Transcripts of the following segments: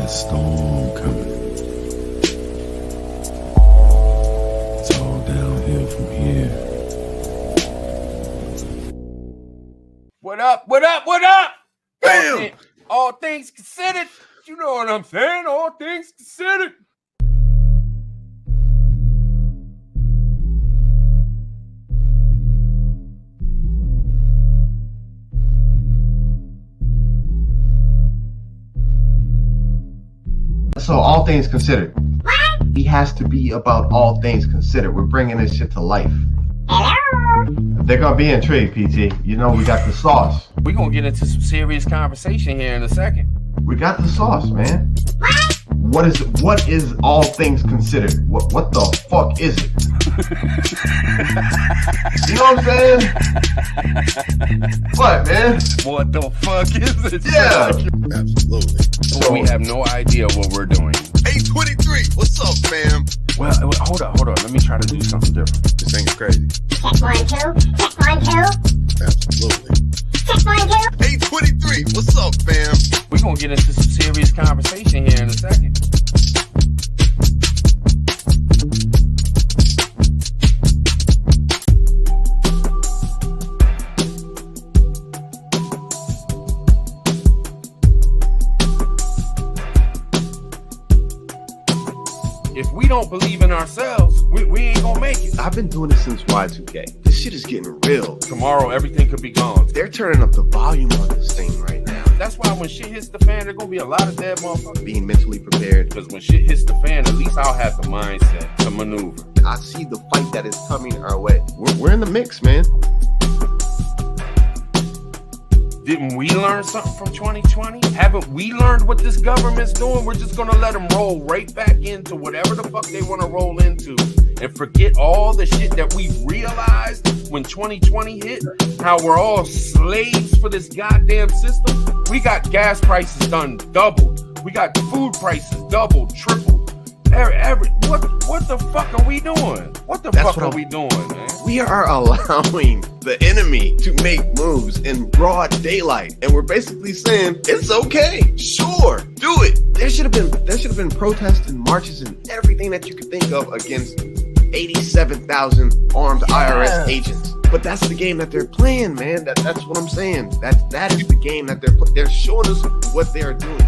that storm coming. It's all downhill from here. What up? What up? What up? Bam! All things considered. You know what I'm saying? All things considered. So all things considered, he has to be about all things considered. We're bringing this shit to life. Hello. They're gonna be intrigued, PT. You know we got the sauce. We're going to get into some serious conversation here in a second. We got the sauce, man. What is all things considered? What the fuck is it? You know what I'm saying? What, man? What the fuck is it? Yeah. Absolutely. So we have no idea what we're doing. 823, what's up, fam? Well, hold on. Let me try to do something different. This thing is crazy. Check 1, 2. Check 1, 2. Absolutely. Check 1, 2. 823, what's up, fam? We're going to get into some serious conversation here in a second. If we don't believe in ourselves, we ain't gonna make it. I've been doing this since Y2K. This shit is getting real. Tomorrow, everything could be gone. They're turning up the volume on this thing right now. That's why when shit hits the fan, there's gonna be a lot of dead motherfuckers. Being mentally prepared. Because when shit hits the fan, at least I'll have the mindset to maneuver. I see the fight that is coming our way. We're in the mix, man. Didn't we learn something from 2020? Haven't we learned what this government's doing? We're just gonna let them roll right back into whatever the fuck they wanna roll into and forget all the shit that we realized when 2020 hit, how we're all slaves for this goddamn system. We got gas prices done doubled. We got food prices doubled, tripled. What the fuck are we doing? What the fuck are we doing, man? We are allowing the enemy to make moves in broad daylight, and we're basically saying it's okay. Sure, do it. There should have been protests and marches and everything that you could think of against 87,000 armed IRS agents. But that's the game that they're playing, man. That's what I'm saying. That is the game that they're showing us what they are doing.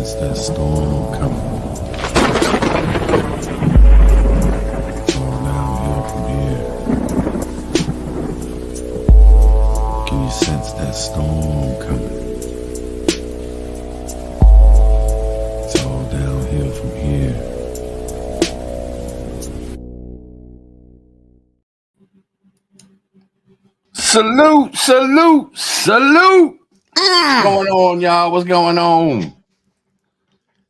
sense that storm coming? It's all downhill from here. Can you sense that storm coming? It's all downhill from here. Salute, salute, salute. What's going on, y'all? What's going on?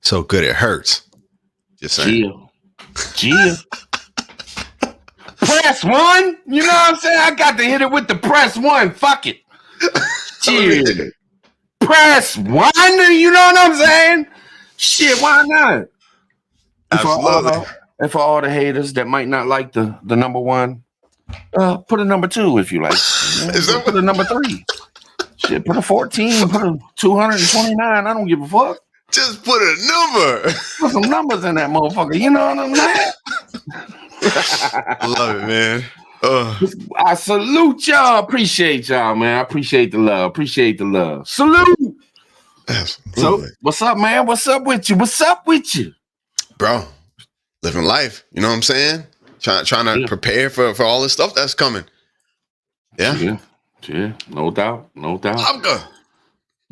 So good it hurts. Just saying. Chill. Press one. You know what I'm saying? I got to hit it with the press one. Fuck it. Chill. Press one. You know what I'm saying? Shit, why not? Absolutely. And for all the haters that might not like the number one, put a number 2 if you like. Put a number 3. Shit, put a 14, put a 229. I don't give a fuck. Just put a number. Put some numbers in that motherfucker. You know what I'm saying? I love it, man. I salute y'all. Appreciate y'all, man. I appreciate the love. Appreciate the love. Salute. Absolutely. So, what's up, man? What's up with you? What's up with you? Bro, living life. You know what I'm saying? Trying to prepare for all this stuff that's coming. Yeah. No doubt. I'm good.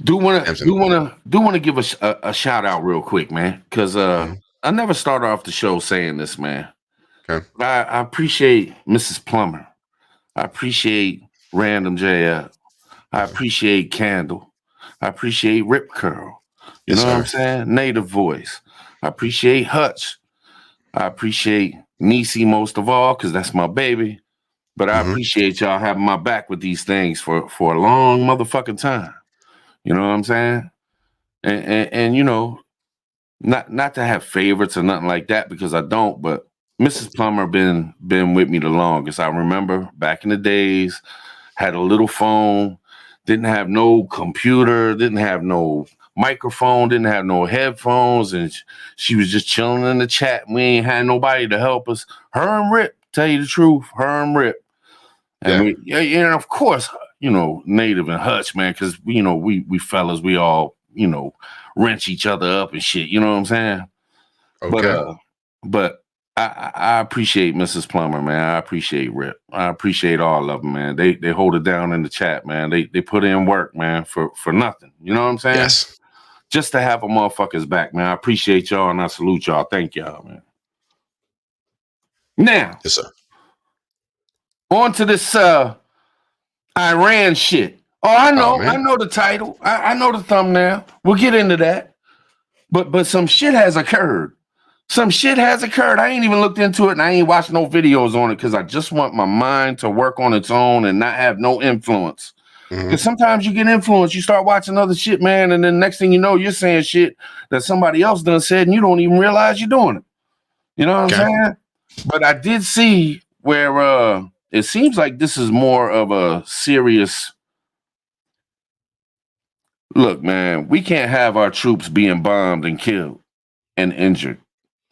Do want to give a shout out real quick, man, because I never start off the show saying this, man. Okay. I appreciate Mrs. Plummer. I appreciate Random JL. I appreciate Candle. I appreciate Rip Curl. You know what I'm saying? Native Voice. I appreciate Hutch. I appreciate Niecy most of all because that's my baby. But I appreciate y'all having my back with these things for a long motherfucking time. You know what I'm saying? And you know, not to have favorites or nothing like that because I don't, but Mrs. Plummer been with me the longest. I remember back in the days, had a little phone, didn't have no computer, didn't have no microphone, didn't have no headphones, and she was just chilling in the chat. We ain't had nobody to help us. Her and Rip, tell you the truth, her and Rip. And and of course, you know, Native and Hutch, man, because you know, we fellas, we all, you know, wrench each other up and shit. You know what I'm saying? Okay. But I appreciate Mrs. Plummer, man. I appreciate Rip. I appreciate all of them, man. They hold it down in the chat, man. They put in work, man, for nothing. You know what I'm saying? Yes. Just to have a motherfucker's back, man. I appreciate y'all and I salute y'all. Thank y'all, man. Now, yes, sir. On to this Iran shit. Oh, I know the title. I know the thumbnail. We'll get into that. But some shit has occurred. I ain't even looked into it and I ain't watched no videos on it because I just want my mind to work on its own and not have no influence. Because sometimes you get influenced, you start watching other shit, man, and then next thing you know, you're saying shit that somebody else done said and you don't even realize you're doing it. You know what I'm saying? But I did see where it seems like this is more of a serious look, man. We can't have our troops being bombed and killed and injured.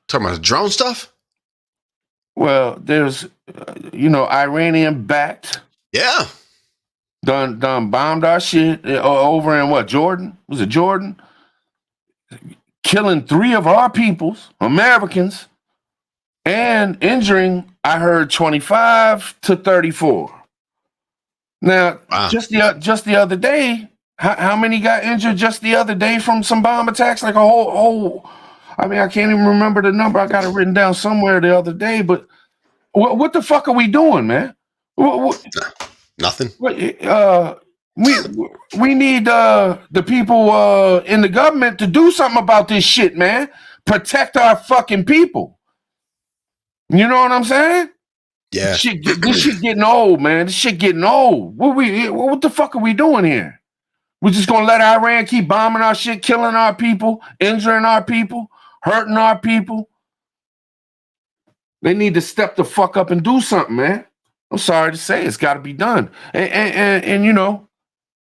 Talking about drone stuff? Well, there's, Iranian backed. Yeah. Done bombed our shit over in what, Jordan? Was it Jordan? Killing 3 of our peoples, Americans, and injuring, I heard 25 to 34. Now, just the other day, how many got injured just the other day from some bomb attacks? Like a whole. I mean, I can't even remember the number. I got it written down somewhere the other day. But what the fuck are we doing, man? Nothing. We need the people in the government to do something about this shit, man. Protect our fucking people. You know what I'm saying? Yeah. This shit getting old, man. This shit getting old. What the fuck are we doing here? We're just gonna let Iran keep bombing our shit, killing our people, injuring our people, hurting our people. They need to step the fuck up and do something, man. I'm sorry to say, it's got to be done. And you know,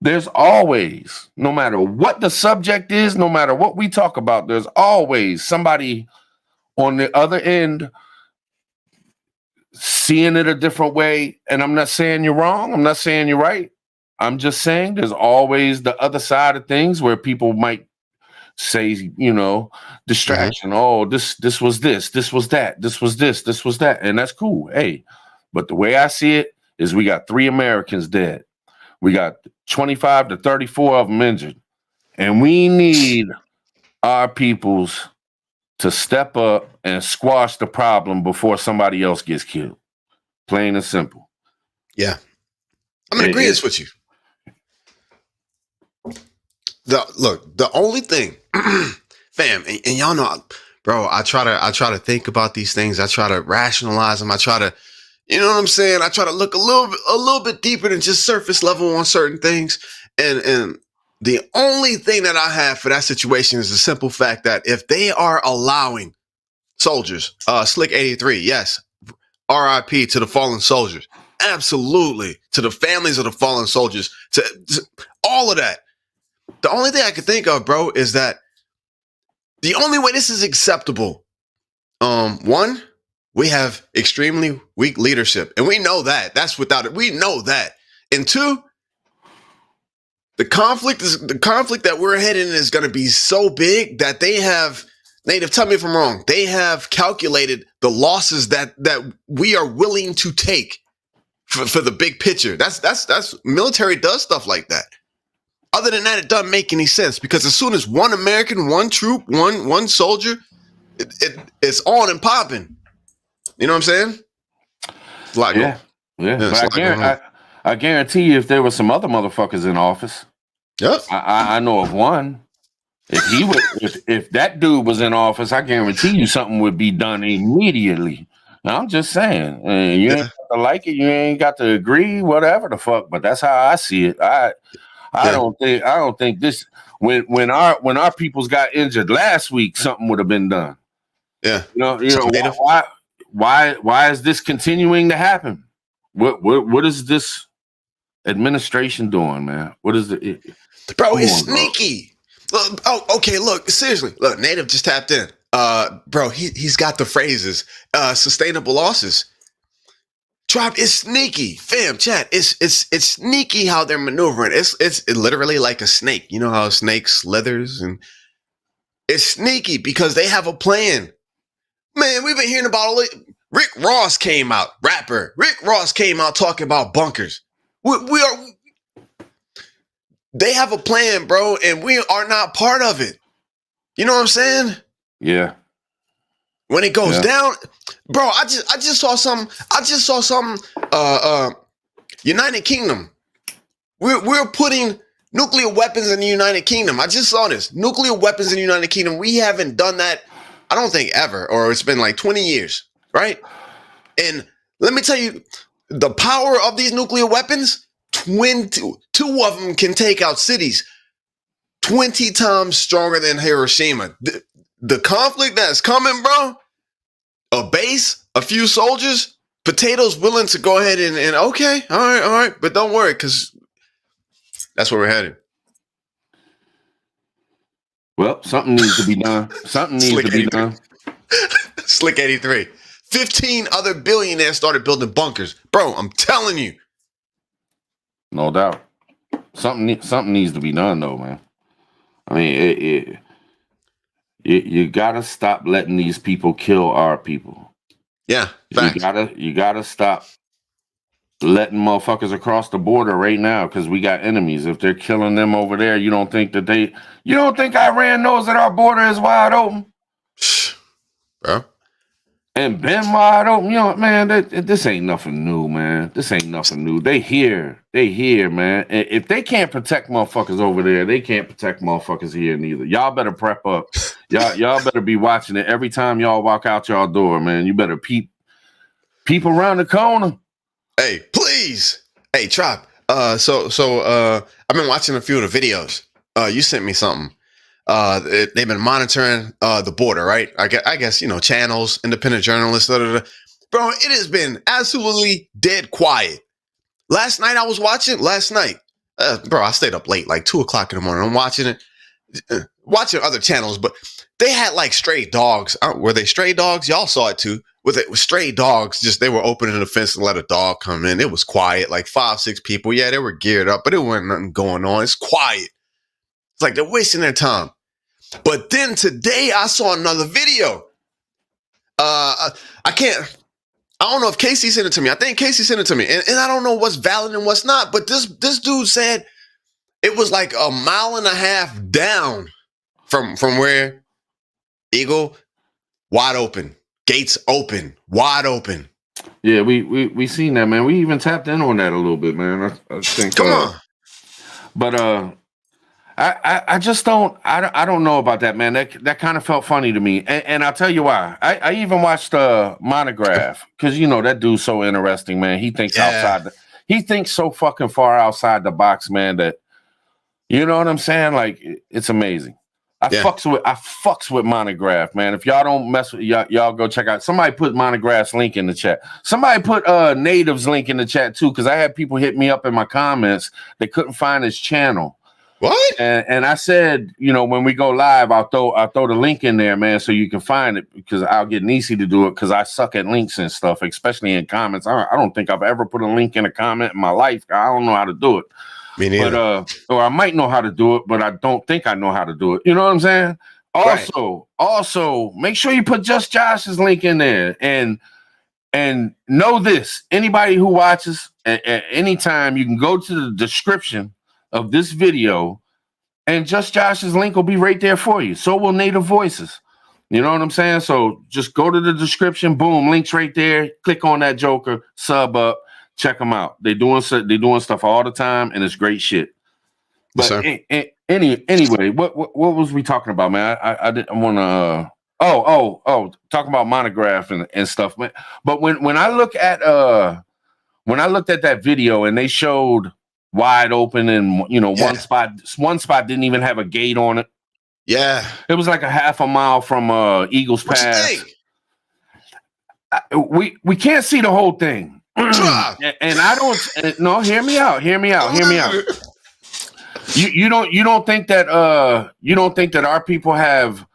there's always, no matter what the subject is, no matter what we talk about, there's always somebody on the other end seeing it a different way. And I'm not saying you're wrong. I'm not saying you're right. I'm just saying there's always the other side of things where people might say, distraction. Oh, this was this was that, this was that, and that's cool. Hey, but the way I see it is, we got 3 Americans dead. We got 25 to 34 of them injured, and we need our peoples to step up and squash the problem before somebody else gets killed. Plain and simple. Yeah, I'm in agreement with you. The only thing, fam, and y'all know, bro, I try to think about these things. I try to rationalize them. I try to, you know what I'm saying? I try to look a little bit deeper than just surface level on certain things. And the only thing that I have for that situation is the simple fact that if they are allowing soldiers, Slick 83, yes, RIP to the fallen soldiers, absolutely, to the families of the fallen soldiers, to all of that. The only thing I can think of, bro, is that the only way this is acceptable, one, we have extremely weak leadership, and we know that. That's without it. We know that. And two, the conflict that we're heading in is going to be so big that they have, Native, tell me if I'm wrong, they have calculated the losses that we are willing to take for the big picture. That's military does stuff like that. Other than that, it doesn't make any sense, because as soon as one American, one troop, one soldier, it's on and popping. You know what I'm saying? Yeah. But I guarantee you, if there were some other motherfuckers in office, yep. I know of one. If that dude was in office, I guarantee you something would be done immediately. I'm just saying, you ain't got to like it, you ain't got to agree, whatever the fuck. But that's how I see it. I don't think this, when our peoples got injured last week, something would have been done. Yeah. Why is this continuing to happen? What is this administration doing, man? What is it? Bro, it's sneaky. Look, okay, look, seriously. Look, Native just tapped in. Bro, he's got the phrases. Sustainable losses. Tribe is sneaky, fam. Chat. It's sneaky how they're maneuvering. It's literally like a snake. You know how a snake slithers, and it's sneaky because they have a plan. Man, we've been hearing about all it. Rick Ross came out, rapper. Rick Ross came out talking about bunkers. They have a plan, bro, and we are not part of it. You know what I'm saying? Yeah. When it goes down, bro, I just saw something. United Kingdom. We're putting nuclear weapons in the United Kingdom. I just saw this. Nuclear weapons in the United Kingdom. We haven't done that, I don't think, ever, or it's been like 20 years, right? And let me tell you, the power of these nuclear weapons, two of them can take out cities 20 times stronger than Hiroshima. The conflict that's coming, bro, a base, a few soldiers, potatoes willing to go ahead and okay, all right, but don't worry, because that's where we're headed. Well, something needs to be done. Something needs to be done. Slick 83. 15 other billionaires started building bunkers. Bro, I'm telling you. No doubt. Something needs to be done, though, man. I mean, you gotta stop letting these people kill our people. Yeah, facts. You gotta stop letting motherfuckers across the border right now, because we got enemies. If they're killing them over there, you don't think Iran knows that our border is wide open, bro? And been wide open, man. This ain't nothing new, man. This ain't nothing new. They here, man. If they can't protect motherfuckers over there, they can't protect motherfuckers here neither. Y'all better prep up. Y'all better be watching it every time y'all walk out y'all door, man. You better peep around the corner. Hey, please. Hey, Trop. So I've been watching a few of the videos. You sent me something. They've been monitoring the border, right? I guess, channels, independent journalists, Bro, it has been absolutely dead quiet. Last night I was watching. Bro, I stayed up late, like 2 o'clock in the morning. I'm watching it, watching other channels, but they had like stray dogs. Were they stray dogs? Y'all saw it too. With stray dogs, they were opening the fence and let a dog come in. It was quiet, like 5-6 people. Yeah, they were geared up, but it wasn't nothing going on. It's quiet. It's like they're wasting their time. But then today I saw another video. I don't know if Casey sent it to me. I think Casey sent it to me. And I don't know what's valid and what's not. But this dude said it was like a mile and a half down from where Eagle, wide open, gates open, wide open. Yeah, we seen that, man. We even tapped in on that a little bit, man. I think. Come on. But I just don't know about that, man. That kind of felt funny to me, and I'll tell you why. I even watched Monograph because that dude's so interesting, man. He thinks outside. He thinks so fucking far outside the box, man. That you know what I'm saying? Like it's amazing. I fucks with Monograph, man. If y'all don't mess with y'all go check out. Somebody put Monograph's link in the chat. Somebody put Native's link in the chat too, because I had people hit me up in my comments. They couldn't find his channel. What? And I said, when we go live, I'll throw the link in there, man, so you can find it, because I'll get Nisi to do it, because I suck at links and stuff, especially in comments. I don't think I've ever put a link in a comment in my life. I don't know how to do it. Me neither. But or I might know how to do it, but I don't think I know how to do it. You know what I'm saying? Also, make sure you put Just Josh's link in there, and know this: anybody who watches at any time, you can go to the description of this video, and Just Josh's link will be right there for you. So will Native Voices. You know what I'm saying? So just go to the description, boom, links right there. Click on that joker, sub up. Check them out. They're doing stuff all the time, and it's great shit. But anyway, what was we talking about, man? I didn't want to. Talking about Monograph and stuff, man. But when I looked at that video and they showed wide open and one spot didn't even have a gate on it. Yeah, it was like a half a mile from Eagles Pass. We can't see the whole thing. And I don't. No, hear me out. You don't think that our people have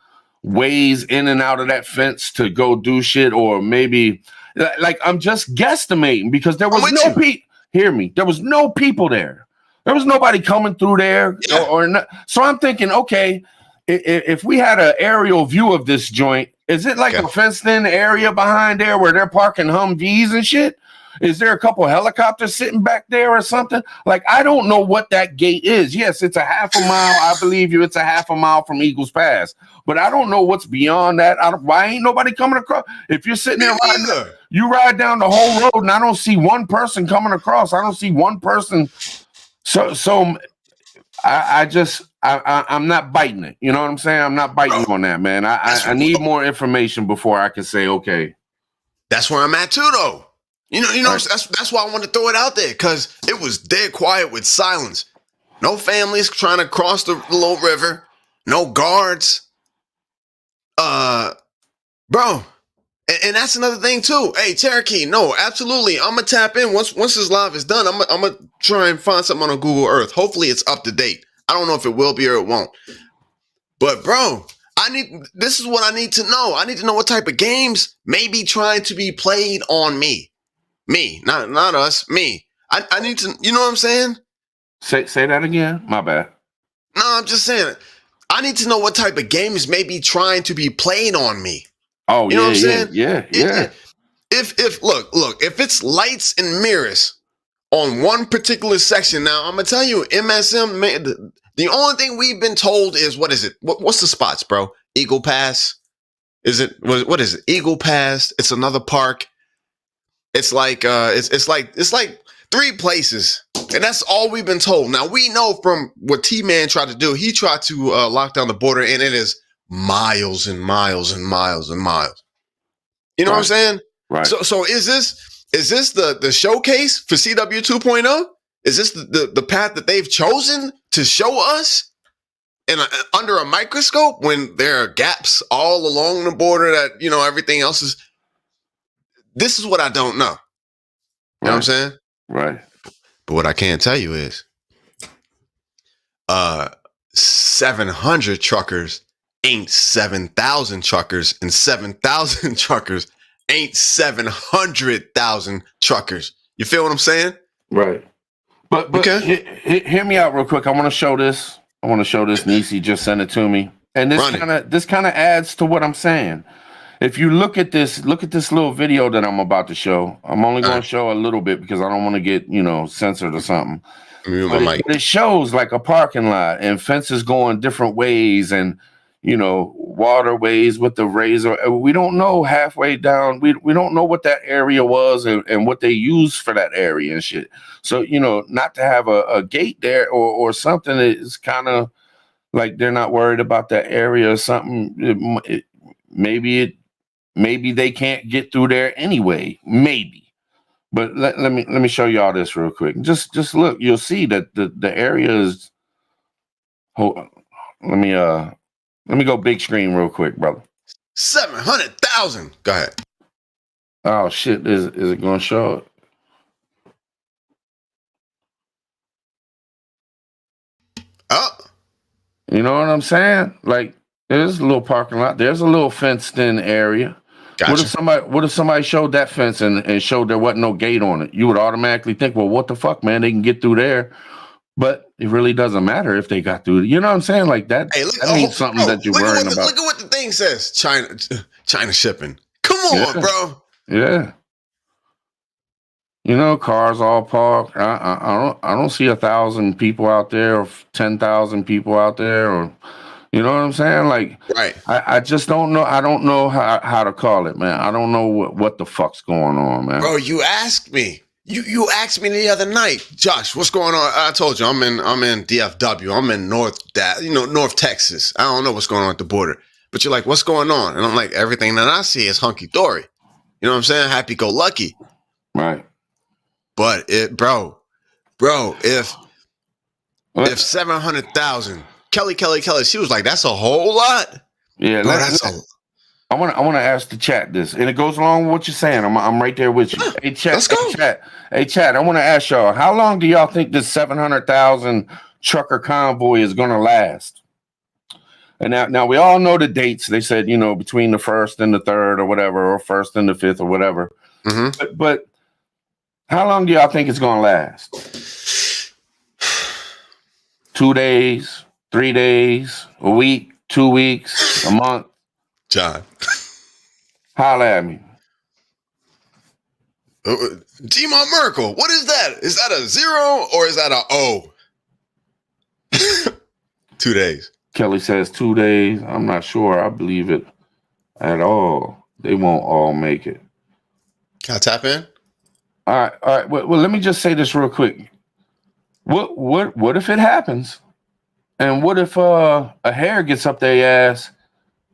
ways in and out of that fence to go do shit, or maybe like I'm just guesstimating, because there was no people. Hear me. There was no people there. There was nobody coming through there, or not. So I'm thinking, okay, if we had an aerial view of this joint, is it like a fenced-in area behind there where they're parking Humvees and shit? Is there a couple helicopters sitting back there or something? Like, I don't know what that gate is. Yes, it's a half a mile. I believe you. It's a half a mile from Eagles Pass. But I don't know what's beyond that. Why ain't nobody coming across? If you're sitting there you ride down the whole road and I don't see one person coming across. I don't see one person. So I'm not biting it. You know what I'm saying? I'm not biting on that, man. I need more information before I can say, okay. That's where I'm at too, though. You know, right. That's why I want to throw it out there, because it was dead quiet with silence. No families trying to cross the little river. No guards. Bro. And that's another thing too. Hey, Cherokee, no, absolutely. I'm gonna tap in once this live is done. I'm gonna try and find something on Google Earth. Hopefully it's up to date. I don't know if it will be or it won't. But bro, this is what I need to know. I need to know what type of games may be trying to be played on me. Me, not us, me. I need to, you know what I'm saying? Say that again. My bad. No, I'm just saying, I need to know what type of games may be trying to be played on me. Oh, you know what I'm saying? Yeah. If look, if it's lights and mirrors on one particular section, now I'm gonna tell you, MSM, man, the only thing we've been told is, what is it? What's the spots, bro? Eagle Pass? What is it? Eagle Pass. It's another park. It's like it's like 3 places, and that's all we've been told. Now we know from what T-Man tried to do. He tried to lock down the border, and it is miles and miles and miles and miles. You know what I'm saying? Right. So is this the showcase for CW 2.0? Is this the path that they've chosen to show us under a microscope, when there are gaps all along the border that everything else is? This is what I don't know. You know what I'm saying? Right. But what I can tell you is 700 truckers ain't 7,000 truckers, and 7,000 truckers ain't 700,000 truckers. You feel what I'm saying? Right. But okay. Hear me out real quick. I want to show this. Nisi just sent it to me. And Run it. this kind of adds to what I'm saying. If you look at this little video that I'm about to show. I'm only All going right. to show a little bit because I don't want to get, censored or something. Let me mute But my mic. it shows like a parking lot and fences going different ways and, waterways with the razor. We don't know halfway down. We don't know what that area was and what they used for that area and shit. So, not to have a gate there or something is kind of like they're not worried about that area or something. Maybe they can't get through there anyway. Maybe. But let me show y'all this real quick. Just look, you'll see that the area is. Hold on. Let me go big screen real quick, brother. 700,000. Go ahead. Oh shit! Is it gonna show it? Oh, You know what I'm saying? Like there's a little parking lot. There's a little fenced in area. gotcha. What if somebody showed that fence and showed there wasn't no gate on it? You would automatically think, well, what the fuck, man? They can get through there. But it really doesn't matter if they got through. You know what I'm saying? Like that. Hey, look, That ain't something that you're worrying about. Look at what the thing says. China shipping. Come on, Yeah. bro. Yeah. Cars all parked. I don't see 1,000 people out there or 10,000 people out there, or you know what I'm saying? Like, Right. I just don't know. I don't know how to call it, man. I don't know what the fuck's going on, man. Bro, you asked me. You asked me the other night, Josh, what's going on? I told you I'm in DFW. I'm in North Texas. I don't know what's going on at the border. But you're like, what's going on? And I'm like, everything that I see is hunky dory. You know what I'm saying? Happy go lucky. Right. But bro, if 700,000, Kelly, she was like, that's a whole lot. Yeah, Bro, that's a. I want to ask the chat this, and it goes along with what you're saying. I'm right there with you. Hey chat, let's go. Hey chat. I want to ask y'all, how long do y'all think this 700,000 trucker convoy is going to last? And now we all know the dates. They said between the 1st and the 3rd or whatever, or 1st and the 5th or whatever. Mm-hmm. But how long do y'all think it's going to last? 2 days, 3 days, a week, 2 weeks, a month? John. Holla at me. G-Mon Miracle, what is that? Is that a 0 or is that a O? 2 days. Kelly says 2 days. I'm not sure. I believe it at all. They won't all make it. Can I tap in? All right. Well, let me just say this real quick. What if it happens? And what if a hair gets up their ass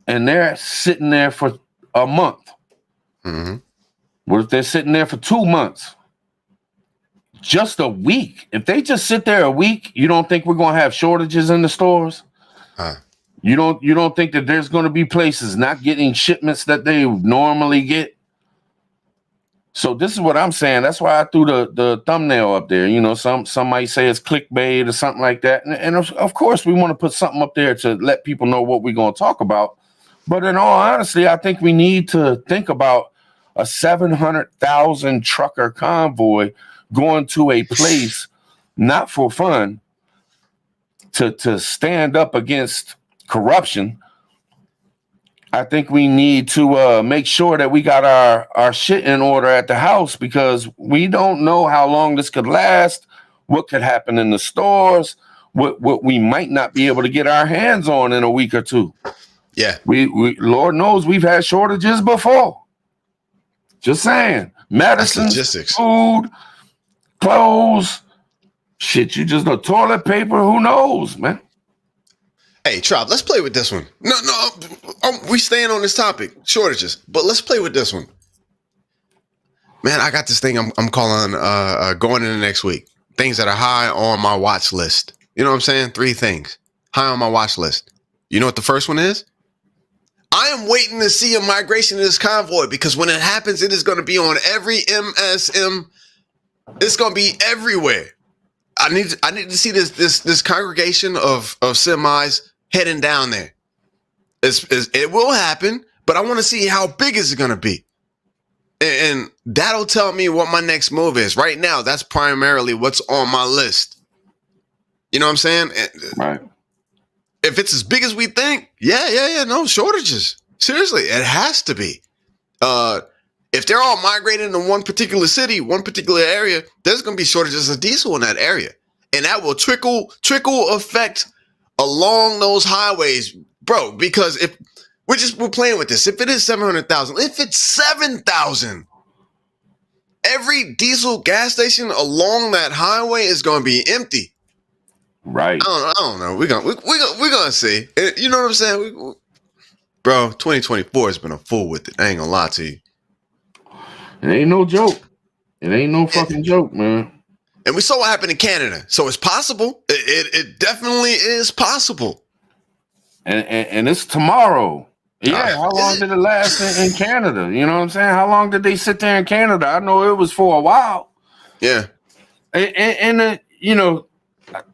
and they're sitting there for a month? Mm-hmm. What if they're sitting there for 2 months? Just a week? If they just sit there a week, you don't think we're gonna have shortages in the stores? You don't think that there's gonna be places not getting shipments that they normally get? So this is what I'm saying. That's why I threw the thumbnail up there. Some might say it's clickbait or something like that. And of course, we want to put something up there to let people know what we're going to talk about. But in all honesty, I think we need to think about a 700,000 trucker convoy going to a place not for fun, to stand up against corruption. I think we need to make sure that we got our shit in order at the house, because we don't know how long this could last, what could happen in the stores, what we might not be able to get our hands on in a week or two. Yeah. We Lord knows we've had shortages before. Just saying. Medicine, food, clothes, shit, you just know, toilet paper, who knows, man? Hey, Trop, let's play with this one. No, we staying on this topic, shortages, but let's play with this one. Man, I got this thing I'm calling going into next week. Things that are high on my watch list. You know what I'm saying? 3 things high on my watch list. You know what the first one is? I am waiting to see a migration of this convoy, because when it happens, it is going to be on every MSM. It's going to be everywhere. I need to see this congregation of semis heading down there. It will happen, but I want to see how big is it going to be. And that'll tell me what my next move is. Right now, that's primarily what's on my list. You know what I'm saying? Right. if it's as big as we think, yeah, no shortages. Seriously, it has to be. If they're all migrating to one particular city, one particular area, there's going to be shortages of diesel in that area, and that will trickle effect along those highways, bro. Because if we're playing with this, if it is 700,000, if it's 7,000, every diesel gas station along that highway is going to be empty. Right. I don't know. We're gonna see. You know what I'm saying, bro? 2024 has been a fool with it. I ain't gonna lie to you. It ain't no joke. It ain't no fucking joke, man. And we saw what happened in Canada, so it's possible. It definitely is possible. And it's tomorrow. Yeah, how long did it last in Canada? You know what I'm saying? How long did they sit there in Canada? I know it was for a while. Yeah. And you know,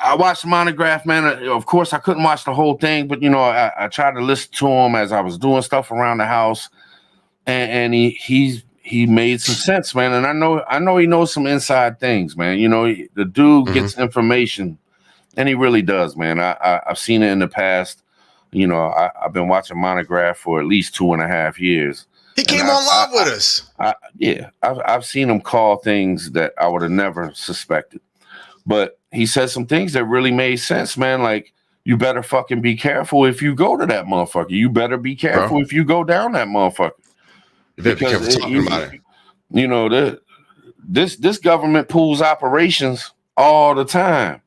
I watched the Monograph, man. Of course, I couldn't watch the whole thing, but, you know, I tried to listen to him as I was doing stuff around the house. And he made some sense, man. And I know he knows some inside things, man. You know, the dude gets information, and he really does, man. I've seen it in the past. You know, I've been watching Monograph for at least 2.5 years. He came on live with us. I've seen him call things that I would have never suspected. But he said some things that really made sense, man. Like, you better fucking be careful if you go to that motherfucker. You better be careful if you go down that motherfucker. You better be careful talking about it. You know, this government pools operations all the time.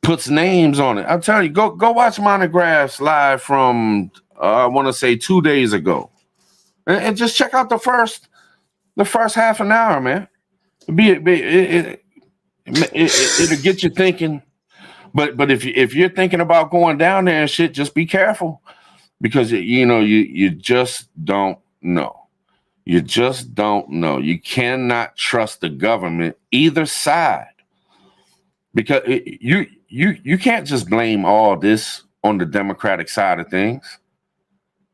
Puts names on it. I'll tell you, go watch Monographs live from I want to say 2 days ago, and just check out the first half an hour, man. It'll get you thinking. But if you're thinking about going down there and shit, just be careful, because you just don't know. You just don't know. You cannot trust the government, either side, because you can't just blame all this on the Democratic side of things.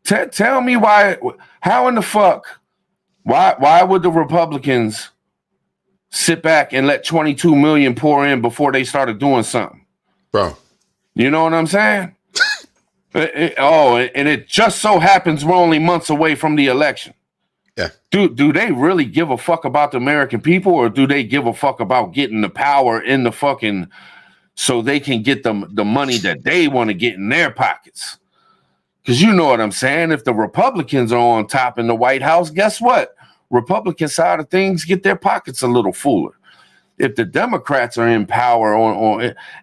Tell me why? How in the fuck? Why would the Republicans sit back and let 22 million pour in before they started doing something, bro? You know what I'm saying? And it just so happens we're only months away from the election. Yeah. Do they really give a fuck about the American people, or do they give a fuck about getting the power in the fucking so they can get the money that they want to get in their pockets? Because you know what I'm saying? If the Republicans are on top in the White House, guess what? Republican side of things get their pockets a little fuller. If the Democrats are in power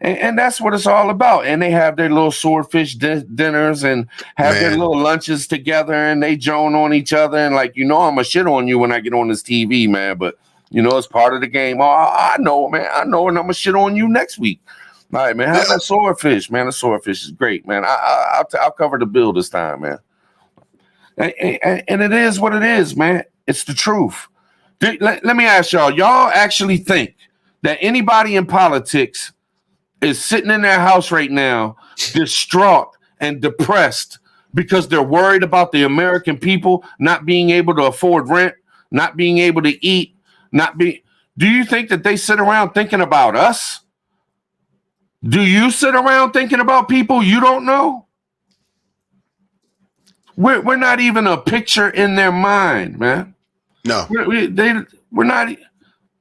and that's what it's all about. And they have their little swordfish dinners and have their little lunches together, and they joan on each other. And like, I'm going to shit on you when I get on this TV, man. But, it's part of the game. Oh, I know, man. I know. And I'm going to shit on you next week. All right, man. Have that swordfish, man. The swordfish is great, man. I'll cover the bill this time, man. And it is what it is, man. It's the truth. Let me ask y'all actually think that anybody in politics is sitting in their house right now, distraught and depressed because they're worried about the American people not being able to afford rent, not being able to eat, do you think that they sit around thinking about us? Do you sit around thinking about people you don't know? We're not even a picture in their mind, man. No, we're not.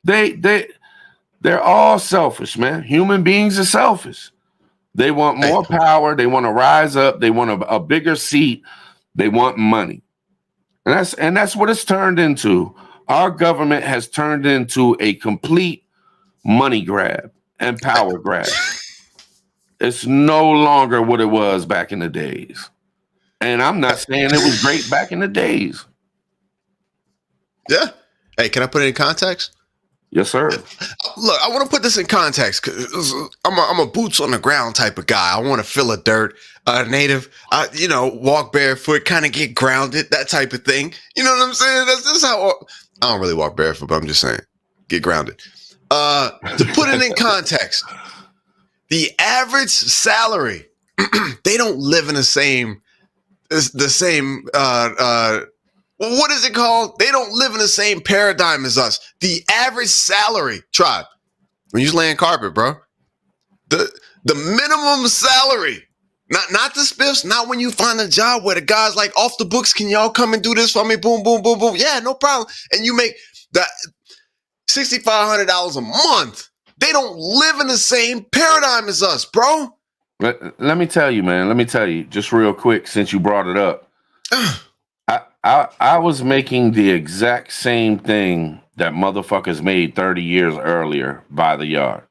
They're all selfish, man. Human beings are selfish. They want more power. They want to rise up. They want a bigger seat. They want money, and that's what it's turned into. Our government has turned into a complete money grab and power grab. It's no longer what it was back in the days, and I'm not saying it was great back in the days. Yeah. Hey, can I put it in context? Yes, sir. Look, I want to put this in context because I'm a boots on the ground type of guy. I want to feel a dirt, native, walk barefoot, kind of get grounded, that type of thing. You know what I'm saying? That's how I don't really walk barefoot, but I'm just saying, get grounded. To put it in context, the average salary, they don't live in the same. What is it called? They don't live in the same paradigm as us. The average salary, tribe, when you laying carpet, bro, the minimum salary Not the spiffs, not when you find a job where the guy's like off the books, can y'all come and do this for me? Boom, boom, boom, boom. Yeah, no problem. And you make the $6,500 a month. They don't live in the same paradigm as us, bro. Let me tell you, man. Let me tell you, just real quick, since you brought it up. I was making the exact same thing that motherfuckers made 30 years earlier by the yard.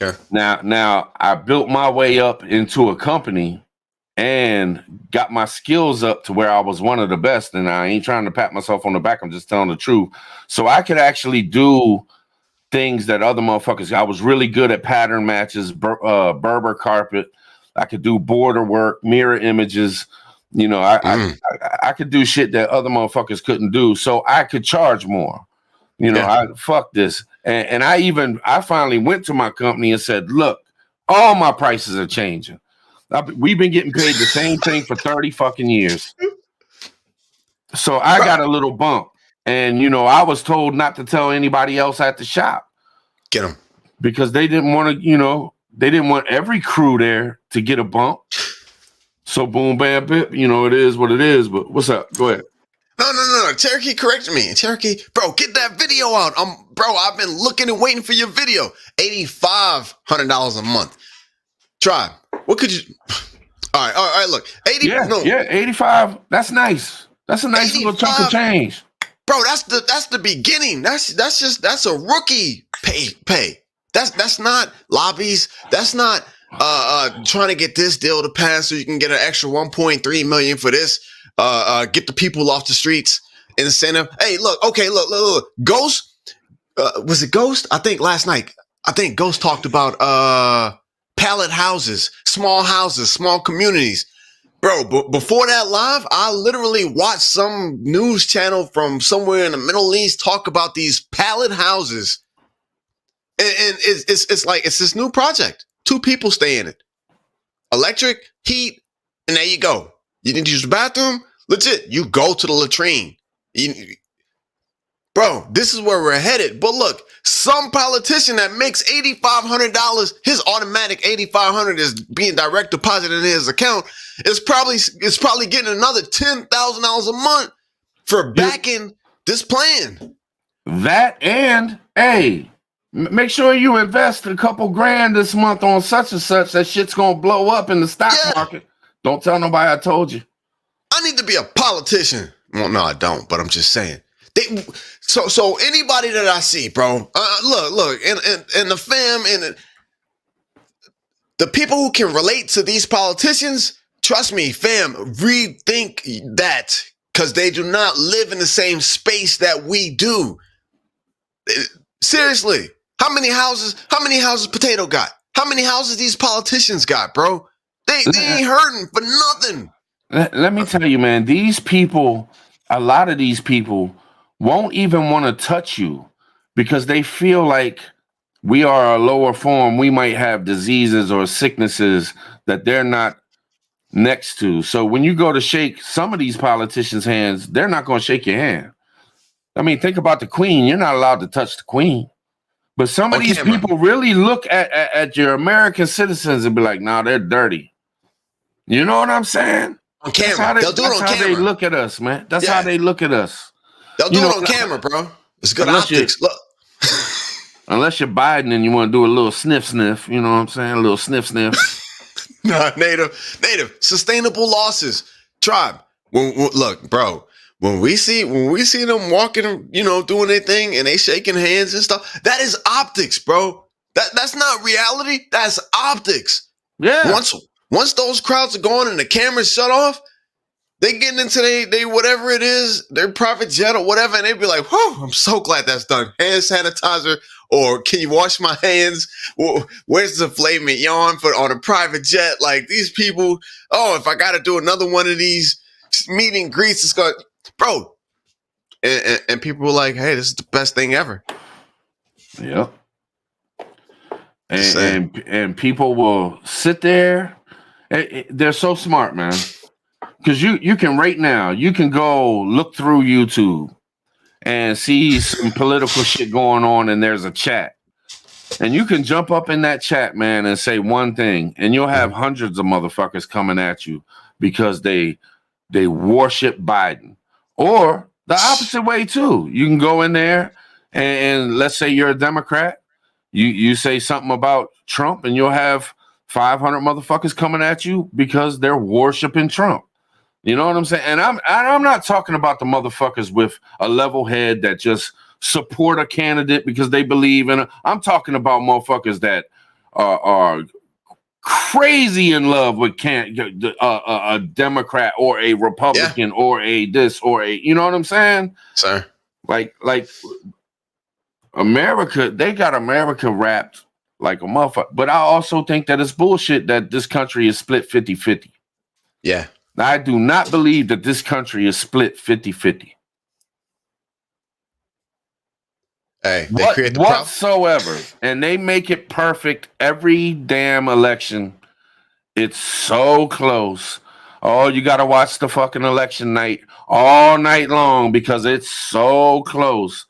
Okay. Now I built my way up into a company and got my skills up to where I was one of the best. And I ain't trying to pat myself on the back. I'm just telling the truth. So I could actually do things that other motherfuckers. I was really good at pattern matches, Berber carpet. I could do border work, mirror images. You know, I could do shit that other motherfuckers couldn't do. So I could charge more. You know, fuck this. And I finally went to my company and said, look, all my prices are changing. We've been getting paid the same thing for 30 fucking years. So I got a little bump. And, you know, I was told not to tell anybody else at the shop. Get them. Because they didn't want to, you know, they didn't want every crew there to get a bump. So boom, bam, bip, you know, it is what it is. But what's up? Go ahead. No. Cherokee corrected me. Cherokee, bro, get that video out. Bro, I've been looking and waiting for your video. $8,500 a month. Tribe, what could you? All right. Look, 85. That's nice. That's a nice little chunk of change, bro. That's the beginning. That's a rookie pay. That's not lobbies. That's not trying to get this deal to pass so you can get an extra 1.3 million for this. Get the people off the streets. Incentive. Hey, look. Ghost. Was it Ghost? I think last night. Ghost talked about pallet houses, small communities. Bro, before that live, I literally watched some news channel from somewhere in the Middle East talk about these pallet houses. And it's like, it's this new project. 2 people stay in it. Electric, heat, and there you go. You need to use the bathroom? Legit, you go to the latrine. Bro, this is where we're headed. But look, some politician that makes $8,500, his automatic $8,500 is being direct deposited in his account, is probably getting another $10,000 a month for backing this plan. That and, hey, make sure you invest a couple grand this month on such and such. That shit's gonna blow up in the stock market. Don't tell nobody I told you. I need to be a politician. Well, no, I don't, but I'm just saying. So anybody that I see, bro, look, and the fam and the people who can relate to these politicians, trust me, fam, rethink that, because they do not live in the same space that we do. Seriously, how many houses Potato got? How many houses these politicians got, bro? They ain't hurting for nothing. Let me tell you, man, these people, a lot of these people won't even want to touch you because they feel like we are a lower form. We might have diseases or sicknesses that they're not next to. So when you go to shake some of these politicians' hands, they're not going to shake your hand. I mean, think about the Queen. You're not allowed to touch the Queen. But some of these people really look at your American citizens and be like, nah, they're dirty. You know what I'm saying? On camera. They'll do it on camera. That's how they look at us, man. That's how they look at us. They'll do it on camera, bro. It's good optics. Look. Unless you're Biden and you want to do a little sniff, you know what I'm saying? A little sniff. Nah, native. Sustainable losses. Tribe. Look, bro. When we see them walking, you know, doing their thing and they shaking hands and stuff, that is optics, bro. That's not reality. That's optics. Yeah. Once those crowds are gone and the cameras shut off, they getting into they whatever it is, their private jet or whatever, and they be like, whew, I'm so glad that's done. Hand sanitizer, or can you wash my hands? Where's the filet mignon on a private jet? Like, these people, if I got to do another one of these meet and greets, it's going, bro. And people were like, hey, this is the best thing ever. Yep. And people will sit there. They're so smart, man. Because you can right now, you can go look through YouTube and see some political shit going on, and there's a chat. And you can jump up in that chat, man, and say one thing, and you'll have hundreds of motherfuckers coming at you because they worship Biden. Or the opposite way too. You can go in there and let's say you're a Democrat. You say something about Trump, and you'll have 500 motherfuckers coming at you because they're worshiping Trump. You know what I'm saying? And I'm not talking about the motherfuckers with a level head that just support a candidate because they believe in it. I'm talking about motherfuckers that are crazy in love with a Democrat or a Republican or a this or a, you know what I'm saying? Sir. Like America, they got America wrapped like a motherfucker. But I also think that it's bullshit that this country is split 50-50. Yeah. I do not believe that this country is split 50-50. Hey, they create the whatsoever. And they make it perfect every damn election. It's so close. Oh, you got to watch the fucking election night all night long because it's so close.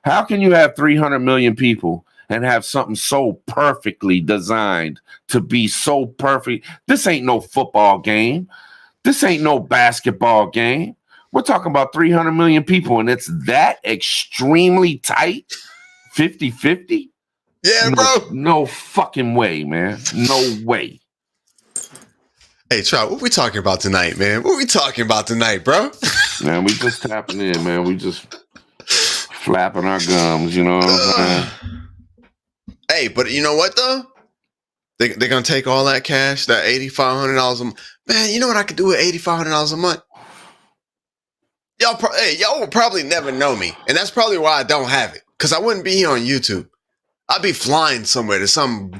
How can you have 300 million people and have something so perfectly designed to be so perfect? This ain't no football game. This ain't no basketball game. We're talking about 300 million people, and it's that extremely tight, 50-50? Yeah, bro. No fucking way, man. No way. Hey, Trout, what we talking about tonight, man? What we talking about tonight, bro? Man, we just tapping in, man. We just flapping our gums, you know what I'm saying? Hey, but you know what, though? They're going to take all that cash, that $8,500 a month. Man, you know what I could do with $8,500 a month? Y'all will probably never know me. And that's probably why I don't have it. Because I wouldn't be here on YouTube. I'd be flying somewhere to some,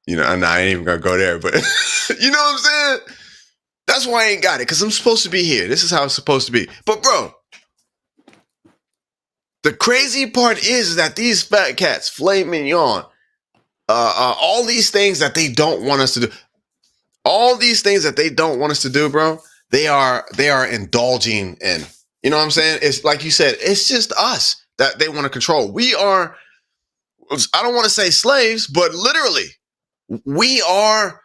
you know, I ain't even going to go there, but you know what I'm saying? That's why I ain't got it. Because I'm supposed to be here. This is how it's supposed to be. But, bro, the crazy part is that these fat cats, filet mignon, all these things that they don't want us to do, all these things that they don't want us to do, bro, they are indulging in. You know what I'm saying? It's like you said, it's just us that they want to control. We are, I don't want to say slaves, but literally, we are,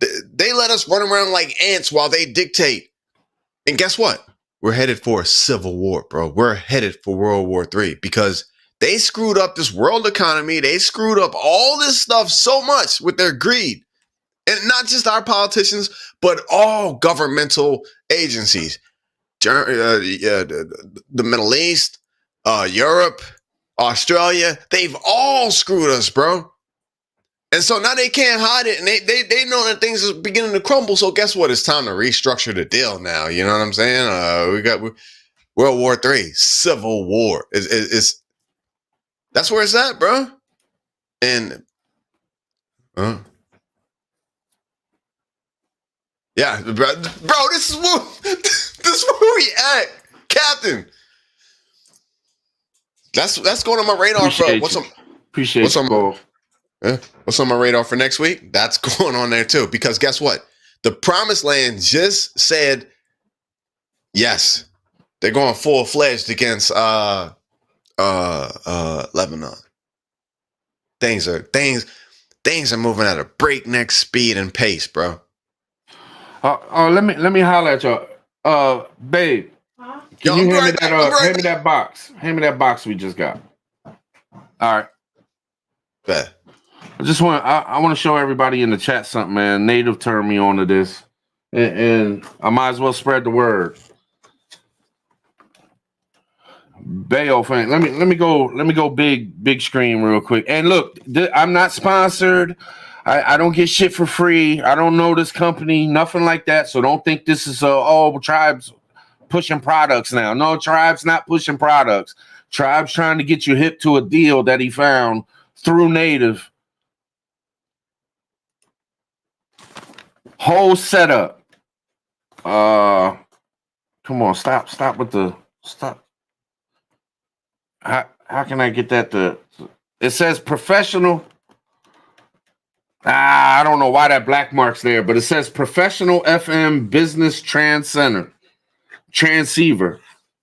they let us run around like ants while they dictate. And guess what? We're headed for a civil war, bro. We're headed for World War III because they screwed up this world economy. They screwed up all this stuff so much with their greed. And not just our politicians, but all governmental agencies. The Middle East, Europe, Australia, they've all screwed us, bro. And so now they can't hide it, and they know that things are beginning to crumble. So guess what? It's time to restructure the deal now. You know what I'm saying? We got World War III, Civil War. It's that's where it's at, bro. And yeah, bro, this is where we at, Captain. That's going on my radar for what's on my radar for next week? That's going on there too. Because guess what? The Promised Land just said yes. They're going full-fledged against Lebanon. Things are moving at a breakneck speed and pace, bro. Let me holler at y'all. Babe, can you hand me that box? Hand me that box we just got. All right. Bet. I want to show everybody in the chat something, man. Native turned me on to this, and I might as well spread the word. Bayo fan, let me go big screen real quick. And look, I'm not sponsored. I don't get shit for free. I don't know this company, nothing like that. So don't think this is Tribe's pushing products now. No, Tribe's not pushing products. Tribe's trying to get you hip to a deal that he found through Native. Whole setup. Come on, stop with the stop. How can I get that to? It says professional. I don't know why that black mark's there, but it says professional FM business transceiver,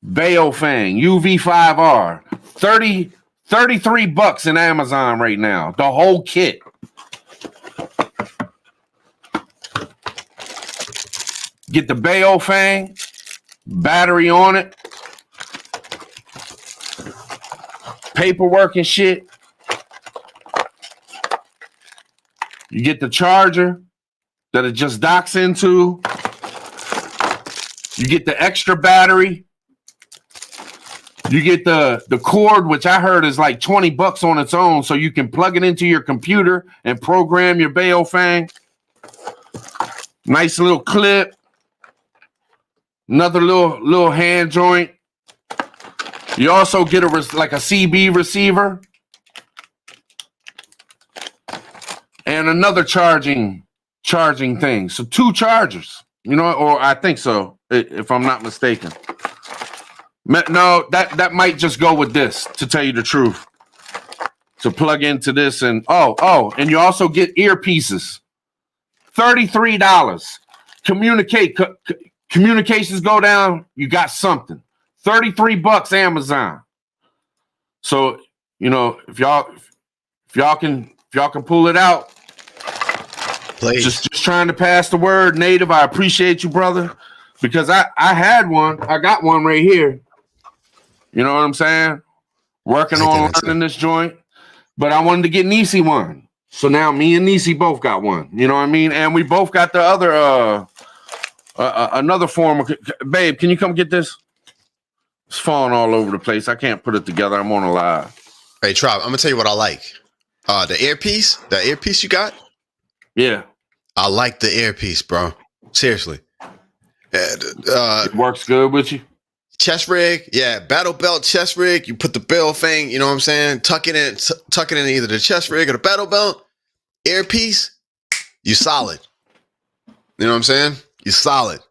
Bayo Fang UV5R 30 $33 in Amazon right now. The whole kit. Get the Baofang, battery on it, paperwork and shit. You get the charger that it just docks into. You get the extra battery. You get the cord, which I heard is like $20 on its own, so you can plug it into your computer and program your Baofang. Nice little clip. Another little hand joint. You also get like a CB receiver. And another charging thing. So 2 chargers, or I think so, if I'm not mistaken. No, that might just go with this, to tell you the truth. To plug into this and and you also get earpieces. $33. Communications go down, you got something. $33 Amazon. So, if y'all can pull it out. Please. Just trying to pass the word, Native. I appreciate you, brother, because I had one. I got one right here. You know what I'm saying? Working on learning this joint, but I wanted to get Nisi one. So now me and Nisi both got one. You know what I mean? And we both got the other another form of. Babe, can you come get this? It's falling all over the place. I can't put it together. I'm on a live. Hey, Trop, I'm gonna tell you what I like. The earpiece you got. Yeah, I like the earpiece, bro. Seriously. It works good with you. Chest rig, yeah, battle belt chest rig. You put the Baofang, you know what I'm saying? Tuck it in either the chest rig or the battle belt. Earpiece, you solid. You know what I'm saying? You solid.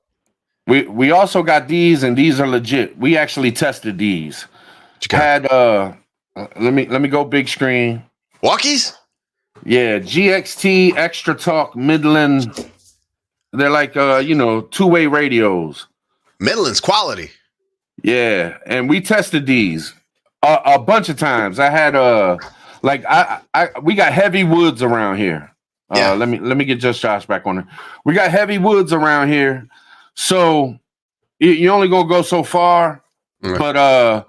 We also got these, and these are legit. We actually tested these. Had let me go big screen. Walkies? Yeah, GXT Extra Talk Midland. They're like two-way radios. Midland's quality. Yeah, and we tested these a bunch of times. I had we got heavy woods around here. Yeah. Let me get Just Josh back on there. We got heavy woods around here, so you only gonna go so far. Mm. But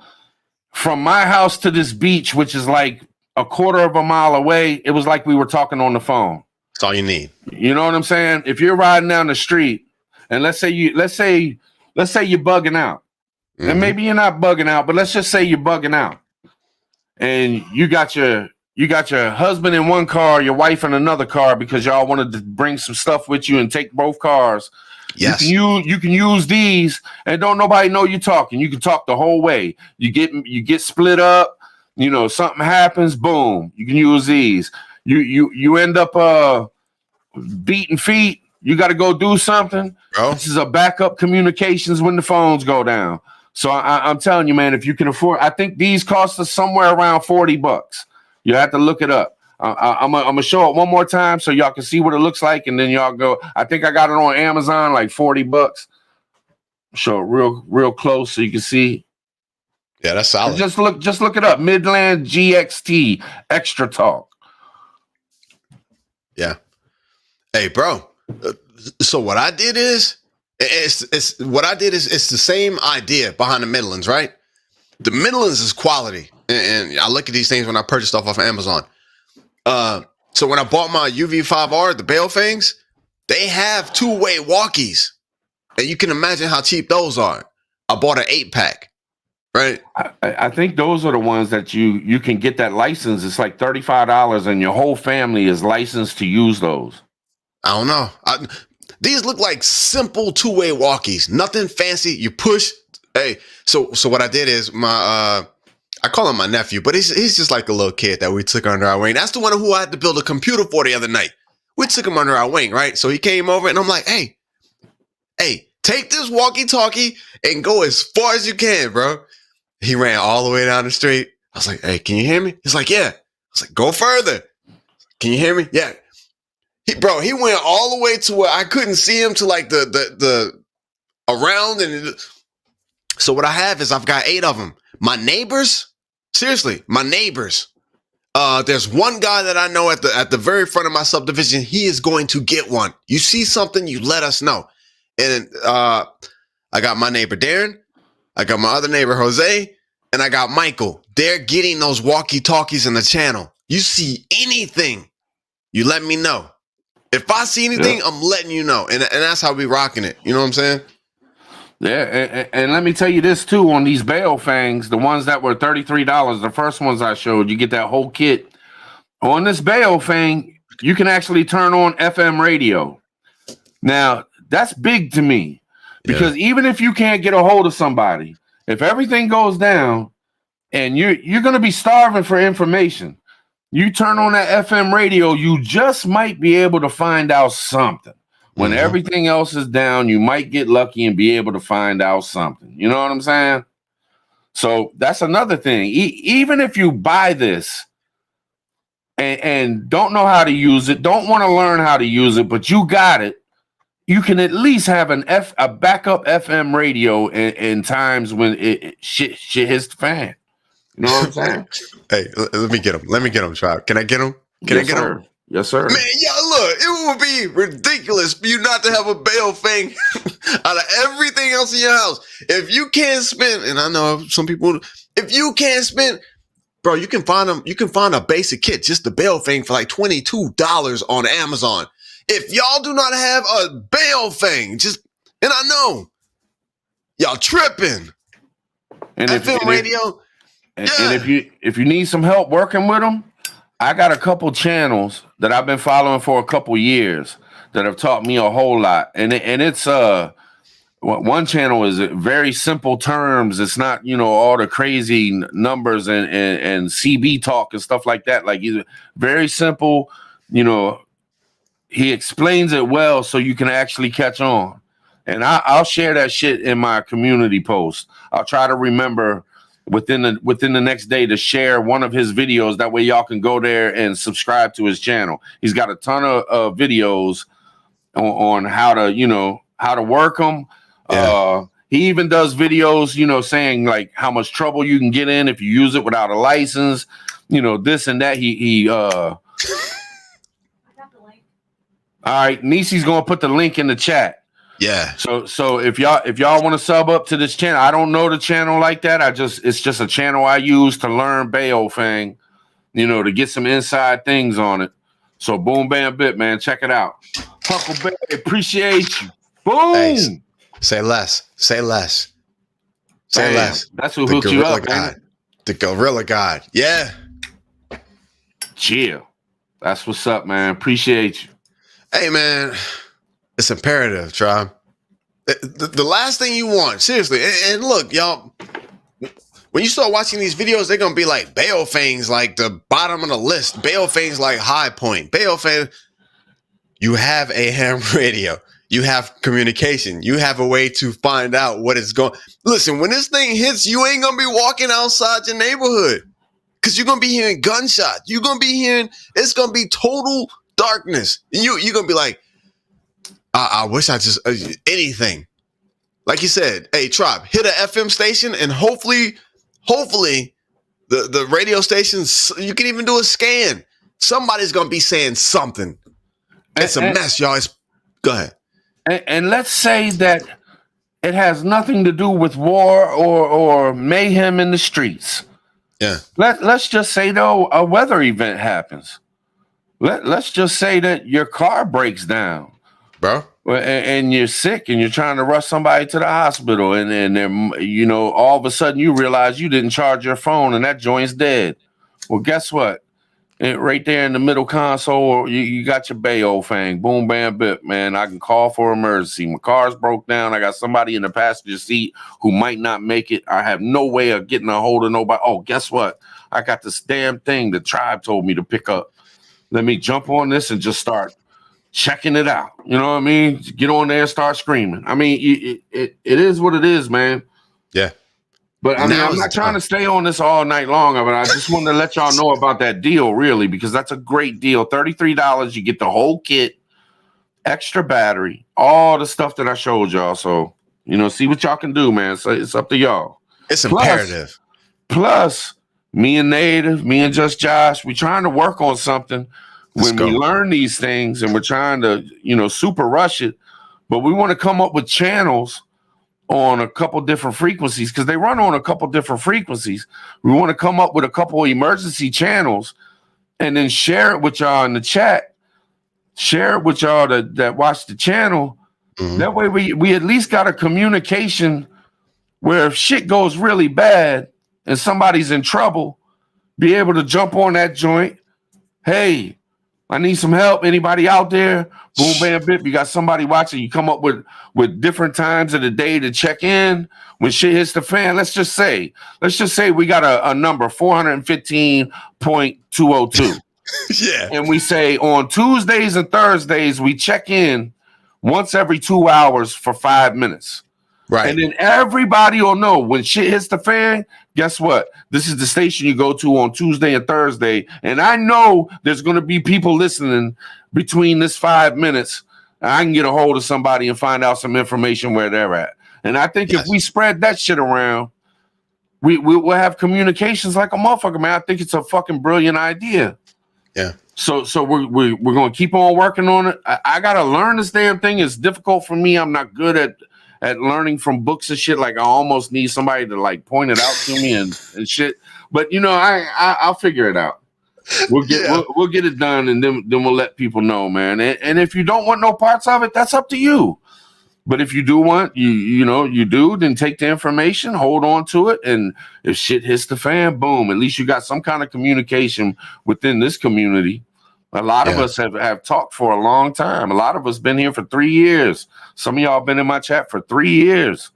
from my house to this beach, which is like a quarter of a mile away, it was like we were talking on the phone. That's all you need. You know what I'm saying? If you're riding down the street, and let's say you're bugging out, mm-hmm. and maybe you're not bugging out, but let's just say you're bugging out, and you got your husband in one car, your wife in another car, because y'all wanted to bring some stuff with you and take both cars. Yes. You can use these, and don't nobody know you talking. You can talk the whole way. You get split up. Something happens, boom. You can use these. You end up beating feet. You got to go do something. Bro. This is a backup communications when the phones go down. So I'm telling you, man, if you can afford, I think these cost us somewhere around $40. You have to look it up. I'm gonna show it one more time so y'all can see what it looks like, and then y'all go. I think I got it on Amazon, like $40. Show it real close so you can see. Yeah, that's solid. Just look it up. Midland GXT Extra Talk. Yeah. Hey, bro. So what I did is it's the same idea behind the Midlands, right? The Midlands is quality, and I look at these things when I purchase stuff off of Amazon. So when I bought my UV5R, the Baofangs, they have 2-way walkies, and you can imagine how cheap those are. I bought an 8-pack. Right. I think those are the ones that you can get that license. It's like $35, and your whole family is licensed to use those. I don't know. These look like simple 2-way walkies. Nothing fancy. You push. Hey, so what I did is I call him my nephew, but he's just like a little kid that we took under our wing. That's the one who I had to build a computer for the other night. We took him under our wing, right? So he came over, and I'm like, hey, take this walkie-talkie and go as far as you can, bro. He ran all the way down the street. I was like, hey, can you hear me? He's like, yeah. I was like, go further. Can you hear me? Yeah. He went all the way to where I couldn't see him to like the around. And so what I have is I've got 8 of them. My neighbors Seriously, my neighbors. There's one guy that I know at the very front of my subdivision. He is going to get one. You see something, you let us know. And I got my neighbor Darren, I got my other neighbor Jose, and I got Michael. They're getting those walkie-talkies in the channel. You see anything, you let me know. If I see anything, I'm letting you know. And that's how we rocking it. You know what I'm saying? Yeah, and let me tell you this too, on these bail fangs, the ones that were $33, the first ones I showed, you get that whole kit. On this bail fang, you can actually turn on FM radio. Now, that's big to me, because even if you can't get a hold of somebody, if everything goes down and you're going to be starving for information, you turn on that FM radio, you just might be able to find out something. When everything else is down, you might get lucky and be able to find out something. You know what I'm saying? So that's another thing. Even if you buy this and don't know how to use it, don't want to learn how to use it, but you got it, you can at least have a backup FM radio in times when shit hits the fan. You know what I'm saying? Hey, let me get him. Let me get him, Tribe. Can I get him? Can I get him? Yes, sir. Man, yo, look, it would be ridiculous for you not to have a bail fang out of everything else in your house. If you can't spend, and I know some people, if you can't spend, bro, you can find them. You can find a basic kit, just the bail fang, for like $22 on Amazon. If y'all do not have a bail fang, and I know y'all tripping. And FM radio. And if you need some help working with them, I got a couple channels that I've been following for a couple years that have taught me a whole lot. And it's one channel is very simple terms. It's not, all the crazy numbers and CB talk and stuff like that. Like, he's very simple, he explains it well so you can actually catch on. And I'll share that shit in my community post. I'll try to remember within the next day to share one of his videos. That way y'all can go there and subscribe to his channel. He's got a ton of videos on how to work them. Yeah. He even does videos, saying like how much trouble you can get in if you use it without a license, this and that. He all right, Nisi's gonna put the link in the chat. Yeah. So if y'all want to sub up to this channel, I don't know the channel like that. It's just a channel I use to learn bail fang, to get some inside things on it. So boom, bam, bit, man, check it out. Huckleberry, appreciate you. Boom. Thanks. Say less. Say less. Say less. That's who hooked you up, man. The Gorilla God. Yeah. Chill. That's what's up, man. Appreciate you. Hey, man. It's imperative, Tribe. The last thing you want, seriously, and look, y'all, when you start watching these videos, they're going to be like bail fangs, like the bottom of the list. Bail fangs like high point. Bail fang. You have a ham radio. You have communication. You have a way to find out what is going. Listen, when this thing hits, you ain't going to be walking outside your neighborhood because you're going to be hearing gunshots. You're going to be hearing, it's going to be total darkness. And you're going to be like, I wish I just anything. Like you said, hey, Tribe, hit a FM station, and hopefully the radio stations, you can even do a scan. Somebody's gonna be saying something. It's a mess, y'all. Go ahead. And let's say that it has nothing to do with war or mayhem in the streets. Yeah. Let's just say though a weather event happens. Let's just say that your car breaks down. Bro, and you're sick and you're trying to rush somebody to the hospital, and then all of a sudden you realize you didn't charge your phone and that joint's dead. Well, guess what? Right there in the middle console, you got your bail fang. Boom, bam, bip, man. I can call for emergency. My car's broke down. I got somebody in the passenger seat who might not make it. I have no way of getting a hold of nobody. Oh, guess what? I got this damn thing the tribe told me to pick up. Let me jump on this and just start checking it out. You know what I mean? Get on there and start screaming. I mean, it is what it is, man. Yeah. But I mean, I'm not trying to stay on this all night long, but I just wanted to let y'all know about that deal, really, because that's a great deal. $33, you get the whole kit, extra battery, all the stuff that I showed y'all. So, see what y'all can do, man. So it's up to y'all. It's imperative. Plus, me and Native, me and Just Josh, we're trying to work on something. Let's When go. we learn these things and we're trying to, super rush it, but we want to come up with channels on a couple different frequencies because they run on a couple different frequencies. We want to come up with a couple of emergency channels and then share it with y'all in the chat. Share it with y'all that watch the channel. Mhm. That way we at least got a communication where if shit goes really bad and somebody's in trouble, be able to jump on that joint. Hey, I need some help. Anybody out there? Boom, bam, bip. You got somebody watching. You come up with different times of the day to check in. When shit hits the fan, let's just say we got a number 415.202. Yeah. And we say on Tuesdays and Thursdays, we check in once every 2 hours for 5 minutes. Right. And then everybody will know when shit hits the fan, guess what? This is the station you go to on Tuesday and Thursday. And I know there's going to be people listening between this 5 minutes. I can get a hold of somebody and find out some information where they're at. And I think if we spread that shit around, we'll have communications like a motherfucker, man. I think it's a fucking brilliant idea. Yeah. So we're going to keep on working on it. I got to learn this damn thing. It's difficult for me. I'm not good at learning from books and shit. Like I almost need somebody to like point it out to me and shit. But I'll figure it out. We'll get it done, and then we'll let people know, man. And if you don't want no parts of it, that's up to you. But if you do want, then take the information, hold on to it, and if shit hits the fan, boom, at least you got some kind of communication within this community. A lot of us have talked for a long time. A lot of us been here for 3 years. Some of y'all been in my chat for 3 years.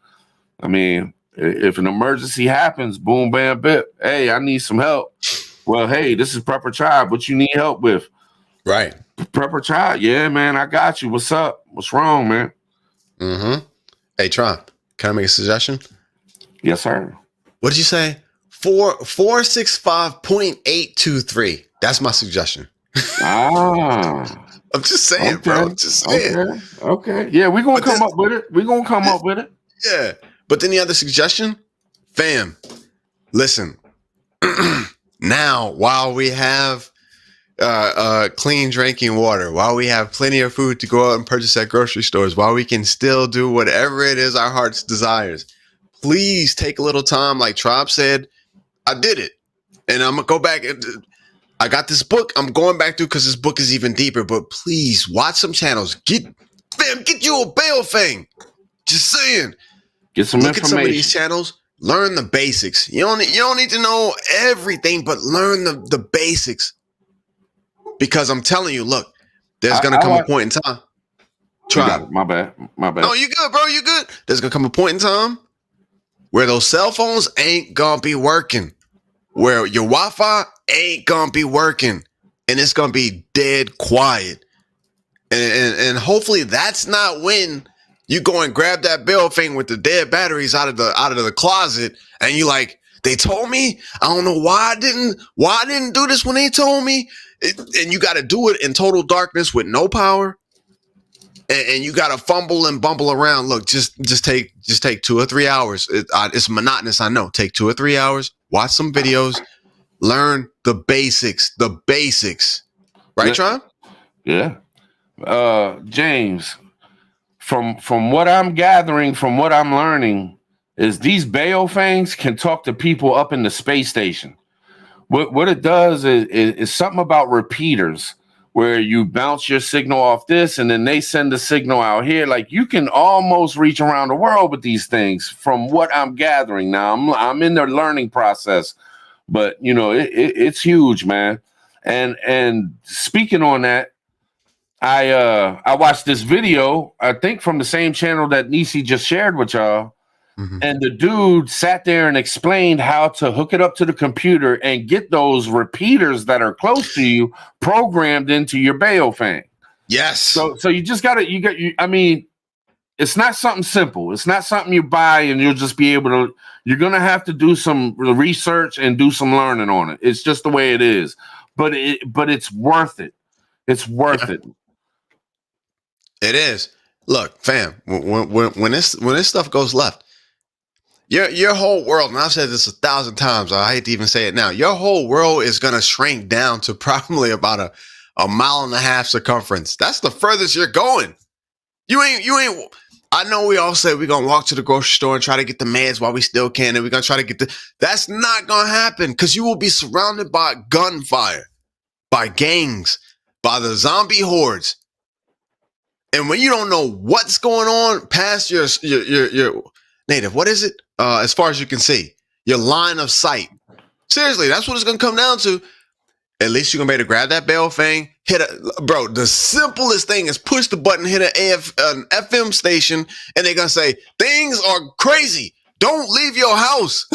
I mean, if an emergency happens, boom, bam, bip. Hey, I need some help. Well, hey, this is Prepper Tribe. What you need help with? Right. Prepper Tribe. Yeah, man, I got you. What's up? What's wrong, man? Mm-hmm. Hey, Tron, can I make a suggestion? Yes, sir. What did you say? 465.823. That's my suggestion. I'm just saying, bro. I'm just saying. Okay. Yeah, we're gonna come up with it. Yeah. But then the other suggestion, fam, listen. Now, while we have clean drinking water, while we have plenty of food to go out and purchase at grocery stores, while we can still do whatever it is our hearts desires, please take a little time. Like Trop said, I did it. And I'm going to go back. I got this book I'm going back to because this book is even deeper. But please watch some channels. Get you a bail thing. Just saying. Get some Look information. At some of these channels. Learn the basics. You don't need to know everything, but learn the basics. Because I'm telling you, look, there's gonna come a point in time. Try. My bad. No, you good, bro. You good. There's gonna come a point in time where those cell phones ain't gonna be working, where your Wi-Fi ain't gonna be working, and it's gonna be dead quiet. And hopefully that's not when you go and grab that bill thing with the dead batteries out of the closet, and you like, they told me. I don't know why I didn't do this when they told me. And you got to do it in total darkness with no power, and you got to fumble and bumble around. Look, just take 2 or 3 hours. It's monotonous, I know. Take 2 or 3 hours, watch some videos, learn the basics, right, Tron? Yeah. James, from what I'm gathering, from what I'm learning, is these bail things can talk to people up in the space station. What it does is something about repeaters, where you bounce your signal off this and then they send the signal out here. Like you can almost reach around the world with these things from what I'm gathering. Now I'm in the learning process, but it's huge, man. And speaking on that, I watched this video, I think from the same channel that Nisi just shared with y'all. Mm-hmm. And the dude sat there and explained how to hook it up to the computer and get those repeaters that are close to you programmed into your bail fan. Yes. So you just I mean, it's not something simple. It's not something you buy and you'll just be able to. You're gonna have to do some research and do some learning on it. It's just the way it is. But it's worth it. It's worth it. It is. Look, fam, when this stuff goes left, Your whole world, and I've said this 1,000 times, I hate to even say it now, your whole world is going to shrink down to probably about a mile and a half circumference. That's the furthest you're going. You ain't, I know we all say we're going to walk to the grocery store and try to get the meds while we still can, and we're going to try to get that's not going to happen, because you will be surrounded by gunfire, by gangs, by the zombie hordes. And when you don't know what's going on past your native, what is it? As far as you can see, your line of sight. Seriously, that's what it's gonna come down to. At least you're gonna be able to grab that bell thing, bro. The simplest thing is push the button, hit an FM station, and they're gonna say things are crazy. Don't leave your house,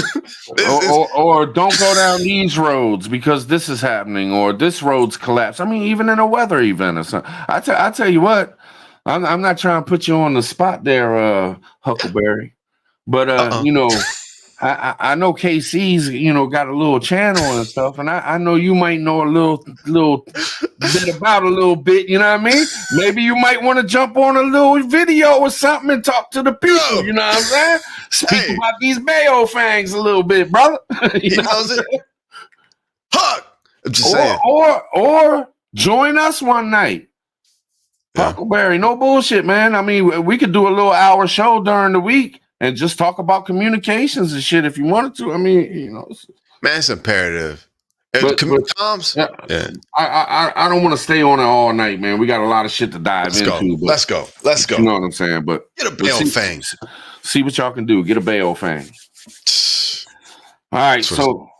or don't go down these roads because this is happening, or this road's collapsed. I mean, even in a weather event or something. I tell you what, I'm not trying to put you on the spot there, Huckleberry. But you know, I know KC's got a little channel and stuff, and I know you might know a little bit about a little bit. You know what I mean? Maybe you might want to jump on a little video or something and talk to the people. You know what I'm saying? Speak about these Bayo fangs a little bit, brother. you know what I'm saying? Huck, I'm just saying. Or join us one night. Huckleberry, no bullshit, man. I mean, we could do a little hour show during the week and just talk about communications and shit if you wanted to. I mean, man, it's imperative. Comms, yeah. I don't want to stay on it all night, man. We got a lot of shit to dive into. Let's go. You know what I'm saying? But get a Bayo fang. See what y'all can do. Get a Bayo fang. All right, so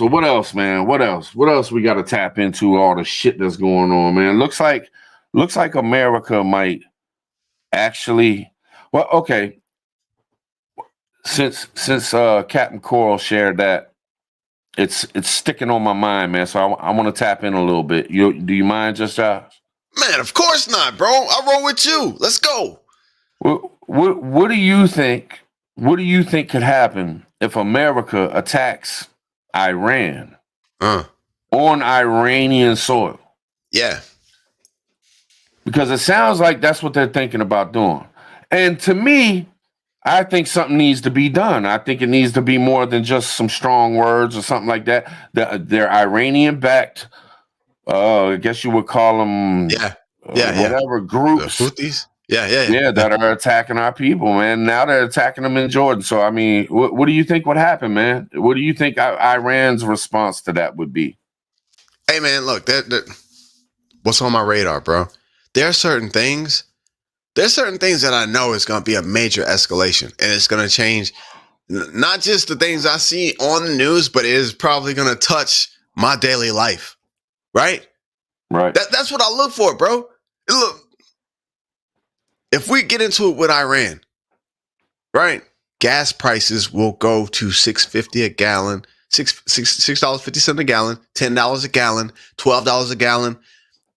what else, man? What else we got to tap into? All the shit that's going on, man. Looks like America might actually. Well, okay. Since Captain Coral shared that, it's sticking on my mind, man. So I want to tap in a little bit. Do you mind, just Josh? Man, of course not, bro. I roll with you. Let's go. What do you think? What do you think could happen if America attacks Iran on Iranian soil? Yeah. Because it sounds like that's what they're thinking about doing. And to me, I think something needs to be done. I think it needs to be more than just some strong words or something like that. They're Iranian-backed, I guess you would call them whatever groups. The Houthis? Yeah, that are attacking our people, man. Now they're attacking them in Jordan. So, I mean, what do you think would happen, man? What do you think Iran's response to that would be? Hey, man, look, what's on my radar, bro? There are certain things that I know is going to be a major escalation, and it's going to change not just the things I see on the news, but it is probably going to touch my daily life. Right? That's what I look for, bro. Look, if we get into it with Iran, right? Gas prices will go to $6.50 a gallon, $6.50 a gallon, $10 a gallon, $12 a gallon.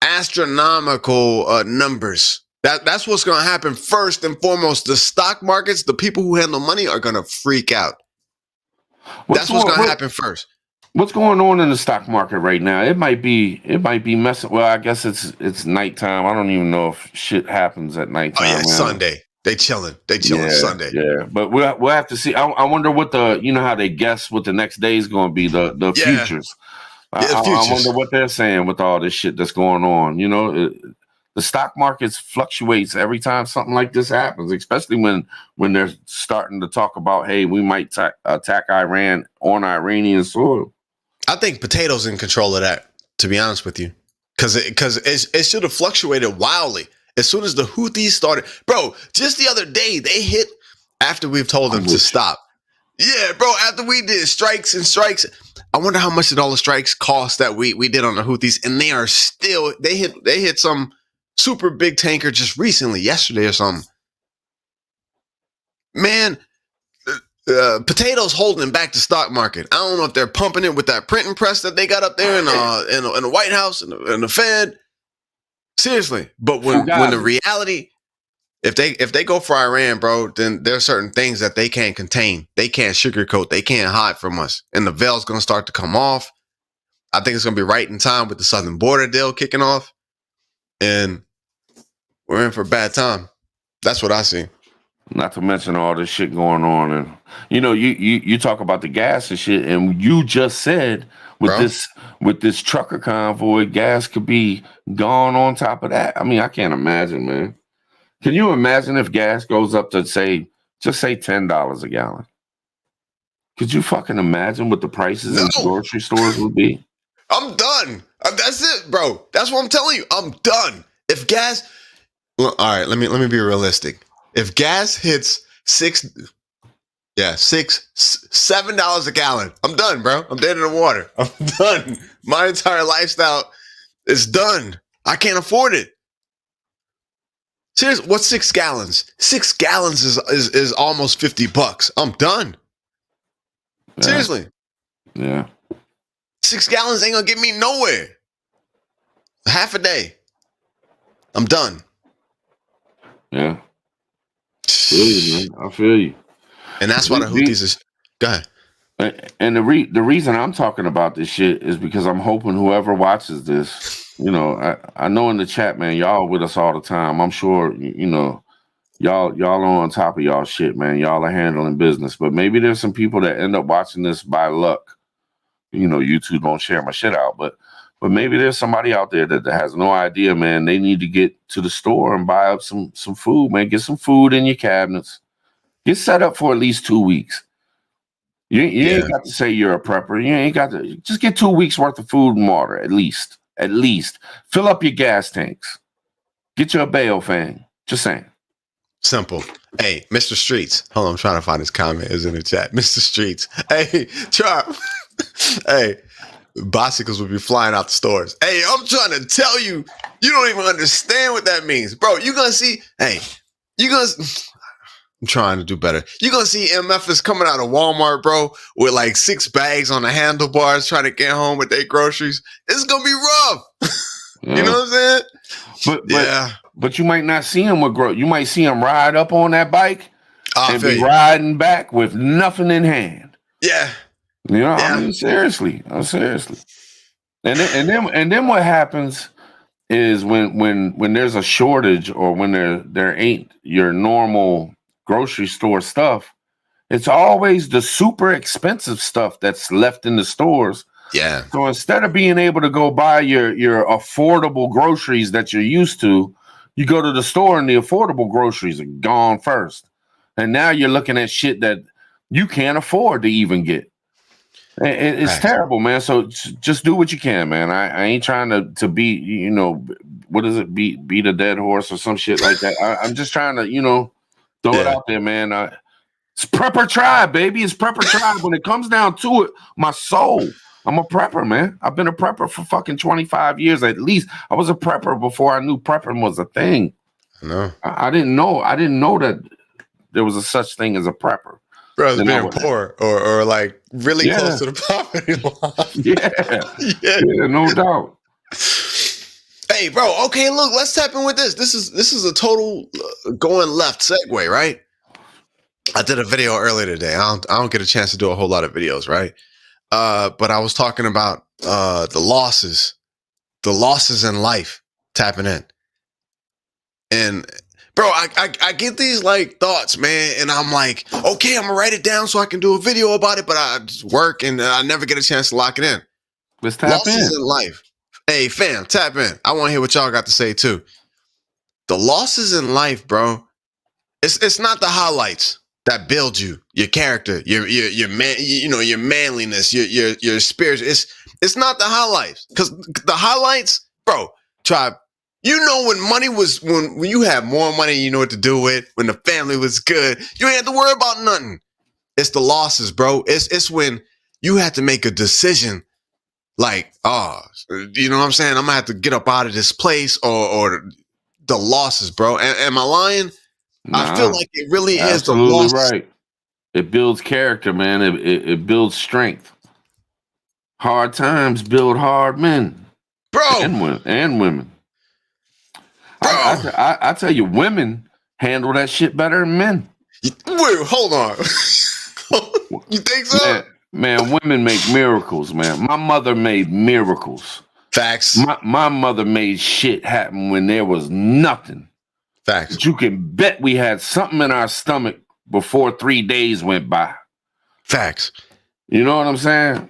Astronomical numbers. That's what's going to happen first and foremost. The stock markets, the people who handle money are going to freak out. That's what's going to happen first. What's going on in the stock market right now? It might be messing. Well, I guess it's nighttime. I don't even know if shit happens at nighttime. Oh yeah, it's Sunday. They chilling Sunday. Yeah, but we'll have to see. I wonder what how they guess what the next day is going to be. The futures. I wonder what they're saying with all this shit that's going on. The stock market fluctuates every time something like this happens, especially when they're starting to talk about, hey, we might attack Iran on Iranian soil. I think potatoes in control of that, to be honest with you, because it should have fluctuated wildly as soon as the Houthis started. Bro, just the other day they hit after we've told them to stop. Yeah, bro, after we did strikes and strikes. I wonder how much did all the strikes cost that we did on the Houthis, and they are still they hit some super big tanker just recently, yesterday or something. Man, potatoes holding back the stock market. I don't know if they're pumping it with that printing press that they got up there in the White House and the Fed. Seriously, but when the reality, if they go for Iran, bro, then there are certain things that they can't contain. They can't sugarcoat. They can't hide from us. And the veil's going to start to come off. I think it's going to be right in time with the southern border deal kicking off. And we're in for a bad time. That's what I see. Not to mention all this shit going on, and you talk about the gas and shit, and you just said with bro. this trucker convoy, gas could be gone on top of that. I mean, I can't imagine, man. Can you imagine if gas goes up to just say $10 a gallon? Could you fucking imagine what the prices in No, grocery stores would be? I'm done. That's it, bro. That's what I'm telling you. I'm done. If gas, well, all right, let me be realistic. If gas hits $7 a gallon, I'm done, bro. I'm dead in the water. I'm done. My entire lifestyle is done. I can't afford it. Seriously, what's 6 gallons? 6 gallons is almost $50. I'm done. Yeah. Seriously. Yeah. 6 gallons ain't gonna get me nowhere. Half a day. I'm done. Yeah. I feel you, man. I feel you. And that's why the Houthis is. Go ahead. And the reason I'm talking about this shit is because I'm hoping whoever watches this, I know in the chat, man, y'all with us all the time. I'm sure, y'all are on top of y'all shit, man. Y'all are handling business. But maybe there's some people that end up watching this by luck. YouTube don't share my shit out, but maybe there's somebody out there that has no idea, man. They need to get to the store and buy up some food, man. Get some food in your cabinets. Get set up for at least 2 weeks. You ain't got to say you're a prepper. You ain't got to just get 2 weeks worth of food and water at least. At least fill up your gas tanks. Get you a bail fan. Just saying. Simple. Hey, Mr. Streets. Hold on, I'm trying to find his comment. Is in the chat. Mr. Streets. Hey, Trump. Hey, bicycles will be flying out the stores. Hey, I'm trying to tell you, you don't even understand what that means, bro. You gonna see? Hey, you gonna? I'm trying to do better. You gonna see MFs coming out of Walmart, bro, with like 6 bags on the handlebars, trying to get home with their groceries. It's gonna be rough. Yeah. You know what I'm saying? But you might not see him with growth. You might see him ride up on that bike and be riding back with nothing in hand. Yeah. I mean, seriously. And then what happens is when there's a shortage or when there ain't your normal grocery store stuff, it's always the super expensive stuff that's left in the stores. Yeah. So instead of being able to go buy your affordable groceries that you're used to, you go to the store and the affordable groceries are gone first. And now you're looking at shit that you can't afford to even get. It's terrible, man. So just do what you can, man. I ain't trying to be, what is it? Beat a dead horse or some shit like that. I'm just trying to, throw it out there, man. It's prepper tribe, baby. It's prepper tribe. When it comes down to it, my soul, I'm a prepper, man. I've been a prepper for fucking 25 years at least. I was a prepper before I knew prepping was a thing. I know. I didn't know that there was a such thing as a prepper. Bro, it's being poor or like really close to the poverty line. Yeah, no doubt. Hey, bro. Okay, look, let's tap in with this. This is a total going left segue, right? I did a video earlier today. I don't get a chance to do a whole lot of videos, right? But I was talking about the losses in life, tapping in, and bro, I get these like thoughts, man, and I'm like, okay, I'm gonna write it down so I can do a video about it, but I just work and I never get a chance to lock it in. Let's tap losses in life. Hey, fam, tap in. I want to hear what y'all got to say too. The losses in life, bro. It's not the highlights that build you, your character, your man, your manliness, your spirit. It's not the highlights, because the highlights, bro. Tribe. When money was when you had more money, you know what to do with. When the family was good, you ain't had to worry about nothing. It's the losses, bro. It's when you had to make a decision. Like, you know what I'm saying? I'm gonna have to get up out of this place, or the losses, bro. Am I lying? Nah, I feel like it really is the loss. Right. It builds character, man. It builds strength. Hard times build hard men, bro, and women. Bro, I tell you, women handle that shit better than men. Wait, hold on. You think so? Man, women make miracles, man. My mother made miracles. Facts. My mother made shit happen when there was nothing. Facts. But you can bet we had something in our stomach before 3 days went by. Facts. You know what I'm saying?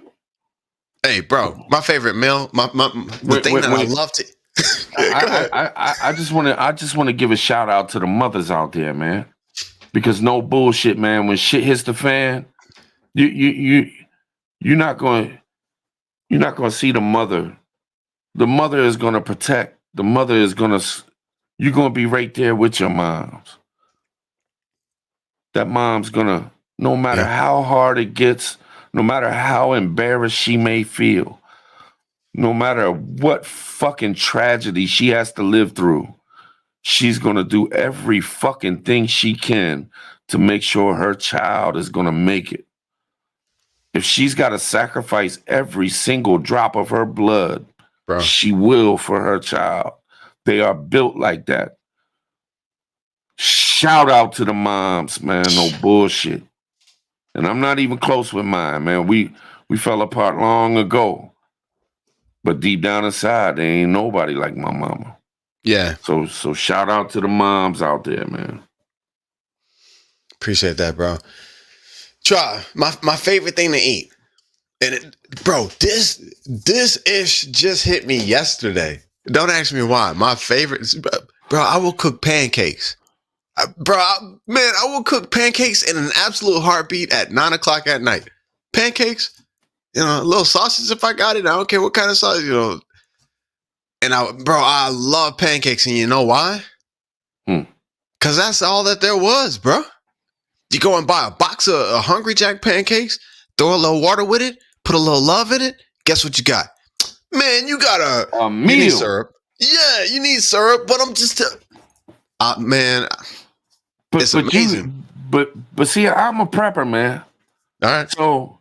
Hey, bro, my favorite meal, the thing that I love to. I just want to give a shout out to the mothers out there, man. Because no bullshit, man. When shit hits the fan, you're not going to see the mother. The mother is going to protect. The mother is going to. You're going to be right there with your moms. That mom's going to, no matter how hard it gets, no matter how embarrassed she may feel, no matter what fucking tragedy she has to live through, she's going to do every fucking thing she can to make sure her child is going to make it. If she's got to sacrifice every single drop of her blood, bro, she will for her child. They are built like that. Shout out to the moms, man. No bullshit. And I'm not even close with mine, man. We fell apart long ago. But deep down inside, there ain't nobody like my mama. Yeah. So shout out to the moms out there, man. Appreciate that, bro. Try my favorite thing to eat. And bro, this ish just hit me yesterday. Don't ask me why. My favorite, bro, I will cook pancakes. I will cook pancakes in an absolute heartbeat at 9:00 at night. Pancakes, a little sausage if I got it. I don't care what kind of sausage, And I love pancakes, and you know why? Because that's all that there was, bro. You go and buy a box of Hungry Jack pancakes, throw a little water with it, put a little love in it. Guess what you got? Man, you got a meal. You need syrup. Yeah, you need syrup, but I'm just, man, it's amazing. But see, I'm a prepper, man. All right. So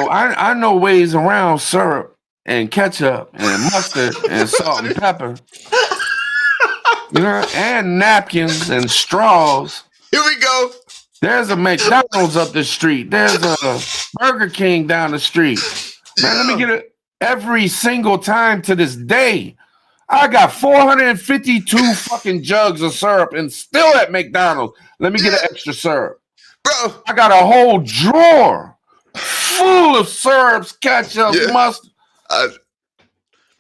I know ways around syrup and ketchup and mustard and salt and pepper. And napkins and straws. Here we go. There's a McDonald's up the street. There's a Burger King down the street. Man, let me get it. Every single time to this day, I got 452 fucking jugs of syrup and still at McDonald's. Let me get an extra syrup. Bro, I got a whole drawer full of syrups, ketchup, mustard.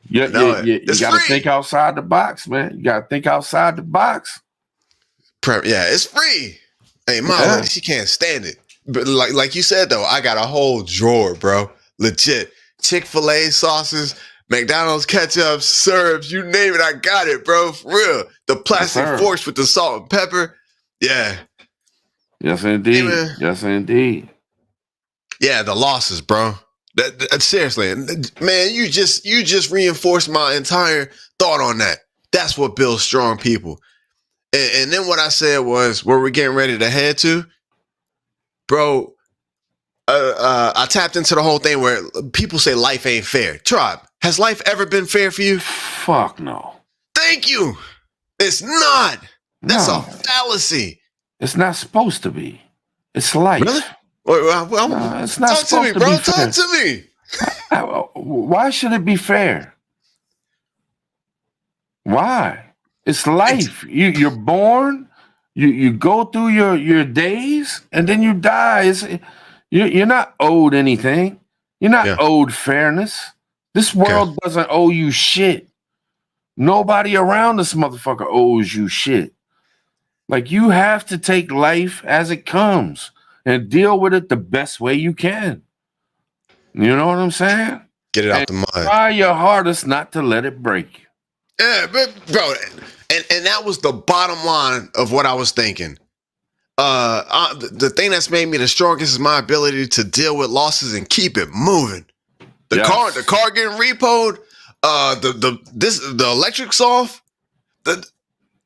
You got to think outside the box, man. You got to think outside the box. It's free. Hey, Mom, she can't stand it. But like you said, though, I got a whole drawer, bro. Legit. Chick-fil-A sauces, McDonald's ketchup, syrups, you name it, I got it, bro. For real. The plastic forks with the salt and pepper. Yeah. Yes, indeed. Yeah, yes, indeed. Yeah, the losses, bro. Seriously, man, you just reinforced my entire thought on that. That's what builds strong people. And then what I said was, where we're getting ready to head to, bro, I tapped into the whole thing where people say life ain't fair. Tribe, has life ever been fair for you? Fuck no. Thank you. It's not. That's a fallacy. It's not supposed to be. It's life. Really? It's not supposed to be fair. Talk to me. Why should it be fair? Why? It's life. You're born. You go through your days, and then you die. You're not owed anything. You're not owed fairness. This world doesn't owe you shit. Nobody around this motherfucker owes you shit. Like, you have to take life as it comes and deal with it the best way you can. You know what I'm saying? Get it out the mind. Try your hardest not to let it break you. Yeah, but bro, and that was the bottom line of what I was thinking. The thing that's made me the strongest is my ability to deal with losses and keep it moving. The car getting repoed, the electric's off.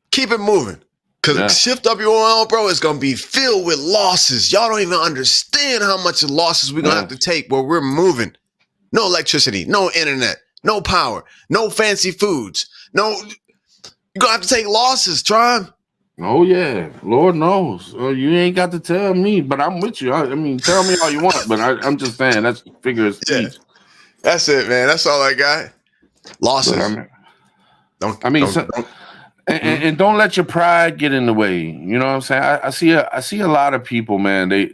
Keep it moving. Cause Shift WOL, bro, is gonna be filled with losses. Y'all don't even understand how much losses we're gonna have to take where we're moving. No electricity, no internet, no power, no fancy foods. No, you're gonna have to take losses, Tribe. Oh yeah, Lord knows. You ain't got to tell me, but I'm with you. I mean, tell me all you want, but I'm just saying that's figure of speech. Yeah. That's it, man. That's all I got. Losses. And don't let your pride get in the way. You know what I'm saying? I see a lot of people, man. They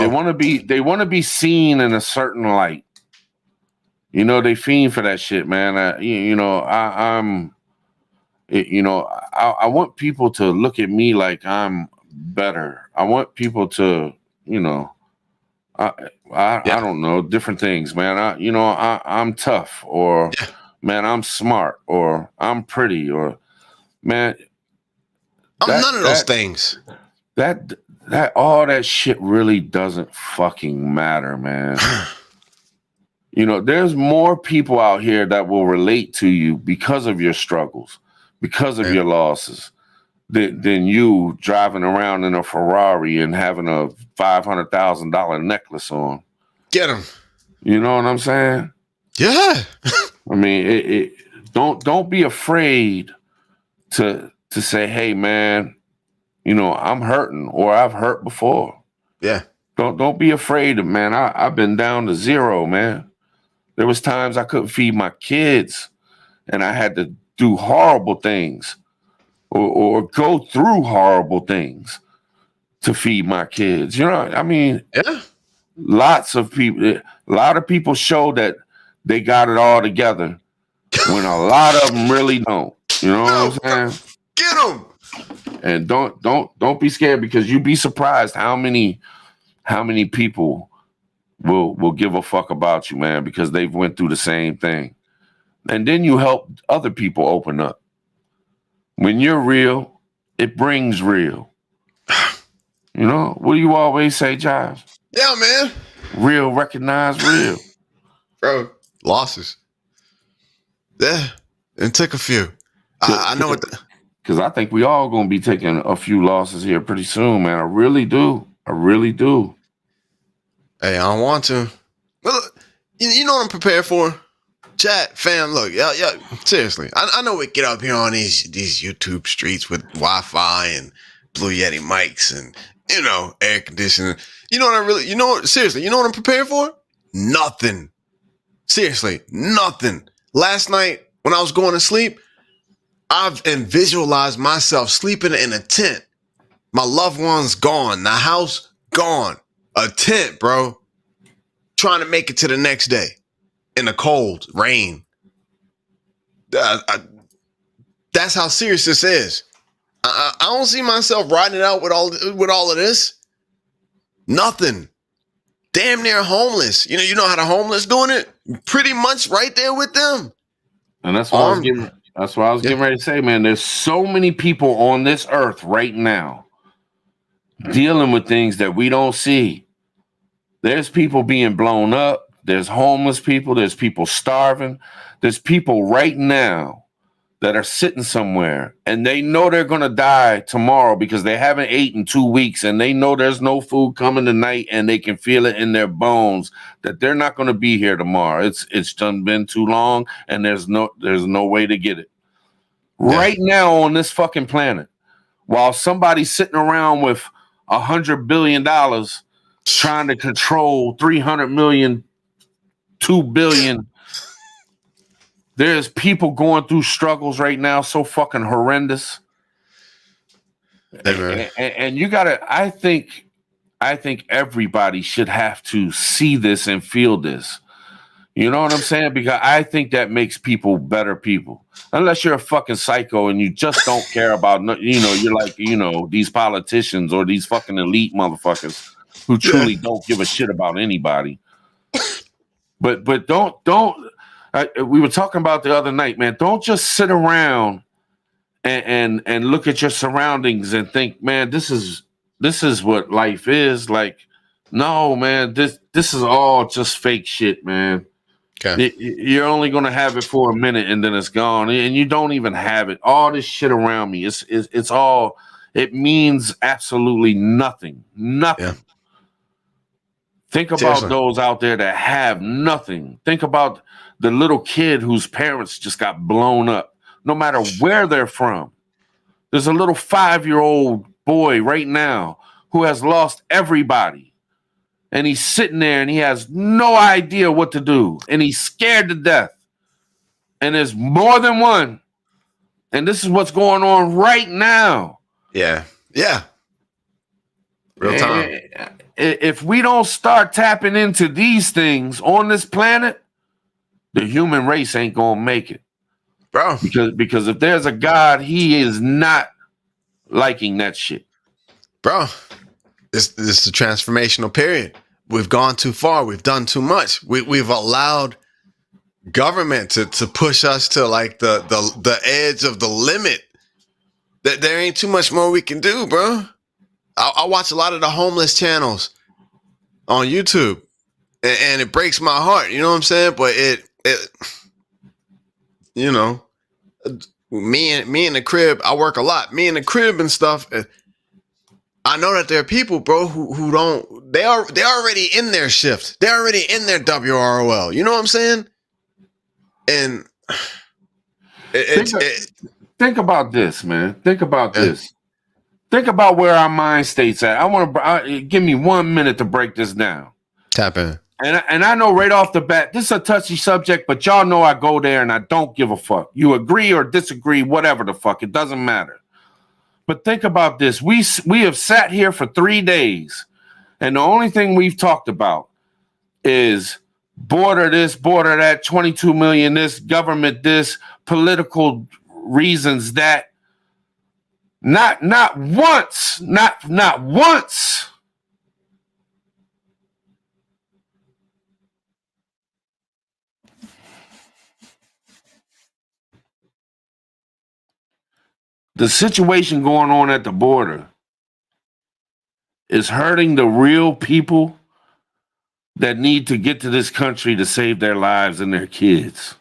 want to be seen in a certain light. You know, they fiend for that shit, man. I want people to look at me like I'm better. I want people to, I don't know, different things, man. I'm tough, or man, I'm smart, or I'm pretty, or man, I'm none of those things. That all that shit really doesn't fucking matter, man. There's more people out here that will relate to you because of your struggles, because of your losses, than you driving around in a Ferrari and having a $500,000 necklace on. Get him. You know what I'm saying? Yeah. I mean, don't be afraid to say, hey, man, I'm hurting, or I've hurt before. Yeah. Don't be afraid of, man. I've been down to zero, man. There was times I couldn't feed my kids, and I had to do horrible things or go through horrible things to feed my kids. I mean, a lot of people show that they got it all together when a lot of them really don't. You know what I'm saying? Get them. And don't be scared, because you'd be surprised how many people will give a fuck about you, man, because they've went through the same thing. And then you help other people open up. When you're real, it brings real. What do you always say, Jives? Yeah, man. Real recognize real. Bro, losses. Yeah, and took a few. I know what. Because I think we all going to be taking a few losses here pretty soon, man. I really do. Hey, I don't want to. But look, you know what I'm prepared for? Chat, fam, look, yeah, seriously. I know we get up here on these YouTube streets with Wi-Fi and Blue Yeti mics and, air conditioning. Seriously, you know what I'm prepared for? Nothing. Seriously, nothing. Last night, when I was going to sleep, I've visualized myself sleeping in a tent. My loved ones gone. The house gone. A tent, bro. Trying to make it to the next day in the cold, rain. That's how serious this is. I don't see myself riding it out with all of this. Nothing. Damn near homeless. You know how the homeless doing it? Pretty much right there with them. And that's what I was getting ready to say, man. There's so many people on this earth right now dealing with things that we don't see. There's people being blown up. There's homeless people. There's people starving. There's people right now that are sitting somewhere and they know they're going to die tomorrow because they haven't eaten in 2 weeks, and they know there's no food coming tonight, and they can feel it in their bones that they're not going to be here tomorrow. It's done been too long, and there's no way to get it. Yeah. Right now on this fucking planet, while somebody's sitting around with $100 billion trying to control 300 million, 2 billion. There's people going through struggles right now so fucking horrendous. And you gotta, I think everybody should have to see this and feel this. You know what I'm saying? Because I think that makes people better people. Unless you're a fucking psycho and you just don't care about, you're like, these politicians or these fucking elite motherfuckers who truly don't give a shit about anybody. But don't. We were talking about the other night, man. Don't just sit around and look at your surroundings and think, man, this is what life is like. No, man, this is all just fake shit, man. Okay. You're only gonna have it for a minute and then it's gone, and you don't even have it. All this shit around me, it's all. It means absolutely nothing. Nothing. Yeah. Think about those out there that have nothing. Think about the little kid whose parents just got blown up, no matter where they're from. There's a little 5-year-old boy right now who has lost everybody. And he's sitting there and he has no idea what to do. And he's scared to death. And there's more than one And this is what's going on right now. Yeah. Real time. If we don't start tapping into these things on this planet, the human race ain't gonna make it. Bro. Because if there's a God, he is not liking that shit. Bro, this is a transformational period. We've gone too far. We've done too much. We've allowed government to push us to like the edge of the limit. That there ain't too much more we can do, bro. I watch a lot of the homeless channels on YouTube, and it breaks my heart. You know what I'm saying? But it you know, me in the crib. I work a lot. Me in the crib and stuff. I know that there are people, bro, who don't. They're already in their shift. They're already in their WROL. You know what I'm saying? And think about this, man. Think about this. Think about where our mind state's at. I want to give me 1 minute to break this down. Tap in. And I know right off the bat, this is a touchy subject, but y'all know I go there and I don't give a fuck. You agree or disagree, whatever the fuck, it doesn't matter. But think about this. We have sat here for 3 days, and the only thing we've talked about is border this, border that, 22 million this, government this, political reasons that. Not once. The situation going on at the border is hurting the real people that need to get to this country to save their lives and their kids.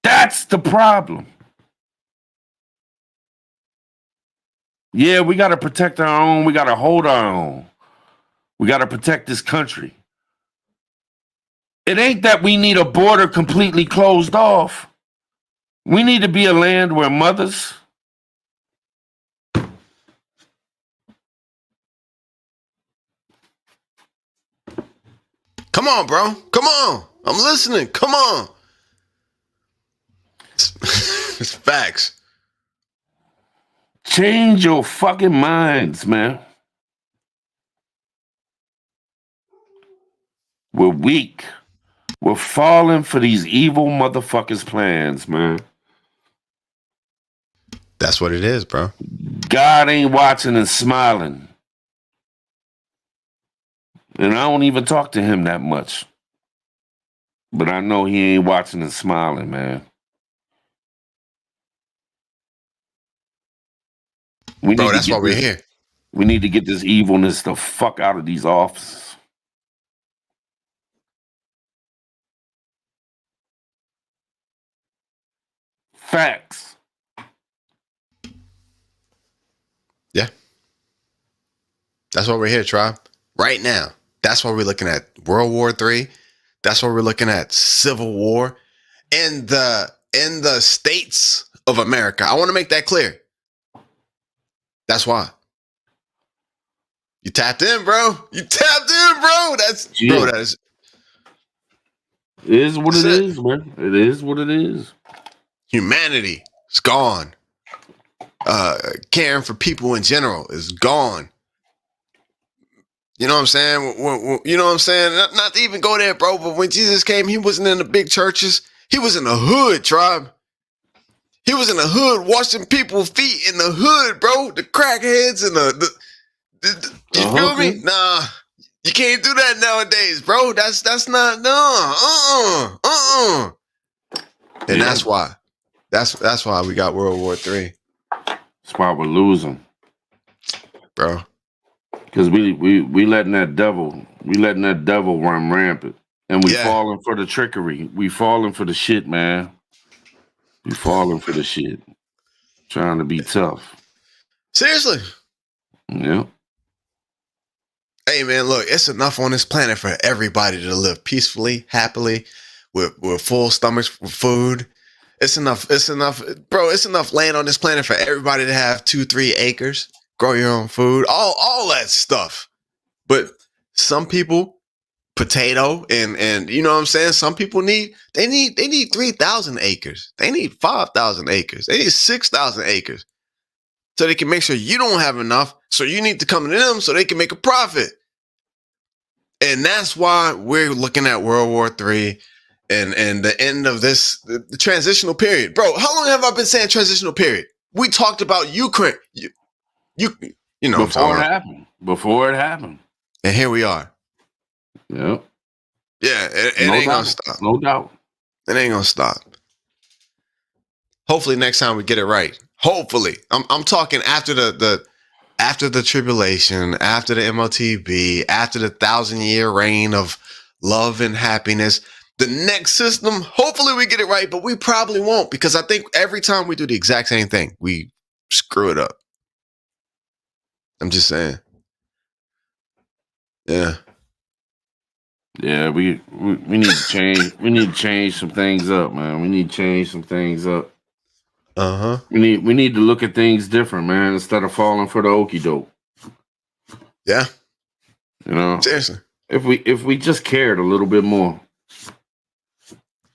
That's the problem. Yeah, we got to protect our own. We got to hold our own. We got to protect this country. It ain't that we need a border completely closed off. We need to be a land where mothers, come on, bro. Come on. I'm listening. Come on. It's facts. Change your fucking minds, man. We're weak. We're falling for these evil motherfuckers' plans, man. That's what it is, bro. God ain't watching and smiling. And I don't even talk to him that much. But I know he ain't watching and smiling, man. Bro, that's why we're here. We need to get this evilness the fuck out of these offices. Facts. Yeah. That's why we're here, tribe. Right now. That's why we're looking at World War III. That's why we're looking at Civil War in the states of America. I want to make that clear. That's why. You tapped in, bro. You tapped in, bro. That is. It is what it is, man. It is what it is. Humanity is gone. Caring for people in general is gone. You know what I'm saying? You know what I'm saying? Not to even go there, bro, but when Jesus came, he wasn't in the big churches. He was in the hood, tribe. He was in the hood washing people's feet in the hood, bro. The crackheads and you feel me? Nah, you can't do that nowadays, bro. That's not And Yeah. that's why. That's why we got World War III. That's why we're losing. Bro. Because we letting that devil run rampant. And we falling for the trickery. We falling for the shit, man. We falling for the shit. Trying to be tough. Seriously. Yeah. Hey man, look, it's enough on this planet for everybody to live peacefully, happily, with full stomachs with food. It's enough, bro, it's enough land on this planet for everybody to have 2-3 acres, grow your own food, all that stuff. But some people potato and you know what I'm saying? Some people need 3,000 acres. They need 5,000 acres. They need 6,000 acres. So they can make sure you don't have enough. So you need to come to them so they can make a profit. And that's why we're looking at World War III and the end of this the transitional period. Bro, how long have I been saying transitional period? We talked about Ukraine. You know before it happened. Before it happened. And here we are. Yep. Yeah, it ain't gonna stop. No doubt. It ain't gonna stop. Hopefully next time we get it right. Hopefully. I'm talking after after the tribulation, after the MOTB, after the 1,000-year reign of love and happiness. The next system, hopefully we get it right, but we probably won't, because I think every time we do the exact same thing, we screw it up. I'm just saying. Yeah. Yeah, we need to change. We need to change some things up, man. We need to change some things up. Uh-huh. We need to look at things different, man, instead of falling for the okie doke. Yeah. You know? Seriously. If we just cared a little bit more.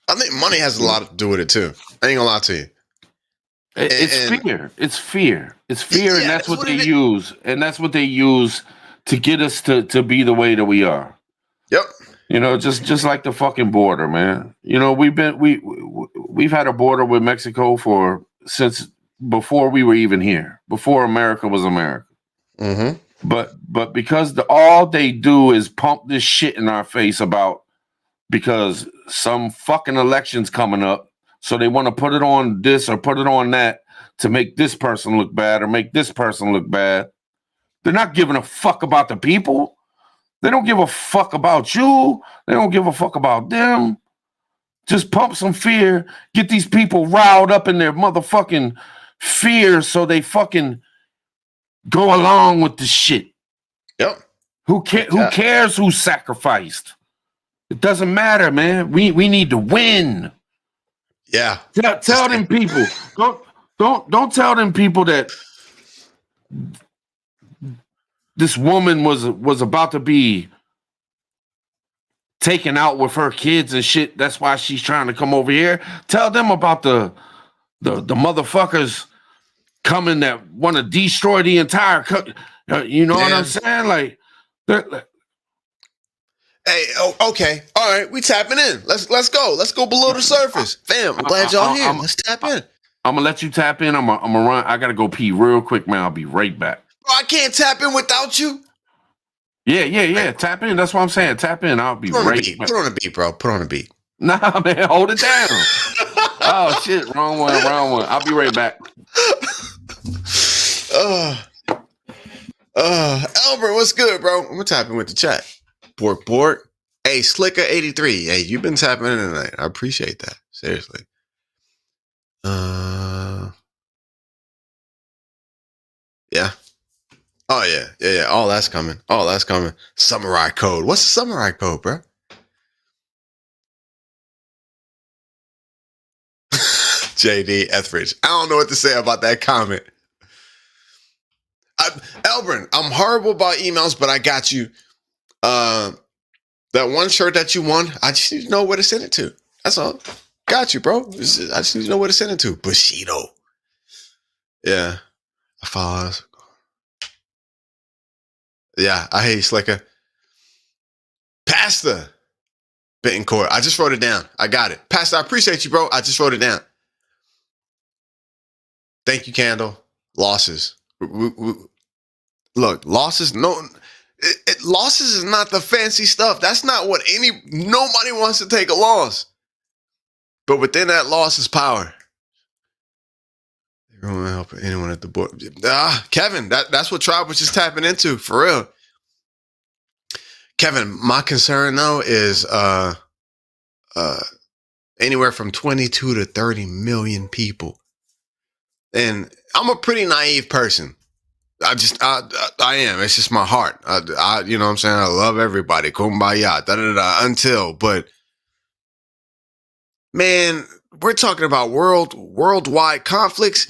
I think money has a lot to do with it too. I ain't gonna lie to you. It's fear. It's fear. It's fear, yeah, and that's what they use. And that's what they use to get us to be the way that we are. Yep. You know, just like the fucking border, man. You know, we've had a border with Mexico since before we were even here, before America was America. Mm-hmm. But because all they do is pump this shit in our face about because some fucking election's coming up, so they want to put it on this or put it on that to make this person look bad or make this person look bad. They're not giving a fuck about the people. They don't give a fuck about you. They don't give a fuck about them. Just pump some fear, get these people riled up in their motherfucking fear so they fucking go along with the shit. Yep. Who cares who sacrificed? It doesn't matter, man. We need to win. Yeah. Tell them people. Don't tell them people that this woman was about to be taken out with her kids and shit. That's why she's trying to come over here. Tell them about the motherfuckers coming that want to destroy the entire country. You know what I'm saying? Like, hey, okay, all right, we tapping in. Let's go. Let's go below the surface, fam. I'm glad y'all here. Let's tap in. I'm gonna let you tap in. I'm gonna run. I gotta go pee real quick, man. I'll be right back. Bro, I can't tap in without you. Yeah. Tap in. That's what I'm saying. Tap in. I'll be right back. Put on a beat, bro. Put on a beat. Nah, man. Hold it down. Oh shit. Wrong one. I'll be right back. Albert, what's good, bro? I'm gonna tap in with the chat. Bork. Hey, Slicker83. Hey, you've been tapping in tonight. I appreciate that. Seriously. Yeah. Oh, yeah. All that's coming. Samurai code. What's the samurai code, bro? JD Etheridge. I don't know what to say about that comment. Elbrin, I'm horrible about emails, but I got you. That one shirt that you won, I just need to know where to send it to. That's all. Got you, bro. I just need to know where to send it to. Bushido. Yeah. I follow us. Yeah, I hate you, Slicker. Pastor Bittencourt. I just wrote it down. I got it. Pastor, I appreciate you, bro. I just wrote it down. Thank you, Candle. Losses. Look, losses. Losses is not the fancy stuff. That's not what nobody wants to take a loss. But within that loss is power. You don't help anyone at the board. Kevin, that's what Tribe was just tapping into, for real. Kevin, my concern though is anywhere from 22 to 30 million people. And I'm a pretty naive person. I am. It's just my heart. I you know what I'm saying? I love everybody. Kumbaya. Until, but man, we're talking about worldwide conflicts.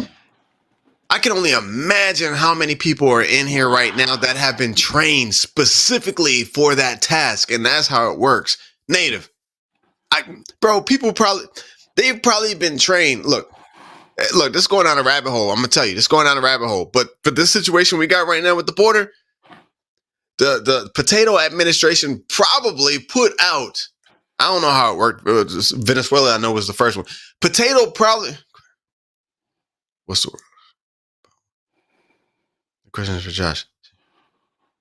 I can only imagine how many people are in here right now that have been trained specifically for that task, and that's how it works. Native, they've probably been trained. Look, this is going down a rabbit hole. I'm gonna tell you, this is going down a rabbit hole. But for this situation we got right now with the border, the potato administration probably put out. I don't know how it worked. Venezuela, I know, was the first one. Potato probably. What's the word? Question is for Josh.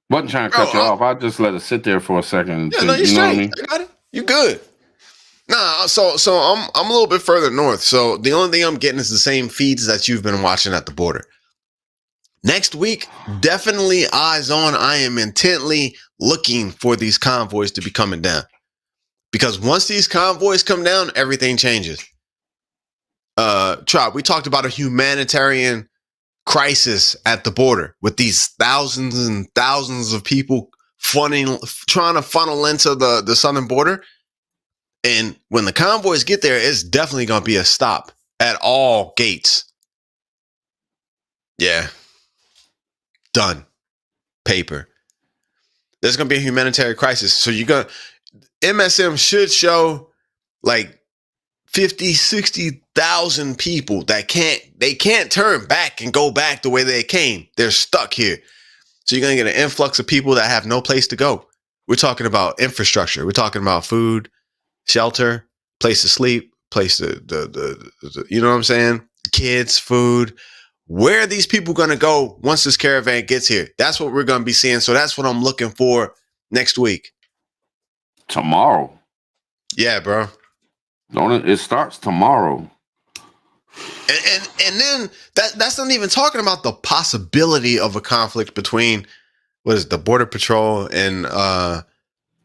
Wasn't trying to cut you off. I just let it sit there for a second. Yeah, no, you're straight. Know what I mean? I got it. You good. Nah, so I'm a little bit further north. So the only thing I'm getting is the same feeds that you've been watching at the border. Next week, definitely eyes on. I am intently looking for these convoys to be coming down. Because once these convoys come down, everything changes. Trop, we talked about a humanitarian crisis at the border with these thousands and thousands of people trying to funnel into the southern border. And when the convoys get there, it's definitely going to be a stop at all gates. Yeah. Done. Paper. There's going to be a humanitarian crisis. So MSM should show like 50, 60,000 people that can't turn back and go back the way they came. They're stuck here. So you're going to get an influx of people that have no place to go. We're talking about infrastructure. We're talking about food, shelter, place to sleep, place to you know what I'm saying? Kids, food. Where are these people going to go once this caravan gets here? That's what we're going to be seeing. So that's what I'm looking for next week. Tomorrow. Yeah, bro. It starts tomorrow. And then that's not even talking about the possibility of a conflict between what is the Border Patrol and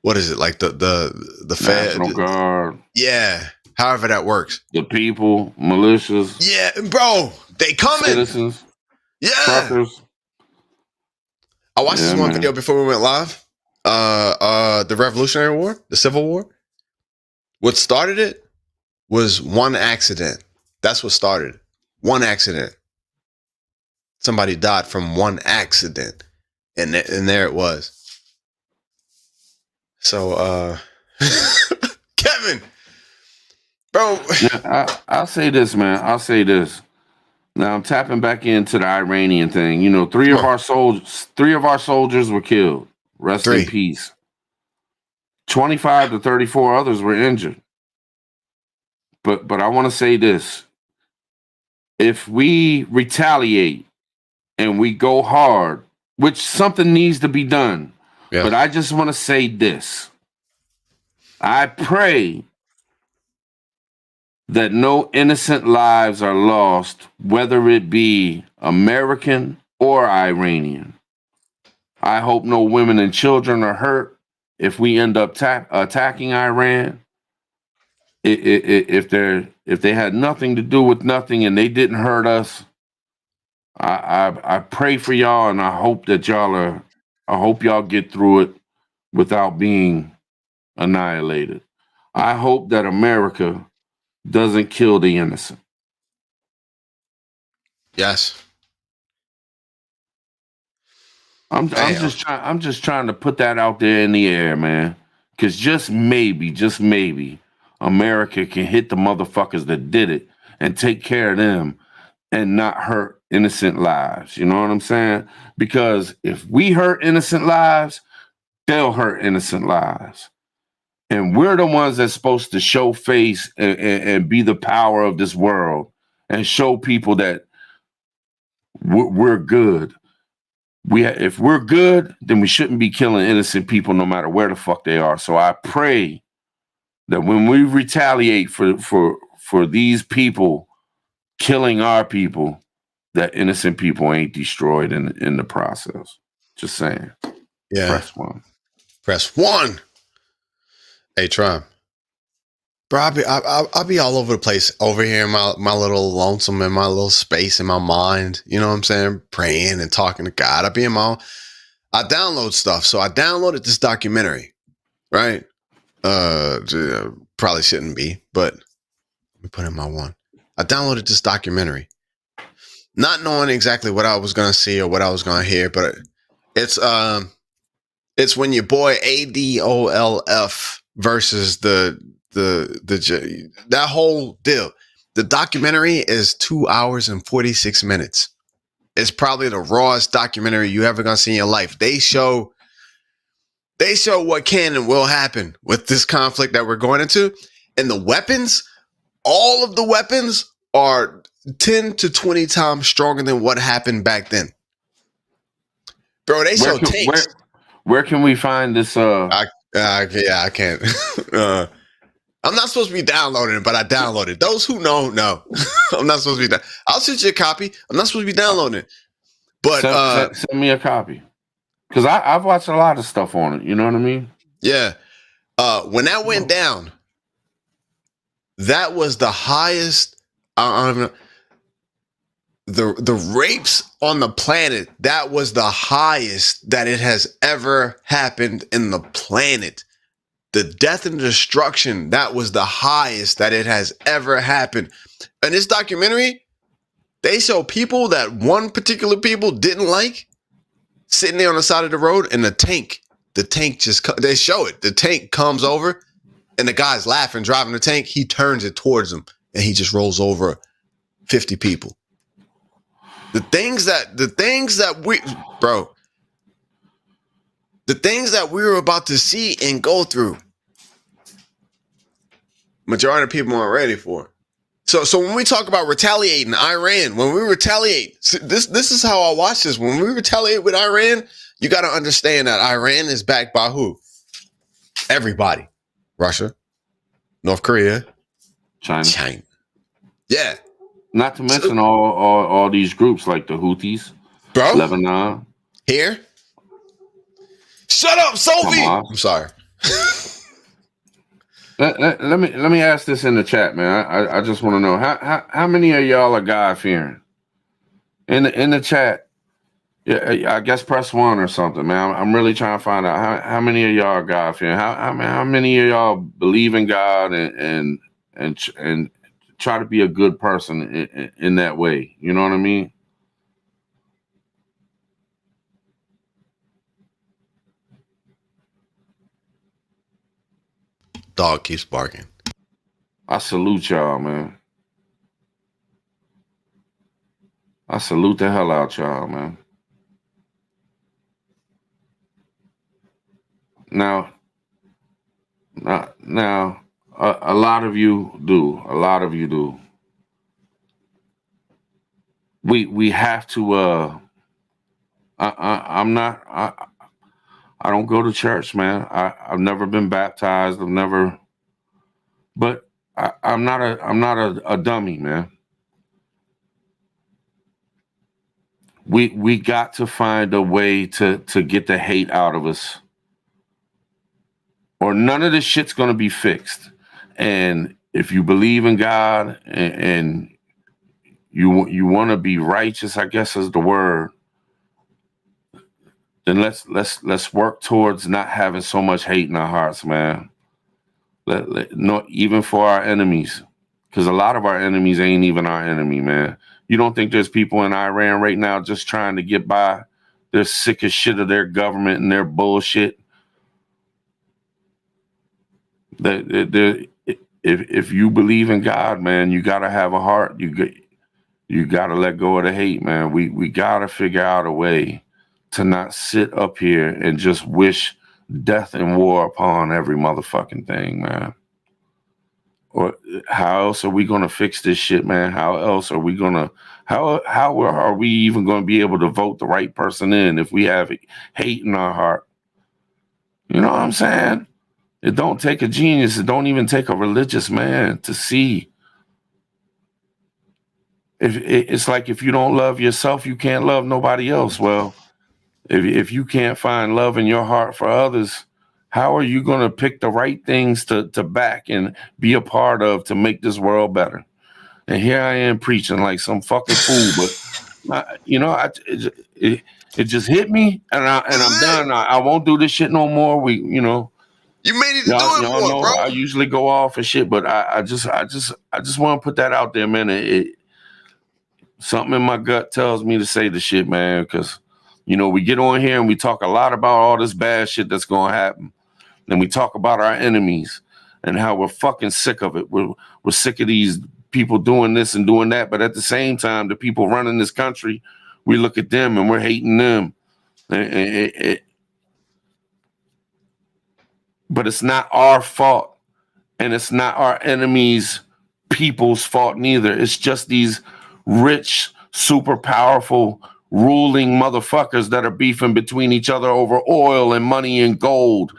what is it, like the Fed, National Guard. Yeah, however that works. The people, militias. Yeah, bro, they coming. Citizens. Yeah. Truckers. I watched this one video before we went live. The Revolutionary War, the Civil War. What started it was one accident. That's what started it. One accident. Somebody died from one accident. And there it was. So, Kevin, bro. Yeah, I'll say this, man. I'll say this. Now I'm tapping back into the Iranian thing. You know, three of our soldiers were killed. Rest in peace. 25 to 34 others were injured. But I want to say this. If we retaliate and we go hard, which something needs to be done, but I just want to say this. I pray that no innocent lives are lost, whether it be American or Iranian. I hope no women and children are hurt if we end up attacking Iran. If they had nothing to do with nothing and they didn't hurt us, I pray for y'all, and I hope that I hope y'all get through it without being annihilated. I hope that America doesn't kill the innocent. Yes. I'm just trying to put that out there in the air, man. Because just maybe, America can hit the motherfuckers that did it and take care of them and not hurt innocent lives. You know what I'm saying? Because if we hurt innocent lives, they'll hurt innocent lives. And we're the ones that's supposed to show face and be the power of this world and show people that we're good. If we're good, then we shouldn't be killing innocent people no matter where the fuck they are. So I pray that when we retaliate for these people killing our people, that innocent people ain't destroyed in the process. Just saying. Yeah. Press one. Press one. Hey, Trump. Bro, I'll be all over the place over here in my little lonesome, in my little space in my mind. You know what I'm saying? Praying and talking to God. I download stuff. So I downloaded this documentary, right? Probably shouldn't be, but let me put in my one. I downloaded this documentary. not knowing exactly what I was gonna see or what I was gonna hear, but it's when your boy ADOLF versus that whole deal. The documentary is 2 hours and 46 minutes. It's probably the rawest documentary you ever gonna see in your life. They show what can and will happen with this conflict that we're going into, and the weapons. All of the weapons are 10 to 20 times stronger than what happened back then. Bro, they show tanks. Where can we find this? I can't. I'm not supposed to be downloading it, but I downloaded it. Those who know. I'm not supposed to be I'll send you a copy. I'm not supposed to be downloading it. But send me a copy. Because I've watched a lot of stuff on it. You know what I mean? Yeah. When that went down, that was the highest. I don't know. The rapes on the planet, that was the highest that it has ever happened in the planet. The death and destruction, that was the highest that it has ever happened. In this documentary, they show people that one particular people didn't like sitting there on the side of the road, and the tank just, they show it. The tank comes over, and the guy's laughing, driving the tank. He turns it towards him, and he just rolls over 50 people. The things that we were about to see and go through, majority of people aren't ready for. So when we talk about retaliating, Iran, when we retaliate, this is how I watch this. When we retaliate with Iran, you got to understand that Iran is backed by who? Everybody. Russia, North Korea, China. Yeah. Not to mention all these groups like the Houthis, bro. Lebanon. Here. Shut up, Sophie. I'm sorry. Let me ask this in the chat, man. I just want to know how many of y'all are God fearing? In the chat, yeah, I guess press 1 or something, man. I'm really trying to find out how many of y'all are God fearing. How many of y'all believe in God and try to be a good person in that way. You know what I mean? Dog keeps barking. I salute y'all, man. I salute the hell out y'all, man. Now, a lot of you do. A lot of you do. We have to. I'm not. I don't go to church, man. I've never been baptized. I've never. But I'm not a dummy, man. We got to find a way to get the hate out of us, or none of this shit's gonna be fixed. And if you believe in God and you want to be righteous, I guess is the word, then let's work towards not having so much hate in our hearts, man. Not even for our enemies, because a lot of our enemies ain't even our enemy, man. You don't think there's people in Iran right now just trying to get by? They're sick as shit of their government and their bullshit. If you believe in God, man, you gotta have a heart. You gotta let go of the hate, man. We gotta figure out a way to not sit up here and just wish death and war upon every motherfucking thing, man. Or how else are we gonna fix this shit, man? How else are we gonna? How are we even gonna be able to vote the right person in if we have hate in our heart? You know what I'm saying? It don't take a genius. It don't even take a religious man to see. It's like if you don't love yourself, you can't love nobody else. Well, if you can't find love in your heart for others, how are you going to pick the right things to back and be a part of to make this world better? And here I am preaching like some fucking fool, but it just hit me, and I'm done. I won't do this shit no more. You made it to do it more, bro. I usually go off and shit, but I just want to put that out there, man. Something in my gut tells me to say the shit, man, because, you know, we get on here and we talk a lot about all this bad shit that's going to happen. And we talk about our enemies and how we're fucking sick of it. We're sick of these people doing this and doing that. But at the same time, the people running this country, we look at them and we're hating them. But it's not our fault. And it's not our enemies' people's fault neither. It's just these rich, super powerful, ruling motherfuckers that are beefing between each other over oil and money and gold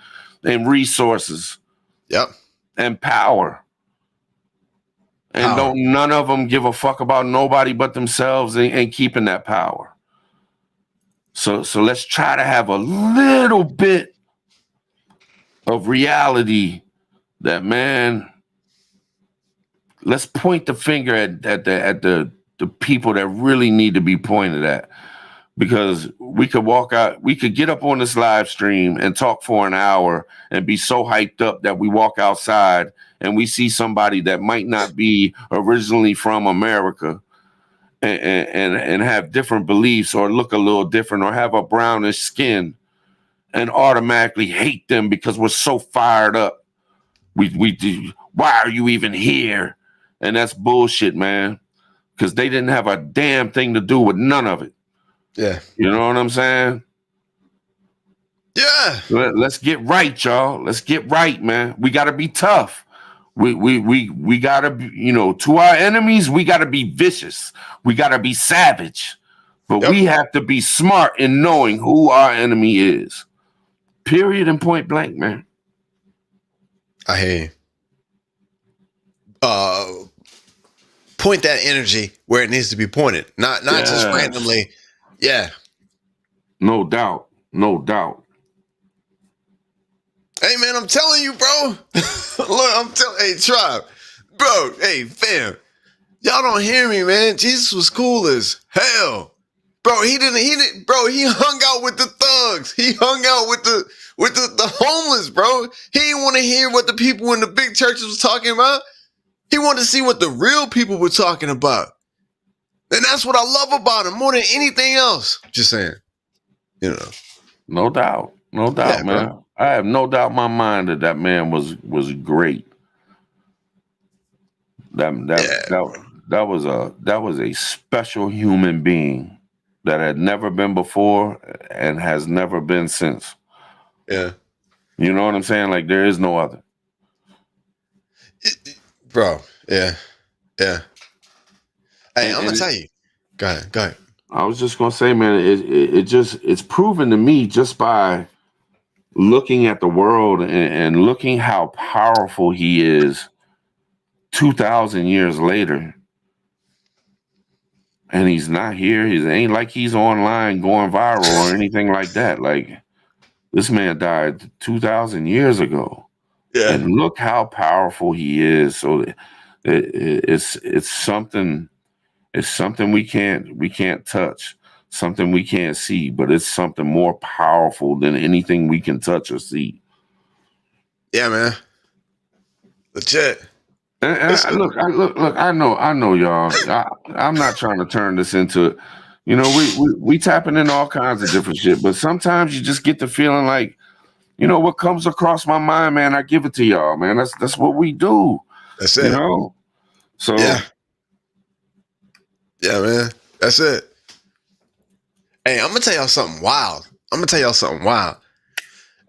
and resources. Yep. And power. And none of them give a fuck about nobody but themselves and keeping that power. So let's try to have a little bit of reality that, man, let's point the finger at the people that really need to be pointed at. Because we could walk out, we could get up on this live stream and talk for an hour and be so hyped up that we walk outside and we see somebody that might not be originally from America and have different beliefs or look a little different or have a brownish skin and automatically hate them because we're so fired up. Why are you even here? And that's bullshit, man. Because they didn't have a damn thing to do with none of it. Yeah. You know what I'm saying? Yeah. Let's get right, y'all. Let's get right, man. We got to be tough. We got to be, you know, to our enemies, we got to be vicious. We got to be savage. But we have to be smart in knowing who our enemy is. Period and point blank, man. I hear you. Point that energy where it needs to be pointed. Not just randomly. Yeah. No doubt. No doubt. Hey, man, I'm telling you, bro. Look, hey, tribe. Bro, hey, fam. Y'all don't hear me, man. Jesus was cool as hell. Bro, he hung out with the thugs. He hung out with the homeless, bro. He didn't want to hear what the people in the big churches was talking about. He wanted to see what the real people were talking about. And that's what I love about him more than anything else. Just saying. You know. No doubt. No doubt, yeah, man. Bro. I have no doubt in my mind that man was great. That was a special human being that had never been before and has never been since. Yeah. You know what I'm saying? Like, there is no other. Bro, yeah. Yeah. Hey, I'm gonna tell you. Go ahead. I was just gonna say, man, it's proven to me just by looking at the world and looking how powerful he is 2,000 years later. And he's not here. It ain't like he's online going viral or anything like that. Like, this man died 2,000 years ago. Yeah. And look how powerful he is. So it's something. It's something we can't touch, something we can't see, but it's something more powerful than anything we can touch or see. Yeah, man. Legit. Look. I know, y'all. I'm not trying to turn this into, you know, we tapping in all kinds of different shit, but sometimes you just get the feeling like, you know, what comes across my mind, man, I give it to y'all, man. That's what we do. That's it. You know? So yeah, man. That's it. Hey, I'm gonna tell y'all something wild.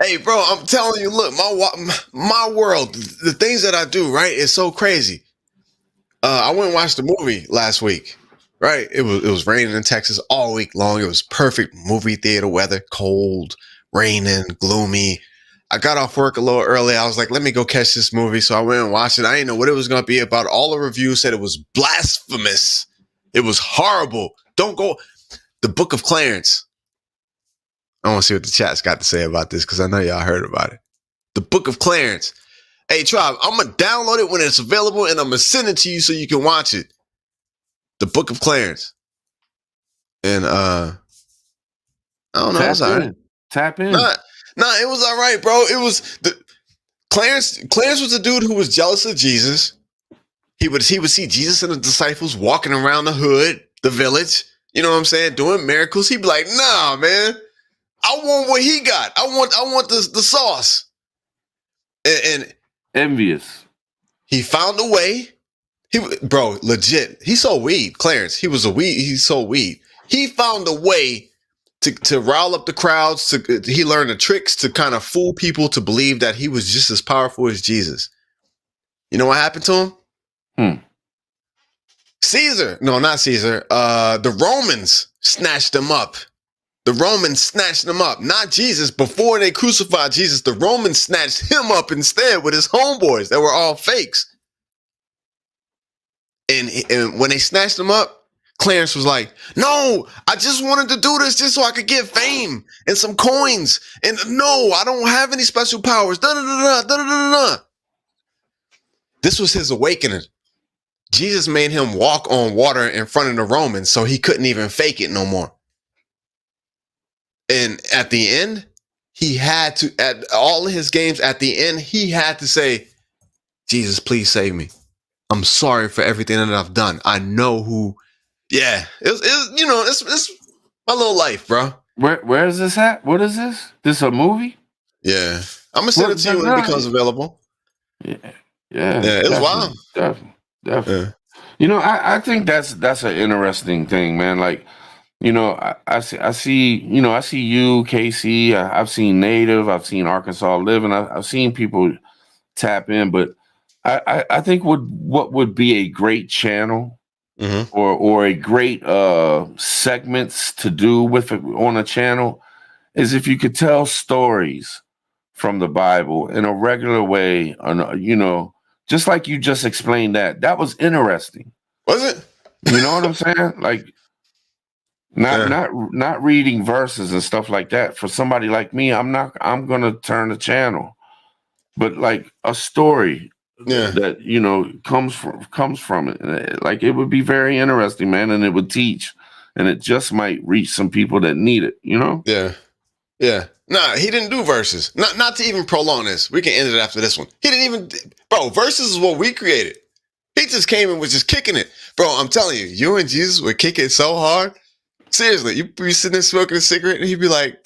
Hey, bro, I'm telling you, look, my world, the things that I do, right, is so crazy. I went and watched the movie last week, right? It was raining in Texas all week long. It was perfect movie theater weather, cold, raining, gloomy. I got off work a little early. I was like, let me go catch this movie. So I went and watched it. I didn't know what it was going to be about. All the reviews said it was blasphemous. It was horrible. Don't go. The Book of Clarence. I want to see what the chat's got to say about this because I know y'all heard about it. The Book of Clarence. Hey, Tribe, I'm going to download it when it's available and I'm going to send it to you so you can watch it. The Book of Clarence. And I don't know. It was all right. Tap in. Nah, it was all right, bro. It was Clarence was a dude who was jealous of Jesus. He would see Jesus and the disciples walking around the hood, the village. You know what I'm saying? Doing miracles. He'd be like, nah, man. I want what he got. I want the sauce. And envious. he found a way. Bro, legit. He sold weed, Clarence. He sold weed. He found a way to rile up the crowds. He learned the tricks to kind of fool people to believe that he was just as powerful as Jesus. You know what happened to him? Caesar. No, not Caesar. The Romans snatched him up. The Romans snatched him up. Not Jesus. Before they crucified Jesus, the Romans snatched him up instead with his homeboys that were all fakes. And when they snatched him up, Clarence was like, no, I just wanted to do this just so I could get fame and some coins. And no, I don't have any special powers. This was his awakening. Jesus made him walk on water in front of the Romans, so he couldn't even fake it no more. And at the end, he had to, at all of his games, at the end, he had to say, Jesus, please save me. I'm sorry for everything that I've done. I know who. Yeah, it's my little life, bro. Where is this at? What is this? This a movie? Yeah, I'm gonna send it to you when it becomes available. Yeah, it's wild. Definitely. Yeah. I think that's an interesting thing, man. Like, I see you, KC. I've seen Native. I've seen Arkansas Living. I've seen people tap in, but I think what would be a great channel or a great segments to do with it on a channel is if you could tell stories from the Bible in a regular way, just like you just explained that was interesting. Was it? You know what I'm saying? Like not reading verses and stuff like that. For somebody like me, I'm gonna turn the channel. But like a story that comes from it. Like it would be very interesting, man, and it would teach, and it just might reach some people that need it, Yeah. Nah, he didn't do verses. Not to even prolong this. We can end it after this one. He didn't even, bro, verses is what we created. He just came and was just kicking it. Bro, I'm telling you, you and Jesus would kick it so hard. Seriously, you'd be sitting there smoking a cigarette and he'd be like,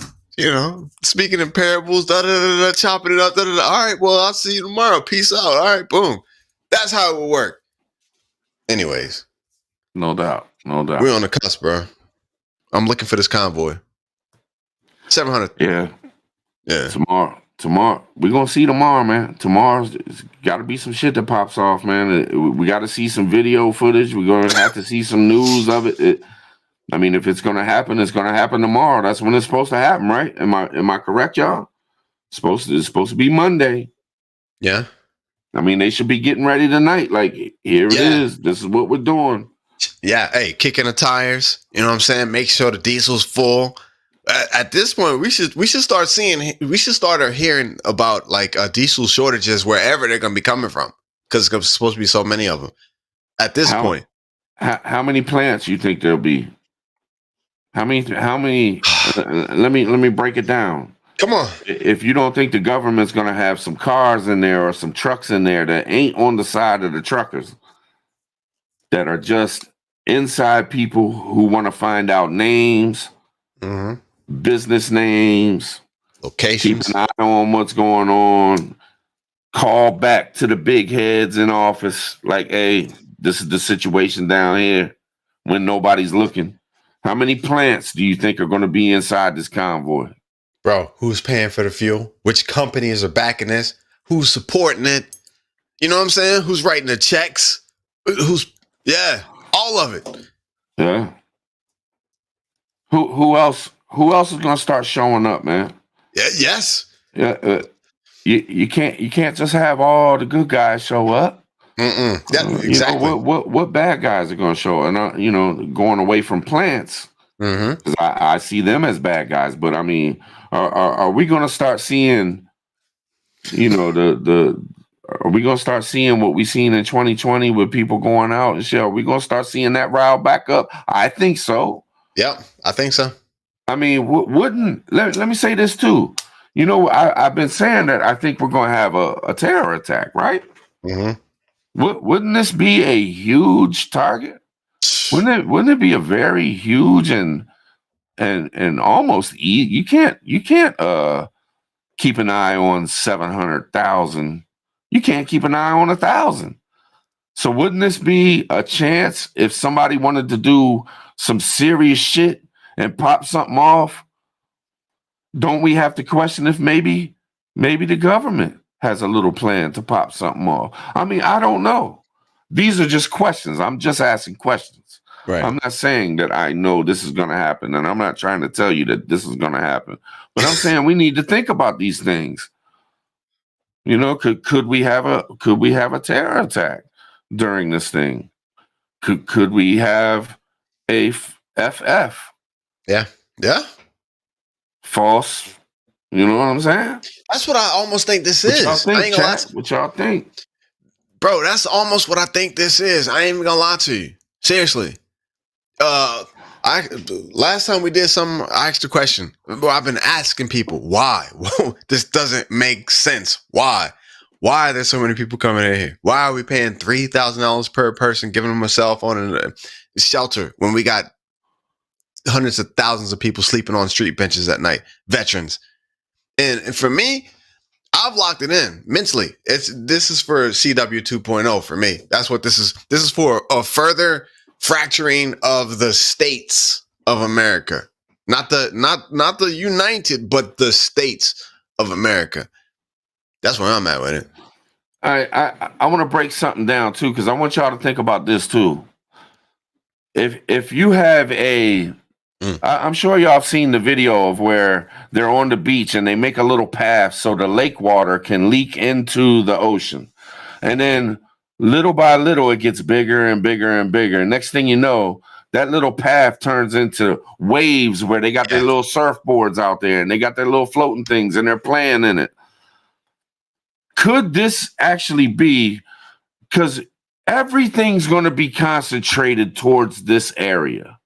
speaking in parables, chopping it up, All right, well, I'll see you tomorrow. Peace out. All right, boom. That's how it would work. Anyways. No doubt. We're on the cusp, bro. I'm looking for this convoy. 700. Yeah. Tomorrow. We're going to see tomorrow, man. Tomorrow's got to be some shit that pops off, man. We got to see some video footage. We're going to have to see some news of it. If it's going to happen, it's going to happen tomorrow. That's when it's supposed to happen, right? Am I correct, y'all? It's supposed to be Monday. Yeah. They should be getting ready tonight. Like, here it is. This is what we're doing. Yeah. Hey, kicking the tires. You know what I'm saying? Make sure the diesel's full. At this point, we should start hearing about like diesel shortages wherever they're going to be coming from, because there's supposed to be so many of them. At this point, how many plants you think there'll be? How many? Let me break it down. Come on. If you don't think the government's going to have some cars in there or some trucks in there that ain't on the side of the truckers, that are just inside people who want to find out names. Business names, locations, keep an eye on what's going on, call back to the big heads in office, like, hey, this is the situation down here when nobody's looking. How many plants do you think are going to be inside this convoy? Bro, who's paying for the fuel? Which companies are backing this? Who's supporting it? You know what I'm saying? Who's writing the checks? All of it. Yeah. Who else is going to start showing up, man? Yeah, yes. Yeah. You can't just have all the good guys show up. Exactly. What bad guys are going to show up? And going away from plants. Because I see them as bad guys. But are we going to start seeing? Are we going to start seeing what we seen in 2020 with people going out and shit? Are we going to start seeing that rile back up? I think so. Yeah, I think so. Let me say this too. I've been saying that I think we're going to have a terror attack, right? Wouldn't this be a huge target? Wouldn't it be a very huge and almost you can't keep an eye on 700,000. You can't keep an eye on 1,000. So wouldn't this be a chance if somebody wanted to do some serious shit and pop something off? Don't we have to question if maybe the government has a little plan to pop something off? I mean, I don't know. These are just questions. I'm just asking questions. Right. I'm not saying that I know this is going to happen, and I'm not trying to tell you that this is going to happen. But I'm saying we need to think about these things. You know, could we have a terror attack during this thing? Could we have a FF? Yeah. False. You know what I'm saying? That's what I almost think this is. What y'all think? Bro, that's almost what I think this is. I ain't even gonna lie to you. Seriously. Last time we did something, I asked a question. Bro, I've been asking people why. This doesn't make sense. Why are there so many people coming in here? Why are we paying $3,000 per person, giving them a cell phone and a shelter when we got hundreds of thousands of people sleeping on street benches at night? Veterans. And for me, I've locked it in mentally. This is for CW 2.0 for me. That's what this is. This is for a further fracturing of the states of America. Not the united, but the states of America. That's where I'm at with it. I want to break something down too, because I want y'all to think about this too. If you have I'm sure y'all have seen the video of where they're on the beach and they make a little path so the lake water can leak into the ocean. And then little by little, it gets bigger and bigger and bigger. Next thing you know, that little path turns into waves where they got their little surfboards out there and they got their little floating things and they're playing in it. Could this actually be, because everything's going to be concentrated towards this area.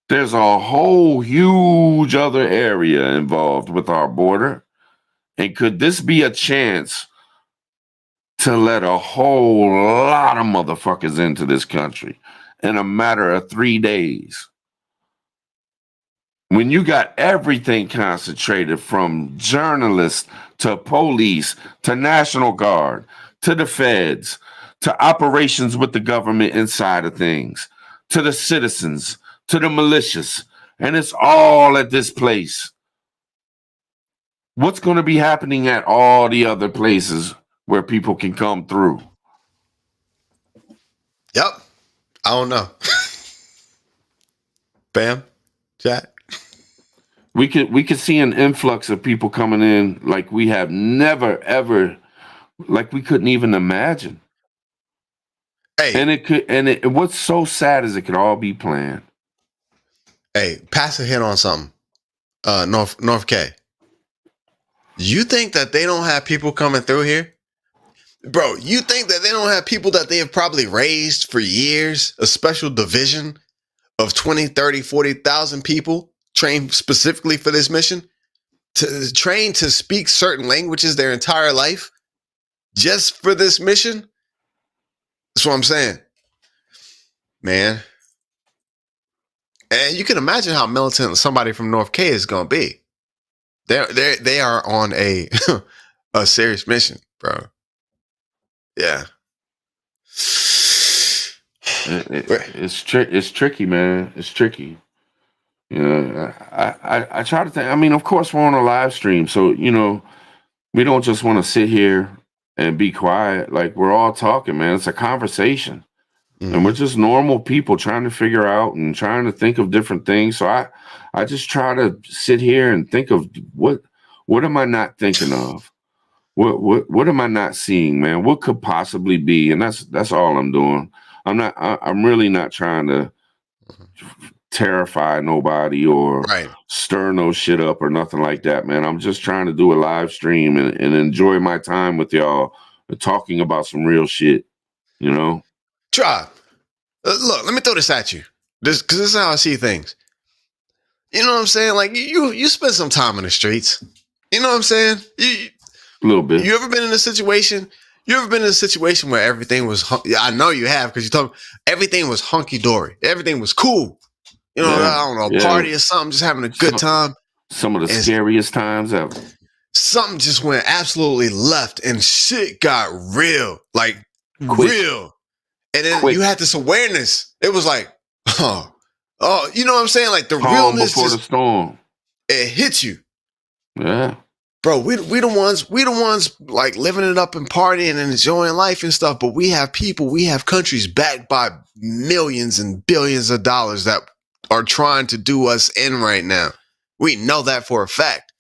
There's a whole huge other area involved with our border. And could this be a chance to let a whole lot of motherfuckers into this country in a matter of 3 days? When you got everything concentrated from journalists to police to National Guard to the feds to operations with the government inside of things to the citizens to the militias, and it's all at this place. What's going to be happening at all the other places where people can come through? Yep. I don't know. Bam. Chat. We could see an influx of people coming in like we have never, ever, like we couldn't even imagine. Hey. And what's so sad is it could all be planned. Hey, pass a hit on something. North K. You think that they don't have people coming through here? Bro, you think that they don't have people that they have probably raised for years? A special division of 20, 30, 40,000 people trained specifically for this mission? Trained to speak certain languages their entire life? Just for this mission? That's what I'm saying. Man. And you can imagine how militant somebody from North K is going to be. They are on a serious mission, bro. Yeah. It's tricky, man. It's tricky. You know, I try to think. I mean, of course, we're on a live stream, so you know, we don't just want to sit here and be quiet. Like we're all talking, man. It's a conversation. And we're just normal people trying to figure out and trying to think of different things. So I just try to sit here and think of what am I not thinking of? What am I not seeing, man? What could possibly be? And that's all I'm doing. I'm really not trying to terrify nobody or stir no shit up or nothing like that, man. I'm just trying to do a live stream and enjoy my time with y'all talking about some real shit, you know? Tribe, look, let me throw this at you. Because this is how I see things. You know what I'm saying? Like, you spend some time in the streets. You know what I'm saying? A little bit. You ever been in a situation, You ever been in a situation where everything was? I know you have because you told me everything was hunky dory. Everything was cool. You know, I don't know, a party or something, just having a good time. Some of the scariest times ever. Something just went absolutely left, and shit got real, like real. And then you had this awareness. It was like, oh, you know what I'm saying? Like the realness before the storm. It hit you. Yeah. Bro, we the ones like living it up and partying and enjoying life and stuff, but we have people, we have countries backed by millions and billions of dollars that are trying to do us in right now. We know that for a fact.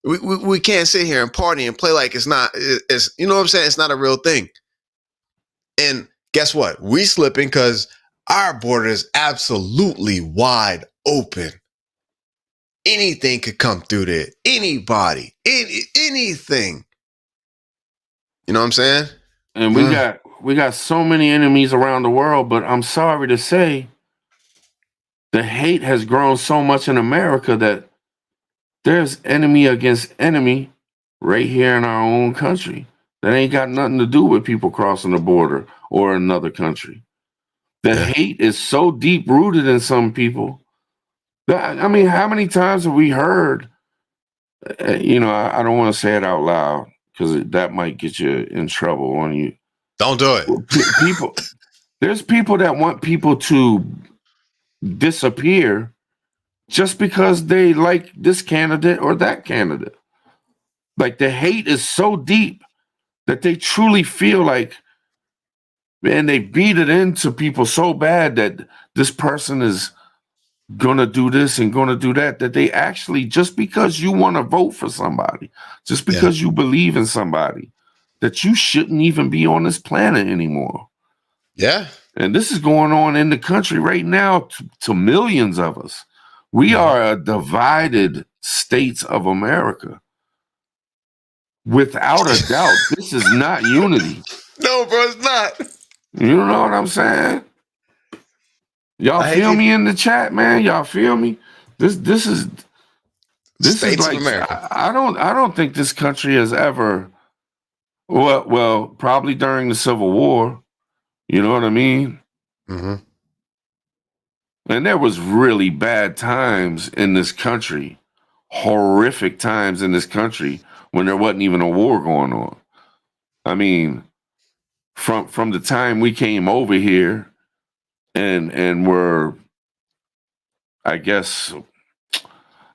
We can't sit here and party and play like it's you know what I'm saying? It's not a real thing. And guess what? We slipping because our border is absolutely wide open. Anything could come through there. Anybody. Anything. You know what I'm saying? And we got so many enemies around the world, but I'm sorry to say, the hate has grown so much in America that there's enemy against enemy right here in our own country. That ain't got nothing to do with people crossing the border or another country. The hate is so deep rooted in some people. I mean, how many times have we heard? You know, I don't want to say it out loud because that might get you in trouble on you. Don't do it. There's people that want people to disappear just because they like this candidate or that candidate. Like the hate is so deep that they truly feel like, man, they beat it into people so bad that this person is gonna do this and gonna do that they actually, just because you want to vote for somebody, just because you believe in somebody, that you shouldn't even be on this planet anymore. Yeah. And this is going on in the country right now to millions of us. We are a divided states of America. Without a doubt, this is not unity. No, bro, it's not. You know what I'm saying? Y'all feel me in the chat, man? Y'all feel me? This is States like of America. I don't think this country has ever well probably during the Civil War. You know what I mean? Mm-hmm. And there was really bad times in this country, horrific times in this country when there wasn't even a war going on. I mean, from the time we came over here and were, I guess,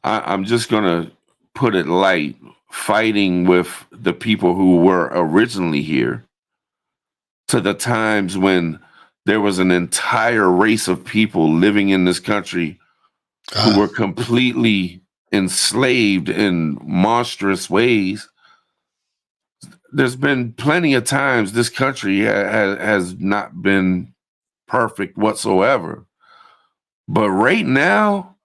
I'm just gonna put it light, fighting with the people who were originally here, to the times when there was an entire race of people living in this country who were completely enslaved in monstrous ways. There's been plenty of times this country has not been perfect whatsoever. But right now,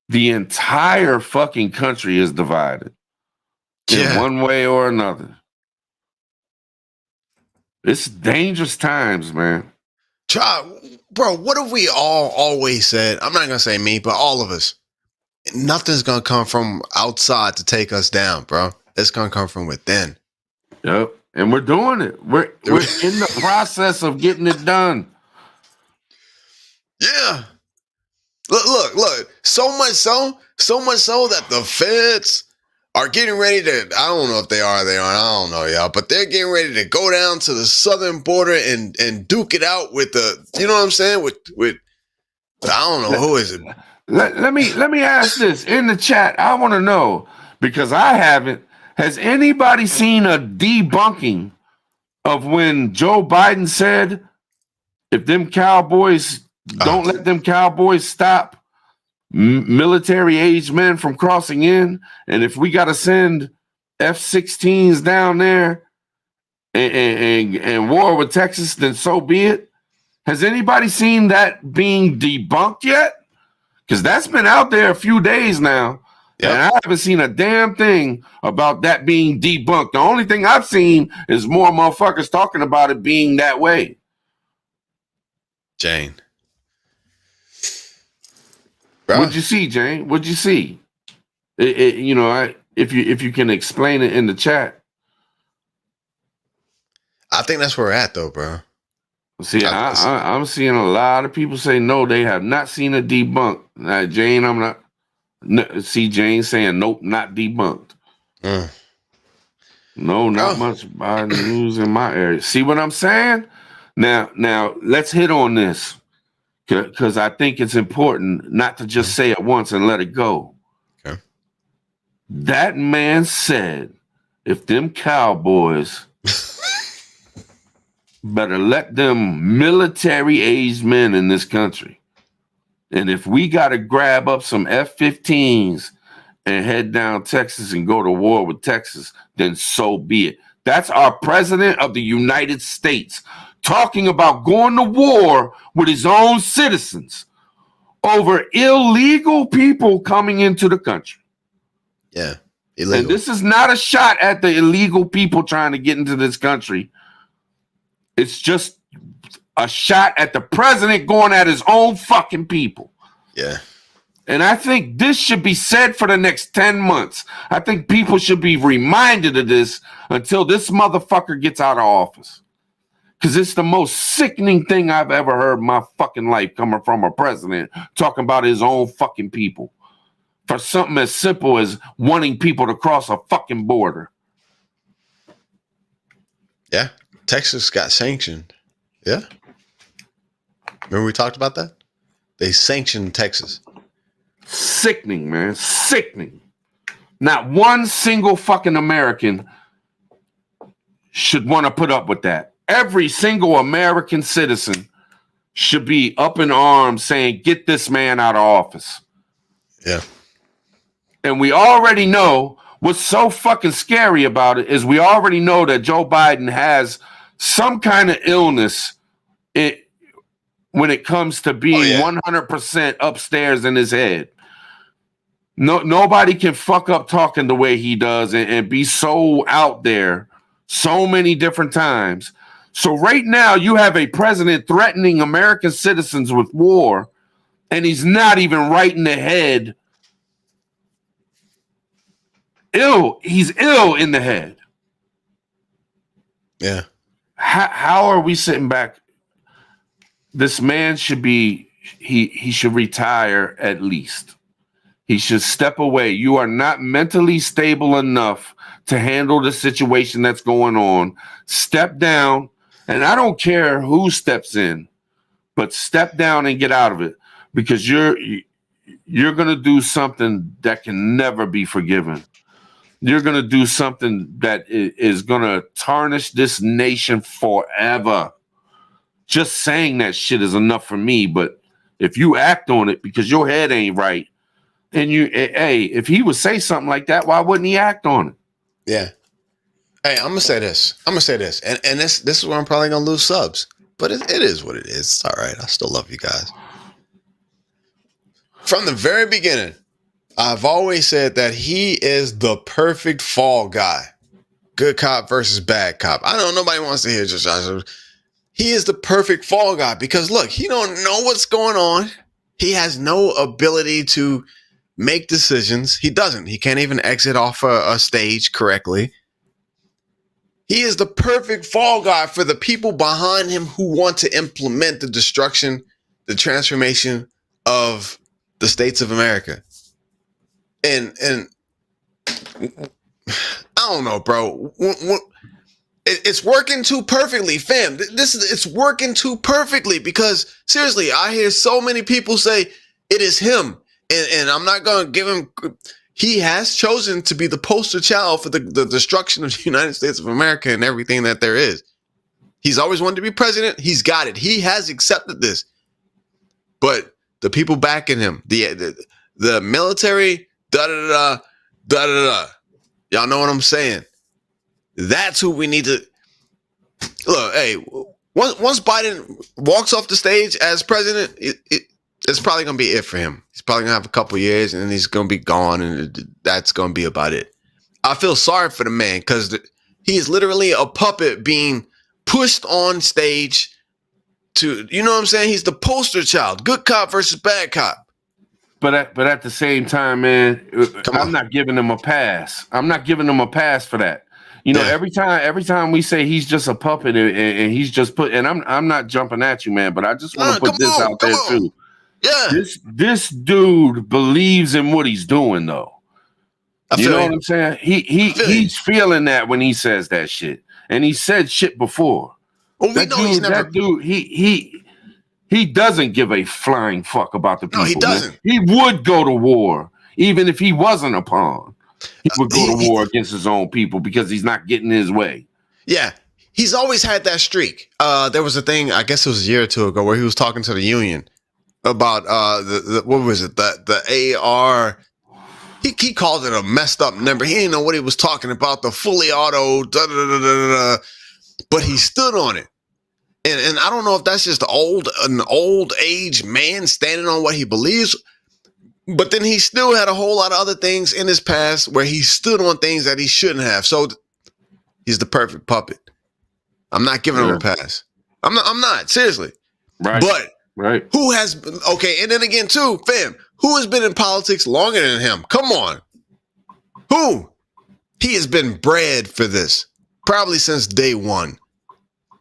the entire fucking country is divided in one way or another. It's dangerous times, man. Bro, what have we all always said? I'm not going to say me, but all of us. Nothing's going to come from outside to take us down, bro. It's going to come from within. Yep. And we're doing it. We're in the process of getting it done. Yeah. Look. So much so that the feds are getting ready to, I don't know if they are, I don't know, y'all, but they're getting ready to go down to the southern border and duke it out with the, you know what I'm saying? With I don't know, who is it? Let me ask this in the chat. I want to know, because I haven't. Has anybody seen a debunking of when Joe Biden said, if them cowboys don't let them cowboys stop military-aged men from crossing in, and if we got to send F-16s down there and war with Texas, then so be it? Has anybody seen that being debunked yet? Because that's been out there a few days now, and I haven't seen a damn thing about that being debunked. The only thing I've seen is more motherfuckers talking about it being that way. Jane. What'd you see, Jane? What'd you see? You know, if you can explain it in the chat. I think that's where we're at, though, bro. See, I'm seeing a lot of people say no, they have not seen a debunk. Now, Jane, I'm not. See Jane saying nope, not debunked. No, not much Biden news in my area. See what I'm saying? Now let's hit on this because I think it's important not to just say it once and let it go. Okay. That man said, if them cowboys better let them military-aged men in this country. And if we got to grab up some F-15s and head down Texas and go to war with Texas, then so be it. That's our president of the United States talking about going to war with his own citizens over illegal people coming into the country. Yeah, illegal. And this is not a shot at the illegal people trying to get into this country. It's just a shot at the president going at his own fucking people. Yeah. And I think this should be said for the next 10 months. I think people should be reminded of this until this motherfucker gets out of office. Because it's the most sickening thing I've ever heard in my fucking life coming from a president talking about his own fucking people. For something as simple as wanting people to cross a fucking border. Yeah. Texas got sanctioned. Yeah. Remember we talked about that? They sanctioned Texas. Sickening, man. Sickening. Not one single fucking American should want to put up with that. Every single American citizen should be up in arms saying, get this man out of office. Yeah. And we already know what's so fucking scary about it is we already know that Joe Biden has some kind of illness when it comes to being 100% upstairs in his head. Nobody can fuck up talking the way he does and be so out there so many different times. So right now you have a president threatening American citizens with war, and he's not even right in the head. He's ill in the head. Yeah. How are we sitting back? This man should be, he should retire at least. He should step away. You are not mentally stable enough to handle the situation that's going on. Step down, and I don't care who steps in, but step down and get out of it because you're going to do something that can never be forgiven. You're going to do something that is going to tarnish this nation forever. Just saying that shit is enough for me, but if you act on it because your head ain't right, and if he would say something like that, why wouldn't he act on it? Yeah. Hey, I'm gonna say this. And this is where I'm probably gonna lose subs. But it is what it is. It's all right. I still love you guys. From the very beginning, I've always said that he is the perfect fall guy. Good cop versus bad cop. I know nobody wants to hear just he is the perfect fall guy because look, he don't know what's going on. He has no ability to make decisions. He doesn't. He can't even exit off a stage correctly. He is the perfect fall guy for the people behind him who want to implement the destruction, the transformation of the states of America. And I don't know, bro. It's working too perfectly, fam. It's working too perfectly because seriously, I hear so many people say it is him. And I'm not going to give him. He has chosen to be the poster child for the destruction of the United States of America and everything that there is. He's always wanted to be president. He's got it. He has accepted this. But the people backing him, the military, y'all know what I'm saying? That's who we need to look. Hey, once Biden walks off the stage as president, it's probably going to be it for him. He's probably going to have a couple years and then he's going to be gone and that's going to be about it. I feel sorry for the man because he is literally a puppet being pushed on stage to, you know what I'm saying? He's the poster child. Good cop versus bad cop. But at the same time, man, I'm not giving him a pass. I'm not giving him a pass for that. You know, Yeah. every time we say he's just a puppet and he's just put, and I'm not jumping at you, man, but I just want to put this out there too. Yeah. This dude believes in what he's doing, though. You know what I'm saying? He's feeling that when he says that shit, and he said shit before. Well, we know he's never. That dude, he doesn't give a flying fuck about the people. No, he doesn't. Man. He would go to war even if he wasn't a pawn. He would go to war against his own people because he's not getting his way. Yeah. He's always had that streak. There was a thing, I guess it was a year or two ago, where he was talking to the union about the what was it? The AR. He called it a messed up number. He didn't know what he was talking about. The fully auto, but he stood on it. And I don't know if that's just an old age man standing on what he believes. But then he still had a whole lot of other things in his past where he stood on things that he shouldn't have. So he's the perfect puppet. I'm not giving him a pass. I'm not seriously. Right. But right. Who has and then again too, fam, who has been in politics longer than him? Come on. Who? He has been bred for this. Probably since day one.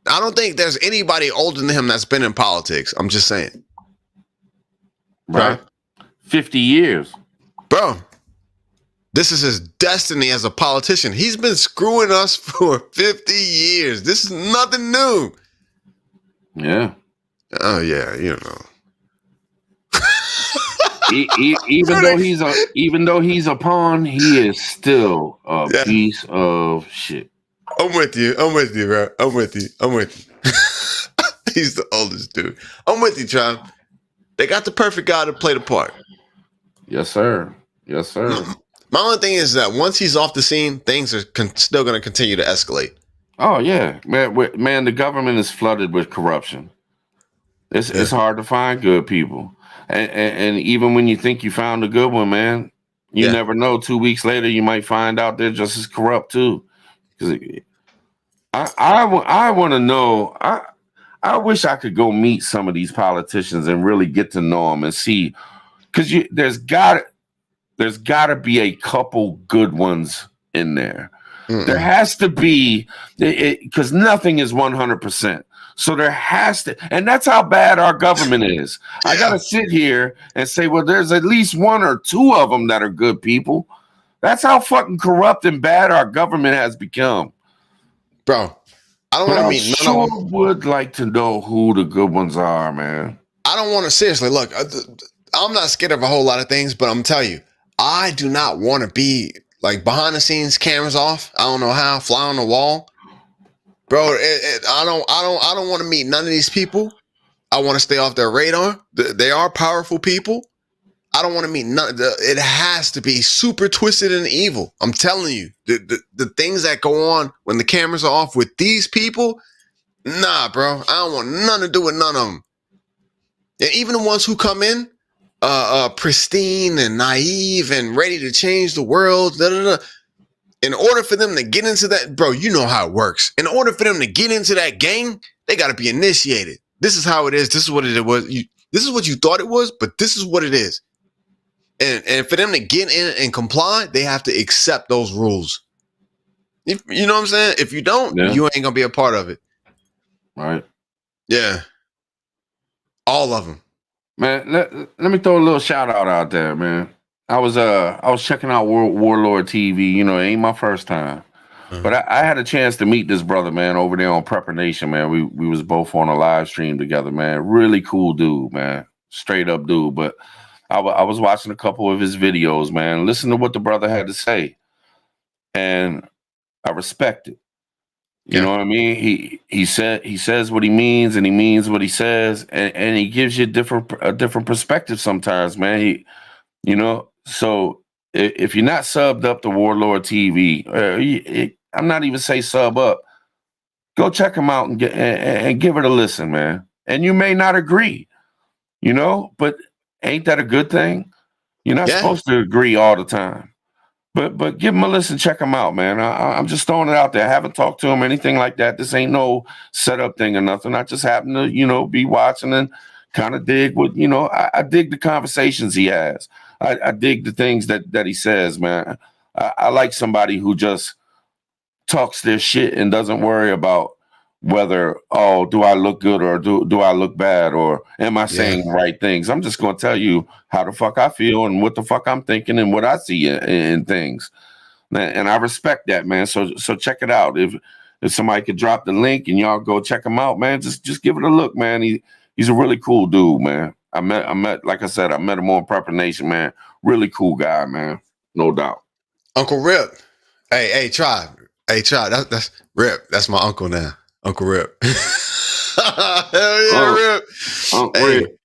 I don't think there's anybody older than him that's been in politics. I'm just saying. Right. 50 years. Bro, this is his destiny as a politician. He's been screwing us for 50 years. This is nothing new. Yeah. Oh, yeah, you know. Even though he's a pawn, he is still a piece of shit. I'm with you, bro. I'm with you. He's the oldest dude. I'm with you, Tron. They got the perfect guy to play the part. Yes, sir. Yes, sir. My only thing is that once he's off the scene, things are still going to continue to escalate. Oh, yeah. Man, the government is flooded with corruption. It's hard to find good people. And even when you think you found a good one, man, you never know. 2 weeks later, you might find out they're just as corrupt, too. I want to know. I wish I could go meet some of these politicians and really get to know them and see. Because there's got to be a couple good ones in there. Mm-mm. There has to be, because nothing is 100%. So there has to, and that's how bad our government is. I got to sit here and say, well, there's at least one or two of them that are good people. That's how fucking corrupt and bad our government has become. Bro, I don't want to meet none of them. I would like to know who the good ones are, man. I don't want to, seriously, look, I'm not scared of a whole lot of things, but I'm telling you, I do not want to be like behind the scenes, cameras off. I don't know how, fly on the wall. Bro, I don't want to meet none of these people. I want to stay off their radar. They are powerful people. I don't want to meet none. It has to be super twisted and evil. I'm telling you, the things that go on when the cameras are off with these people, nah, bro. I don't want nothing to do with none of them. And even the ones who come in, pristine and naive and ready to change the world, in order for them to get into that, bro, you know how it works. In order for them to get into that gang, they got to be initiated. This is how it is. This is what it was. This is what you thought it was, but this is what it is. And for them to get in and comply, they have to accept those rules. You know what I'm saying? If you don't, you ain't gonna be a part of it. Right. Yeah. All of them. Man, let me throw a little shout out there, man. I was checking out Warlord TV. You know, it ain't my first time. Mm-hmm. But I had a chance to meet this brother, man, over there on Prepper Nation, man. We was both on a live stream together, man. Really cool dude, man. Straight up dude. But I was watching a couple of his videos, man. Listen to what the brother had to say. And I respect it. You know what I mean? He says what he means and he means what he says. And he gives you a different perspective sometimes, man. So if you're not subbed up to Warlord TV, I'm not even say sub up. Go check him out and give it a listen, man. And you may not agree, but ain't that a good thing? You're not supposed to agree all the time. But give him a listen, check him out, man. I'm just throwing it out there. I haven't talked to him, anything like that. This ain't no setup thing or nothing. I just happen to, be watching and kind of dig what, I dig the conversations he has. I dig the things that he says, man. I like somebody who just talks their shit and doesn't worry about whether, oh, do I look good or do I look bad or am I saying the right things? I'm just going to tell you how the fuck I feel and what the fuck I'm thinking and what I see in things. And I respect that, man. So check it out. If somebody could drop the link and y'all go check him out, man, just give it a look, man. He's a really cool dude, man. I met, like I said, I met him on Prepper Nation, man. Really cool guy, man. No doubt. Uncle Rip. Hey, try. That's Rip. That's my uncle now. Uncle Rip. Hell yeah, Rip. Uncle Hey. Rip.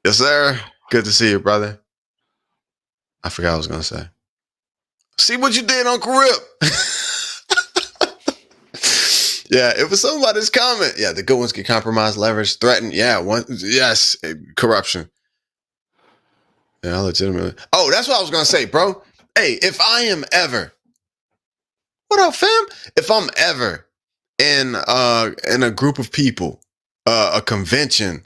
Yes, sir. Good to see you, brother. I forgot what I was going to say. See what you did, Uncle Rip. Yeah, it was something about this comment. Yeah, the good ones get compromised, leveraged, threatened. Yeah, yes, corruption. Yeah, legitimately. Oh, that's what I was going to say, bro. Hey, if I am ever, what up, fam? If I'm ever in a group of people, a convention,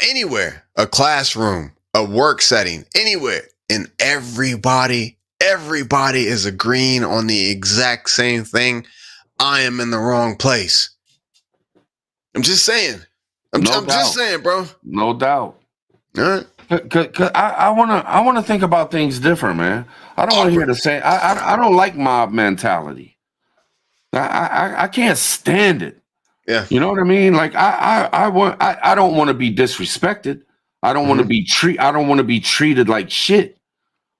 anywhere, a classroom, a work setting, anywhere, and everybody is agreeing on the exact same thing, I am in the wrong place. I'm just saying. I'm just saying, bro. No doubt. All right. Cause I wanna think about things different, man. I don't want to hear the same. I don't like mob mentality. I can't stand it. Yeah. You know what I mean? Like I don't want to be disrespected. I don't want to be I don't want to be treated like shit.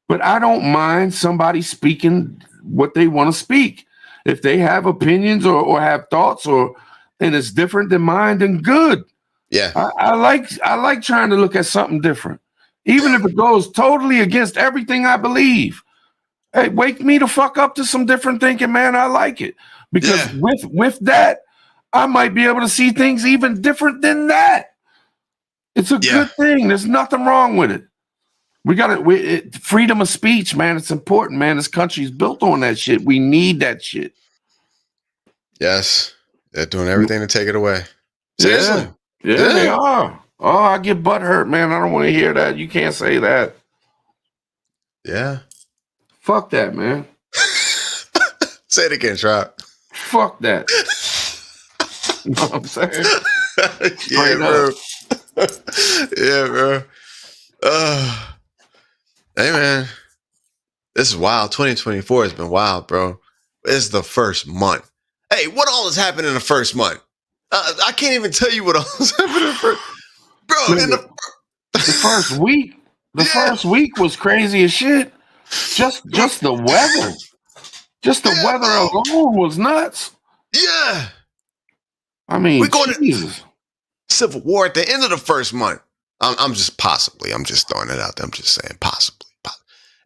But I don't mind somebody speaking what they want to speak. If they have opinions or have thoughts and it's different than mine, then good. Yeah. I like trying to look at something different, even if it goes totally against everything I believe. Hey, wake me the fuck up to some different thinking, man. I like it because with that, I might be able to see things even different than that. It's a good thing. There's nothing wrong with it. We got it. Freedom of speech, man. It's important, man. This country's built on that shit. We need that shit. Yes. They're doing everything to take it away. Seriously. Yeah, they are. Oh, I get butt hurt, man. I don't want to hear that. You can't say that. Yeah. Fuck that, man. Say it again, Trap. Fuck that. You know what I'm saying? Yeah, bro. Yeah, bro. Hey, man. This is wild. 2024 has been wild, bro. It's the first month. Hey, what all has happened in the first month? I can't even tell you what all has happened in the first. Bro, in the first week. The first week was crazy as shit. Just the weather. Just the weather alone was nuts. Yeah. I mean, we're going Jesus. to Civil War at the end of the first month. I'm just throwing it out there. I'm just saying possibly.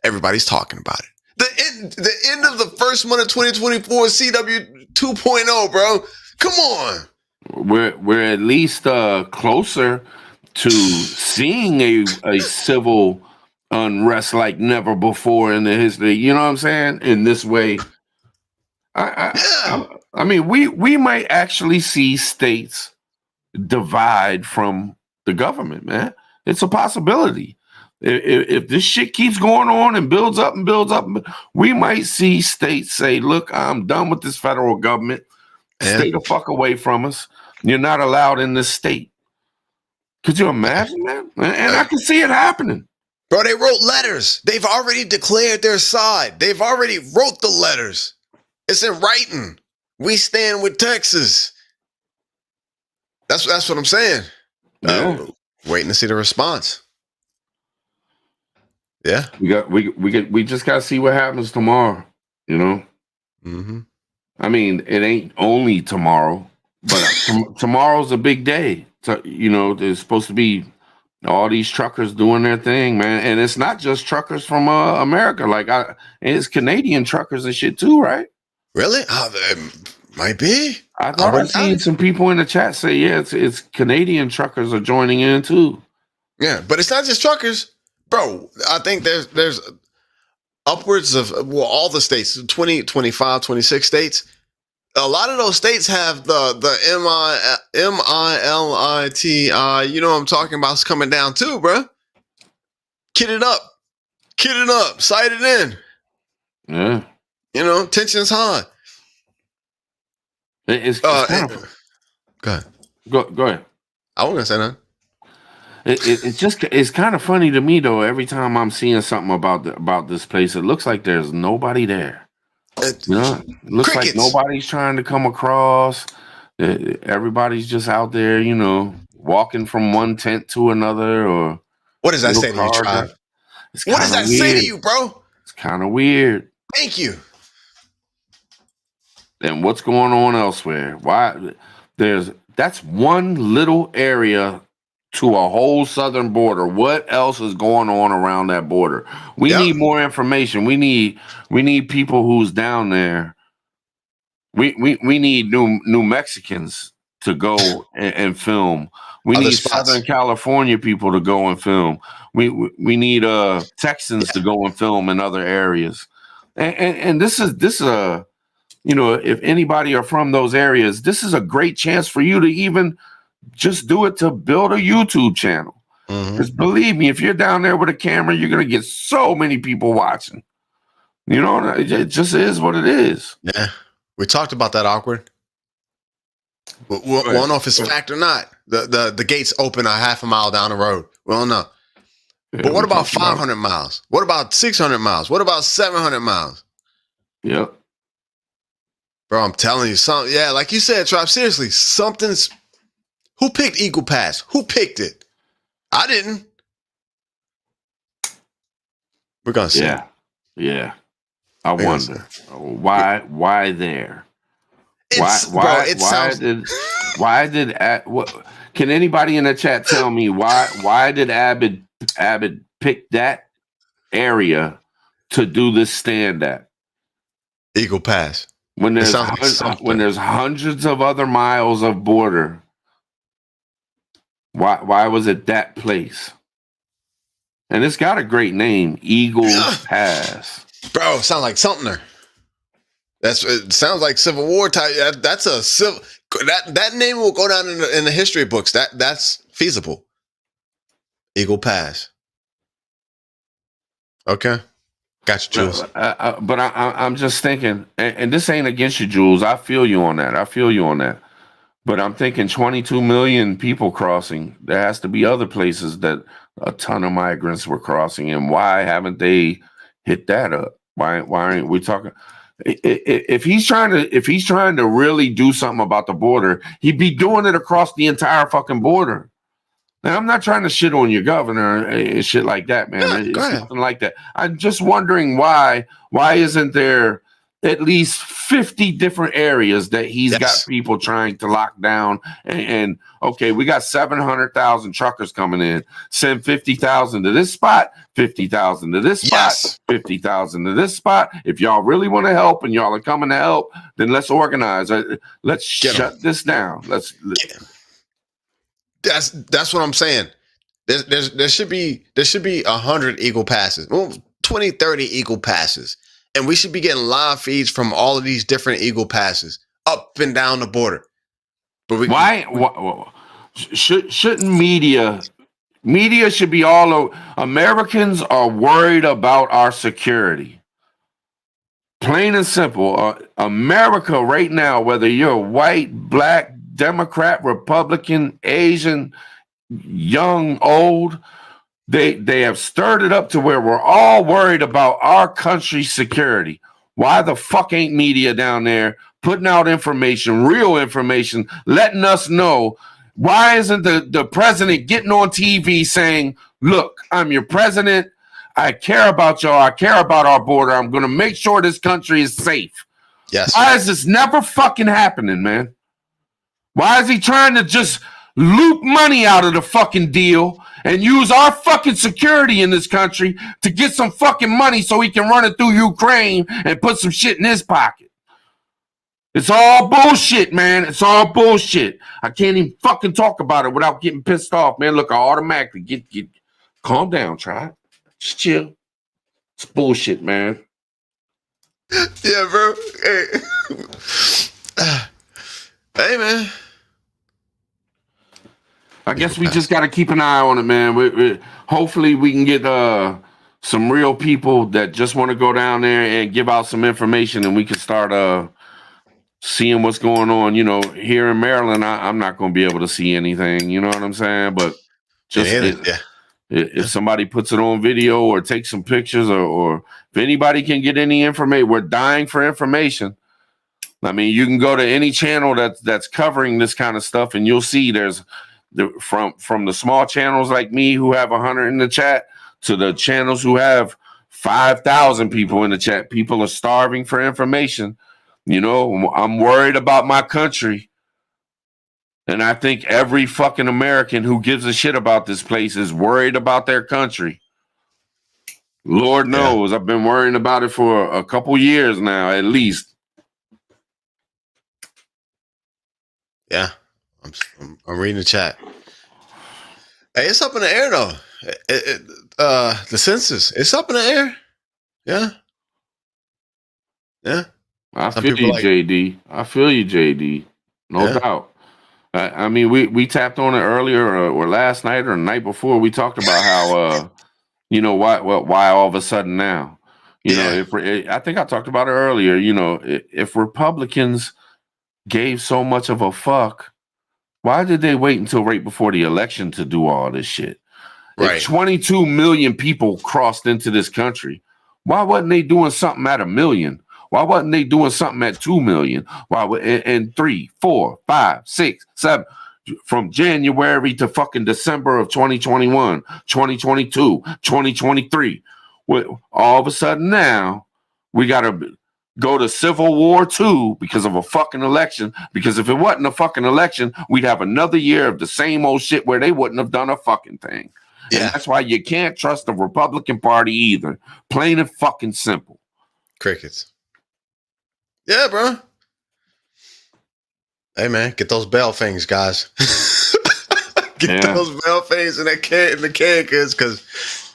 Everybody's talking about it. The end of the first month of 2024 is CW 2.0, bro. Come on. We're at least closer to seeing a civil unrest like never before in the history. You know what I'm saying? In this way, I mean, we might actually see states divide from the government, man. It's a possibility. If this shit keeps going on and builds up, we might see states say, look, I'm done with this federal government. Stay the fuck away from us. You're not allowed in this state. Could you imagine, man? And I can see it happening. Bro, they wrote letters. They've already declared their side. They've already wrote the letters. It's in writing. We stand with Texas. That's what I'm saying. Waiting to see the response. Yeah. We just gotta see what happens tomorrow, you know? Mm-hmm. I mean, it ain't only tomorrow, but tomorrow's a big day. So, you know, there's supposed to be all these truckers doing their thing, man. And it's not just truckers from America. Like, it's Canadian truckers and shit too, right? Really? It might be. I thought I seen some people in the chat say, yeah, it's Canadian truckers are joining in too. Yeah, but it's not just truckers. Bro, I think there's upwards of, all the states, 20, 25, 26 states. A lot of those states have the MILIT, you know what I'm talking about, is coming down too, bro. Kid it up, sight it in. Yeah. You know, tension's high. It's kind of go ahead. go ahead. I wasn't gonna say nothing. It's kind of funny to me though. Every time I'm seeing something about this place, it looks like there's nobody there. You know, it looks like nobody's trying to come across. Everybody's just out there, you know, walking from one tent to another. Or what does that say to you, Tribe? What does that say to you, bro? It's kind of weird. Thank you. And what's going on elsewhere? Why that's one little area to a whole southern border. What else is going on around that border? We need more information. We need people who's down there. We need New Mexicans to go and film. We need Southern California people to go and film. We need Texans to go and film in other areas. And this is a, you know, if anybody are from those areas, this is a great chance for you to even just do it to build a YouTube channel. Because believe me, if you're down there with a camera, you're going to get so many people watching. You know, it just is what it is. Yeah. We talked about that, Awkward. We don't know if it's fact or not. The gates open a half a mile down the road. We don't know. Yeah, but what about 500 miles? What about 600 miles? What about 700 miles? Yep. Bro, I'm telling you something. Yeah, like you said, Tribe, seriously, something's... Who picked Eagle Pass? Who picked it? I didn't. We're going to see. Yeah. I wonder why there? Why did can anybody in the chat tell me why did Abbott pick that area to do this stand at? Eagle Pass. When there's hundreds of other miles of border. Why was it that place? And it's got a great name, Eagle Pass. Bro, it sounds like Sumter. It sounds like Civil War type. That's a civil. That name will go down in the history books. That's feasible. Eagle Pass. Okay, got you, Jules. But I'm just thinking, and this ain't against you, Jules. I feel you on that. But I'm thinking 22 million people crossing. There has to be other places that a ton of migrants were crossing. And why haven't they hit that up? Why aren't we talking? If he's trying to really do something about the border, he'd be doing it across the entire fucking border. Now, I'm not trying to shit on your governor and shit like that, man. It's nothing like that. I'm just wondering why isn't there at least 50 different areas that he's got people trying to lock down. And okay, we got 700,000 truckers coming in. Send 50,000 to this spot, 50,000 to this spot, 50,000 to this spot. If y'all really want to help and y'all are coming to help, then let's organize. Let's shut this down. That's what I'm saying. There should be 100 Eagle Passes. Well, 20, 30 Eagle Passes. And we should be getting live feeds from all of these different Eagle Passes up and down the border. But shouldn't media should be all over? Americans are worried about our security. Plain and simple. America right now, whether you're white, black, Democrat, Republican, Asian, young, old, They have stirred it up to where we're all worried about our country's security. Why the fuck ain't media down there putting out information, real information, letting us know? Why isn't the president getting on TV saying, look, I'm your president. I care about y'all. I care about our border. I'm going to make sure this country is safe. Yes. Why is this never fucking happening, man? Why is he trying to just loop money out of the fucking deal and use our fucking security in this country to get some fucking money so he can run it through Ukraine and put some shit in his pocket? It's all bullshit, man. It's all bullshit. I can't even fucking talk about it without getting pissed off, man. Look, I automatically get calm down, try. Just chill. It's bullshit, man. Yeah, bro. Hey, man. I guess we just got to keep an eye on it, man. Hopefully we can get some real people that just want to go down there and give out some information, and we can start seeing what's going on. You know, here in Maryland, I'm not going to be able to see anything. You know what I'm saying? But just if somebody puts it on video or takes some pictures, or if anybody can get any information, we're dying for information. I mean, you can go to any channel that's covering this kind of stuff, and you'll see there's from the small channels like me who have 100 in the chat to the channels who have 5,000 people in the chat. People are starving for information. You know, I'm worried about my country. And I think every fucking American who gives a shit about this place is worried about their country. Lord knows, I've been worrying about it for a couple years now, at least. Yeah, I'm reading the chat. Hey, it's up in the air though. The census, it's up in the air. Yeah. I feel you, JD. I feel you, JD. No doubt. I mean, we tapped on it earlier or last night or the night before. We talked about how, you know, why all of a sudden now? You know, I think I talked about it earlier. You know, if Republicans gave so much of a fuck, why did they wait until right before the election to do all this shit? Right. If 22 million people crossed into this country, why wasn't they doing something at 1 million? Why wasn't they doing something at 2 million? Why and 3, 4, 5, 6, 7 from January to fucking December of 2021, 2022, 2023? All of a sudden now we gotta go to Civil War II because of a fucking election. Because if it wasn't a fucking election, we'd have another year of the same old shit where they wouldn't have done a fucking thing. Yeah. And that's why you can't trust the Republican Party either. Plain and fucking simple. Crickets. Yeah, bro. Hey, man, get those bell things, guys. Get those bell things in the can, kids, because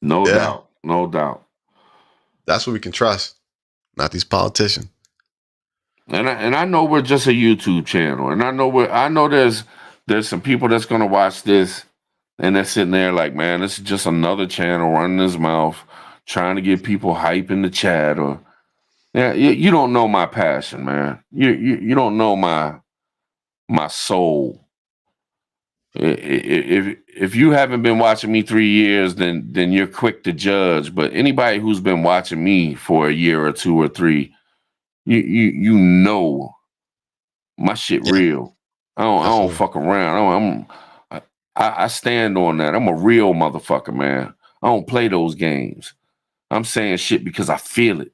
no doubt. That's what we can trust, not these politicians. And I know we're just a YouTube channel, and I know there's some people that's gonna watch this, and they're sitting there like, man, this is just another channel running his mouth, trying to get people hype in the chat, or you don't know my passion, man. You don't know my soul. If you haven't been watching me 3 years, then you're quick to judge. But anybody who's been watching me for a year or 2 or 3, you know my shit real. I don't fuck around. I stand on that. I'm a real motherfucker, man. I don't play those games. I'm saying shit because I feel it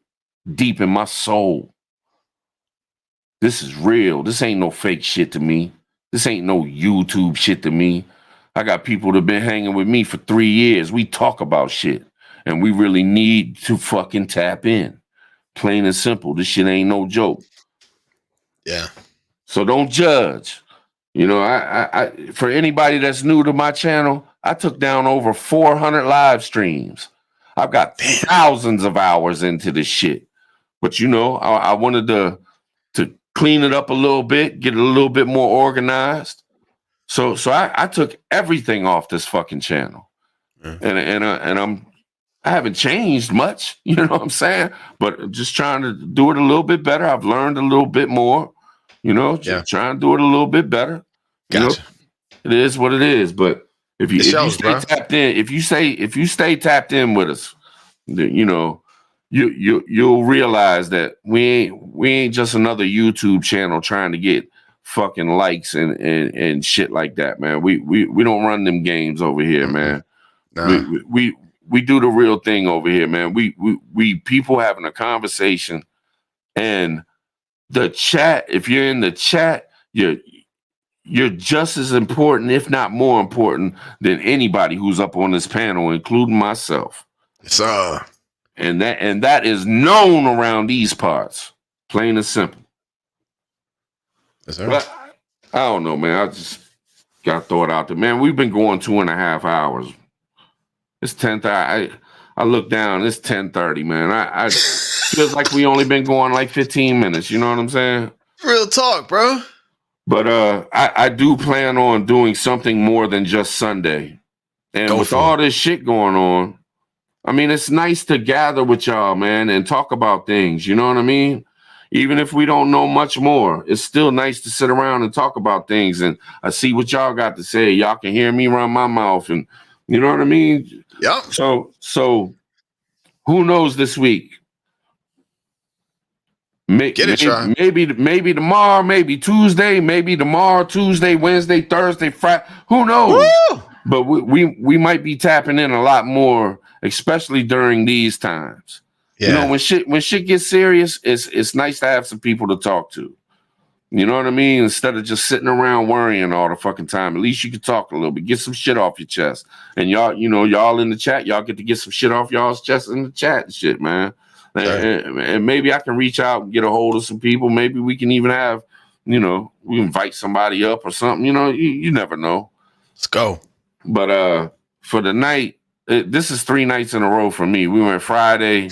deep in my soul. This is real. This ain't no fake shit to me. This ain't no YouTube shit to me. I got people that have been hanging with me for 3 years. We talk about shit, and we really need to fucking tap in. Plain and simple. This shit ain't no joke. Yeah. So don't judge. You know, I for anybody that's new to my channel, I took down over 400 live streams. I've got thousands of hours into this shit. But, you know, I wanted to clean it up a little bit, get it a little bit more organized. So I took everything off this fucking channel. And I haven't changed much, you know what I'm saying? But just trying to do it a little bit better. I've learned a little bit more, you know, just trying to do it a little bit better. Gotcha. You know, it is what it is. But if you stay tapped in, if you stay tapped in with us, you know, you'll realize that we ain't just another YouTube channel trying to get fucking likes and shit like that, man. We don't run them games over here, man. Nah. We do the real thing over here, man. We people having a conversation, and the chat. If you're in the chat, you're just as important, if not more important, than anybody who's up on this panel, including myself. So. And that is known around these parts, plain and simple. Yes, sir. But I don't know, man. I just got to throw it out there, man. We've been going 2.5 hours. It's 10:30. I look down. It's 10:30, man. I feels like we only been going like 15 minutes. You know what I'm saying? Real talk, bro. But I do plan on doing something more than just Sunday. And with all this shit going on, I mean, it's nice to gather with y'all, man, and talk about things. You know what I mean? Even if we don't know much more, it's still nice to sit around and talk about things. And I see what y'all got to say. Y'all can hear me run my mouth, and you know what I mean? Yep. So who knows this week? Get it, Try. Maybe tomorrow, maybe Tuesday, maybe tomorrow, Tuesday, Wednesday, Thursday, Friday. Who knows? Woo! But we might be tapping in a lot more, especially during these times. Yeah. You know, when shit gets serious, it's nice to have some people to talk to. You know what I mean? Instead of just sitting around worrying all the fucking time, at least you can talk a little bit, get some shit off your chest. And y'all in the chat, y'all get to get some shit off y'all's chest in the chat and shit, man. And maybe I can reach out and get a hold of some people. Maybe we can even have, we invite somebody up or something. You never know. Let's go. But for the night, this is 3 nights in a row for me. We went Friday.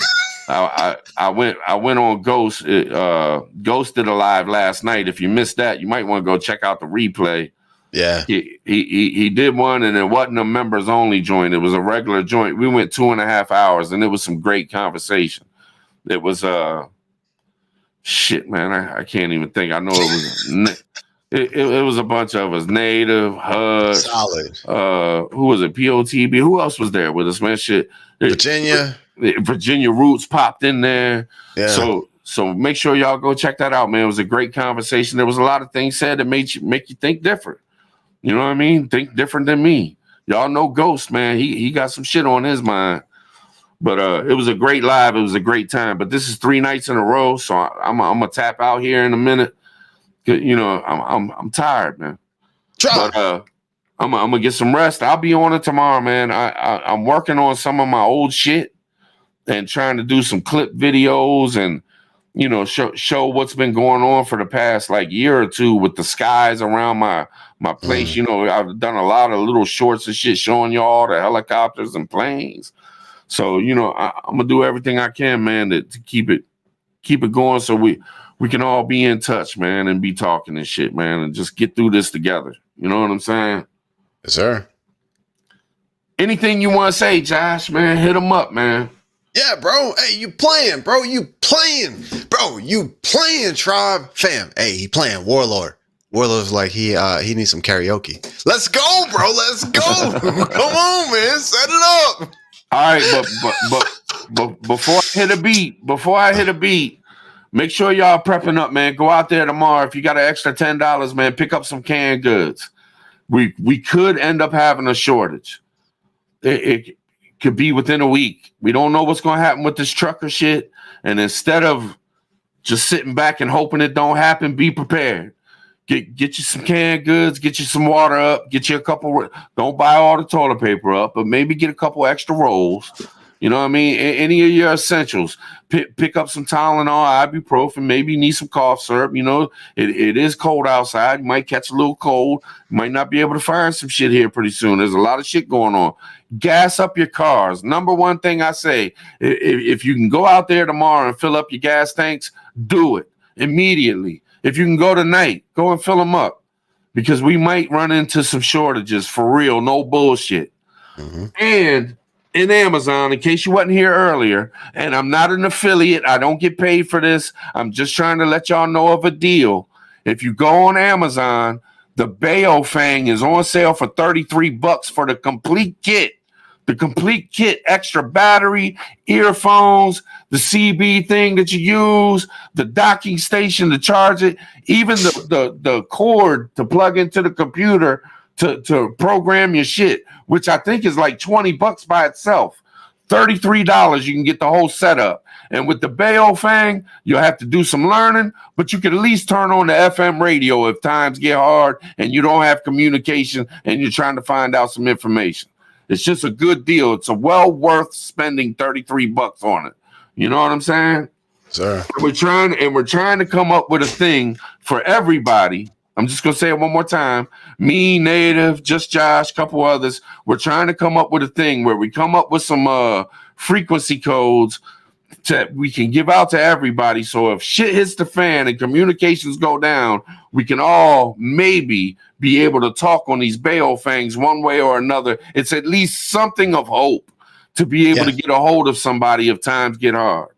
I went on Ghost. Ghost did a live last night. If you missed that, you might want to go check out the replay. Yeah. He did one, and it wasn't a members only joint. It was a regular joint. We went 2.5 hours, and it was some great conversation. It was shit, man. I can't even think. I know it was it was a bunch of us. Native, HUD, solid. Who was it? POTB. Who else was there with us, man? Shit. Virginia Roots popped in there. Yeah. So make sure y'all go check that out, man. It was a great conversation. There was a lot of things said that make you think different. You know what I mean? Think different than me. Y'all know Ghost, man. He got some shit on his mind. But it was a great live. It was a great time. But this is 3 nights in a row, so I'm gonna tap out here in a minute. I'm tired, man. But I'm gonna get some rest. I'll be on it tomorrow, man. I'm working on some of my old shit and trying to do some clip videos and show what's been going on for the past year or two with the skies around my place. I've done a lot of little shorts and shit showing y'all the helicopters and planes. So I'm gonna do everything I can, man, to keep it going so we can all be in touch, man, and be talking and shit, man, and just get through this together. You know what I'm saying? Yes, sir. Anything you want to say, Josh, man, hit him up, man. Yeah, bro. Hey, you playing, bro. You playing, Tribe. Fam. Hey, he playing Warlord. Warlord's like he needs some karaoke. Let's go, bro. Let's go. Come on, man. Set it up. All right, but before I hit a beat, make sure y'all prepping up, man. Go out there tomorrow. If you got an extra $10, man, pick up some canned goods. We could end up having a shortage. It could be within a week. We don't know what's going to happen with this trucker shit. And instead of just sitting back and hoping it don't happen, be prepared. Get you some canned goods, get you some water up, get you a couple. Don't buy all the toilet paper up, but maybe get a couple extra rolls. You know what I mean? Any of your essentials. Pick up some Tylenol, ibuprofen. Maybe you need some cough syrup. It is cold outside. You might catch a little cold. You might not be able to find some shit here pretty soon. There's a lot of shit going on. Gas up your cars. Number one thing I say, if you can go out there tomorrow and fill up your gas tanks, do it immediately. If you can go tonight, go and fill them up because we might run into some shortages for real. No bullshit. Mm-hmm. And in Amazon, in case you wasn't here earlier, and I'm not an affiliate, I don't get paid for this. I'm just trying to let y'all know of a deal. If you go on Amazon, the Baofeng is on sale for $33 for the complete kit. The complete kit, extra battery, earphones, the CB thing that you use, the docking station to charge it, even the cord to plug into the computer to program your shit, which I think is like $20 by itself. $33, you can get the whole setup. And with the Baofeng, you'll have to do some learning, but you can at least turn on the FM radio if times get hard and you don't have communication and you're trying to find out some information. It's just a good deal. It's well worth spending $33 on it. You know what I'm saying? Sir. We're trying to come up with a thing for everybody. I'm just gonna say it one more time. Me, Native, Just Josh, couple others. We're trying to come up with a thing where we come up with some frequency codes that we can give out to everybody. So if shit hits the fan and communications go down, we can all maybe be able to talk on these Baofengs one way or another. It's at least something of hope to be able to get a hold of somebody if times get hard.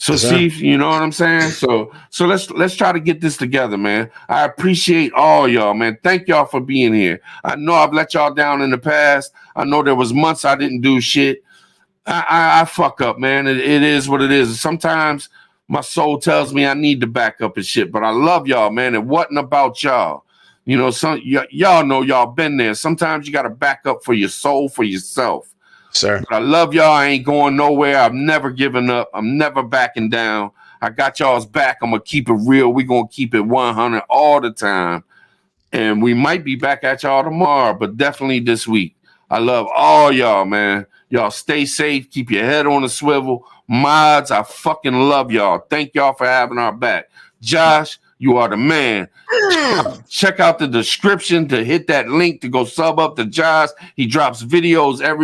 So Yes, sir. see, you know what I'm saying? So let's try to get this together, man. I appreciate all y'all, man. Thank y'all for being here. I know I've let y'all down in the past. I know there was months I didn't do shit. I fuck up, man. It is what it is. Sometimes my soul tells me I need to back up and shit, but I love y'all, man. It wasn't about y'all. You know, y'all know y'all been there. Sometimes you got to back up for your soul, for yourself. Sir. But I love y'all. I ain't going nowhere. I've never given up. I'm never backing down. I got y'all's back. I'm going to keep it real. We're going to keep it 100 all the time. And we might be back at y'all tomorrow, but definitely this week. I love all y'all, man. Y'all stay safe. Keep your head on a swivel. Mods, I fucking love y'all. Thank y'all for having our back. Josh, you are the man. Check out the description to hit that link to go sub up to Josh. He drops videos at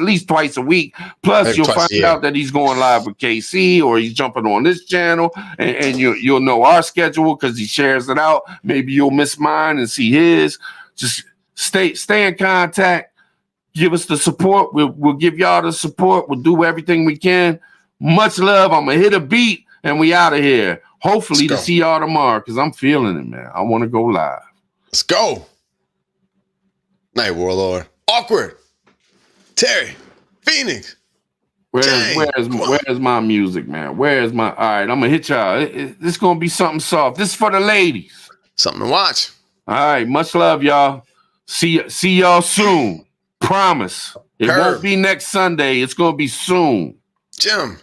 least twice a week. Plus, Maybe you'll twice find a year. out that he's going live with KC or he's jumping on this channel, and you'll know our schedule because he shares it out. Maybe you'll miss mine and see his. Just stay in contact. Give us the support. We'll give y'all the support. We'll do everything we can. Much love. I'm gonna hit a beat and we out of here. Hopefully to see y'all tomorrow because I'm feeling it, man. I want to go live. Let's go. Night Warlord. Awkward. Terry. Phoenix. Where's my music, man? Where's my? All right, I'm gonna hit y'all. This gonna be something soft. This is for the ladies. Something to watch. All right, much love, y'all. See y'all soon. Promise. It won't be next Sunday. It's gonna be soon. Jim.